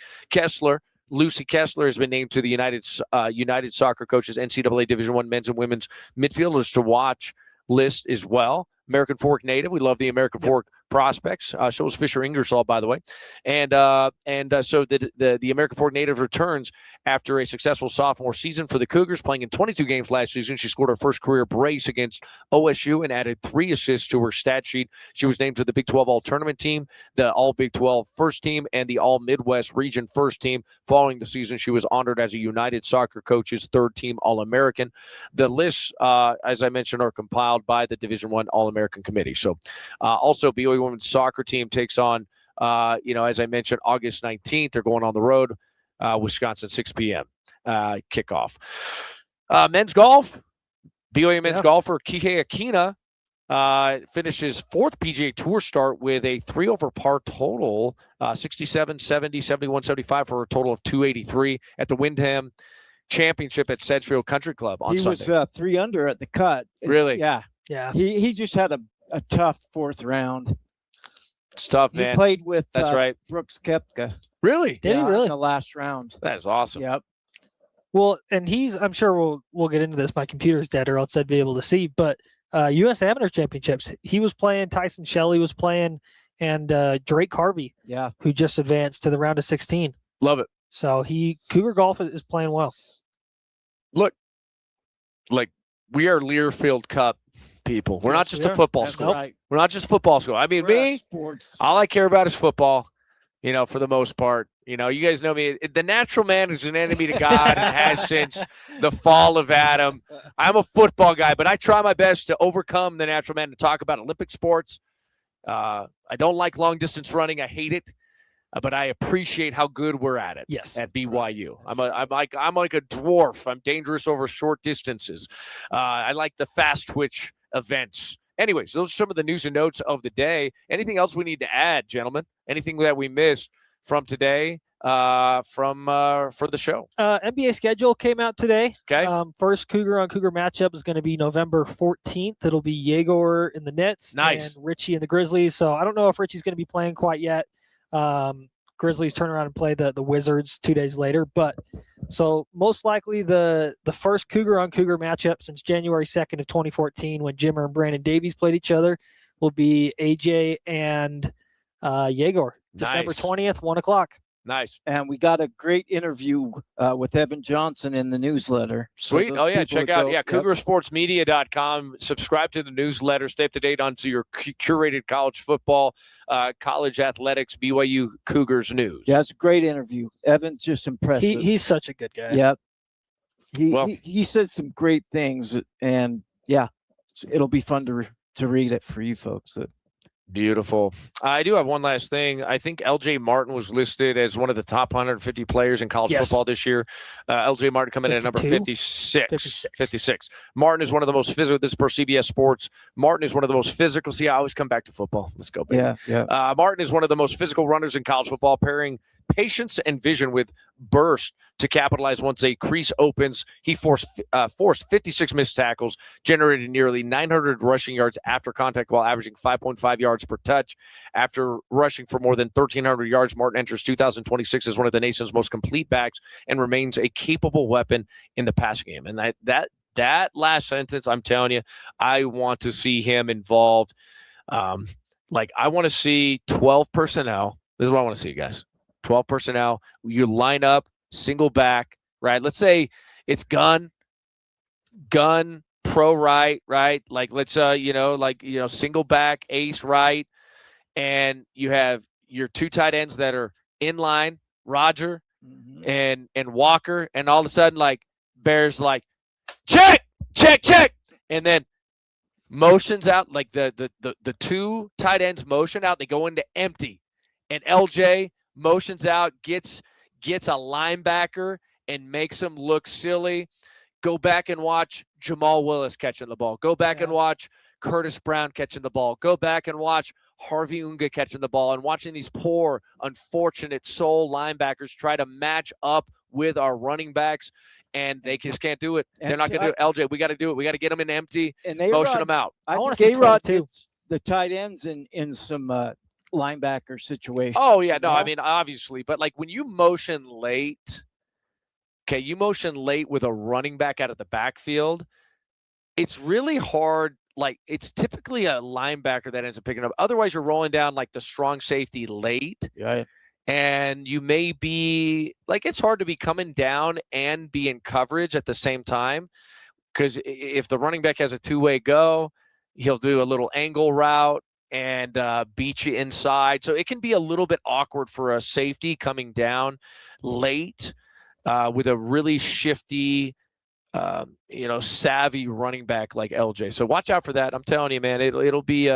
Lucy Kessler has been named to the United Soccer Coaches NCAA Division I men's and women's midfielders to watch list as well. American Fork native. We love the American Fork prospects. So is Fisher Ingersoll, by the way. And so the American Fork native returns after a successful sophomore season for the Cougars, playing in 22 games last season. She scored her first career brace against OSU and added 3 assists to her stat sheet. She was named to the Big 12 All-Tournament team, the All-Big 12 first team, and the All-Midwest Region first team. Following the season, she was honored as a United Soccer Coaches third team All-American. The lists, as I mentioned, are compiled by the Division I All-American Committee. So also BYU women's soccer team takes on, as I mentioned, August 19th. They're going on the road, Wisconsin, 6 p.m. Kickoff. Men's golf. BYU men's golfer Kihei Akina finishes 4th PGA Tour start with a 3 over par total, 67, 70, 71, 75 for a total of 283 at the Wyndham Championship at Sedgefield Country Club on Sunday. He was 3 under at the cut. Really? Yeah. He just had a tough 4th round. It's tough, man. He played with That's right. Brooks Koepka. Really? Did he really? In the last round. That is awesome. Yep. Well, and I'm sure we'll get into this. My computer's dead, or else I'd be able to see. But U.S. Amateur Championships, he was playing. Tyson Shelley was playing, and Drake Harvey, who just advanced to the round of 16. Love it. So Cougar Golf is playing well. Look, like we are Learfield Cup people. We're not just a football school. Right. We're not just football school. I mean, me, all I care about is football, for the most part. You guys know me. The natural man is an enemy to God and has since the fall of Adam. I'm a football guy, but I try my best to overcome the natural man to talk about Olympic sports. I don't like long distance running. I hate it. But I appreciate how good we're at it. Yes. At BYU, I'm like a dwarf. I'm dangerous over short distances. I like the fast twitch events. Anyways, those are some of the news and notes of the day. Anything else we need to add, gentlemen? Anything that we missed from today for the show? NBA schedule came out today. Okay. First Cougar on Cougar matchup is going to be November 14th. It'll be Yegor in the Nets and Richie in the Grizzlies. So I don't know if Richie's going to be playing quite yet. Grizzlies turn around and play the Wizards 2 days later. But so most likely the first Cougar on Cougar matchup since January 2nd of 2014, when Jimmer and Brandon Davies played each other, will be AJ and Yegor. December 20th, 1:00. Nice. And we got a great interview with Evan Johnson in the newsletter. Sweet. So check out CougarSportsMedia.com. Subscribe to the newsletter. Stay up to date onto your curated college football, college athletics, BYU Cougars news. Yeah, it's a great interview. Evan's just impressive. He's such a good guy. Yep. He said some great things, and it'll be fun to read it for you folks. Beautiful. I do have one last thing. I think LJ Martin was listed as one of the top 150 players in college football this year. LJ Martin coming in at number 56. Martin is one of the most physical. This is per CBS Sports. Martin is one of the most physical. See, I always come back to football. Let's go, baby. Yeah. Martin is one of the most physical runners in college football, pairing patience and vision with burst to capitalize once a crease opens. He forced 56 missed tackles, generated nearly 900 rushing yards after contact while averaging 5.5 yards per touch. After rushing for more than 1,300 yards, Martin enters 2026 as one of the nation's most complete backs and remains a capable weapon in the passing game. And that last sentence, I'm telling you, I want to see him involved. I want to see 12 personnel. This is what I want to see, guys. 12 personnel. You line up, single back, right? Let's say it's gun, pro right? Like let's single back, ace right, and you have your 2 tight ends that are in line, Roger and Walker, and all of a sudden Bears check, and then motions out the 2 tight ends motion out. They go into empty, and LJ motions out, gets a linebacker and makes him look silly. Go back and watch Jamal Willis catching the ball. Go back and watch Curtis Brown catching the ball. Go back and watch Harvey Unga catching the ball, and watching these poor, unfortunate soul linebackers try to match up with our running backs. and they just can't do it. They're And not going to do it. LJ, we got to do it. We got to get them in empty, And motion them out. I wanna think see Clegg A-Rod too. gets the tight ends in some linebacker situations. Oh, yeah. No, you I know? mean, obviously. But, like, when you motion late, okay, you motion late with a running back out of the backfield, it's really hard. Like, it's typically a linebacker that ends up picking up. Otherwise, you're rolling down, like, the strong safety late. Yeah. And you may be like, it's hard to be coming down and be in coverage at the same time, because if the running back has a two-way go, he'll do a little angle route and beat you inside. So it can be a little bit awkward for a safety coming down late with a really shifty, savvy running back like LJ. So watch out for that. I'm telling you, man, it'll be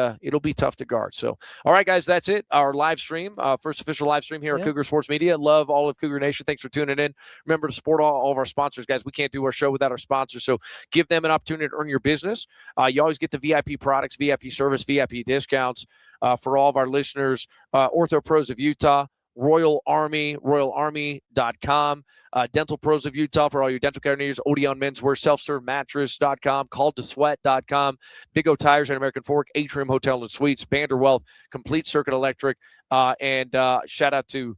tough to guard. So, all right, guys, that's it. Our live stream, first official live stream here at Cougar Sports Media. Love all of Cougar Nation. Thanks for tuning in. Remember to support all of our sponsors, guys. We can't do our show without our sponsors. So give them an opportunity to earn your business. You always get the VIP products, VIP service, VIP discounts for all of our listeners. Ortho Pros of Utah, Royal Army, royalarmy.com. Dental Pros of Utah for all your dental care needs. Odeon Menswear, selfservemattress.com, calledtosweat.com, Big O Tires and American Fork, Atrium Hotel and Suites, Vanderwelt, Complete Circuit Electric, and shout out to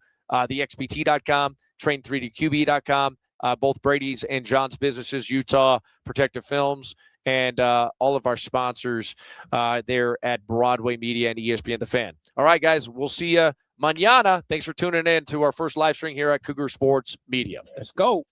the XPT.com, Train3DQB.com, both Brady's and John's businesses, Utah Protective Films, and all of our sponsors there at Broadway Media and ESPN The Fan. All right, guys, we'll see you mañana. Thanks for tuning in to our first live stream here at Cougar Sports Media. Let's go.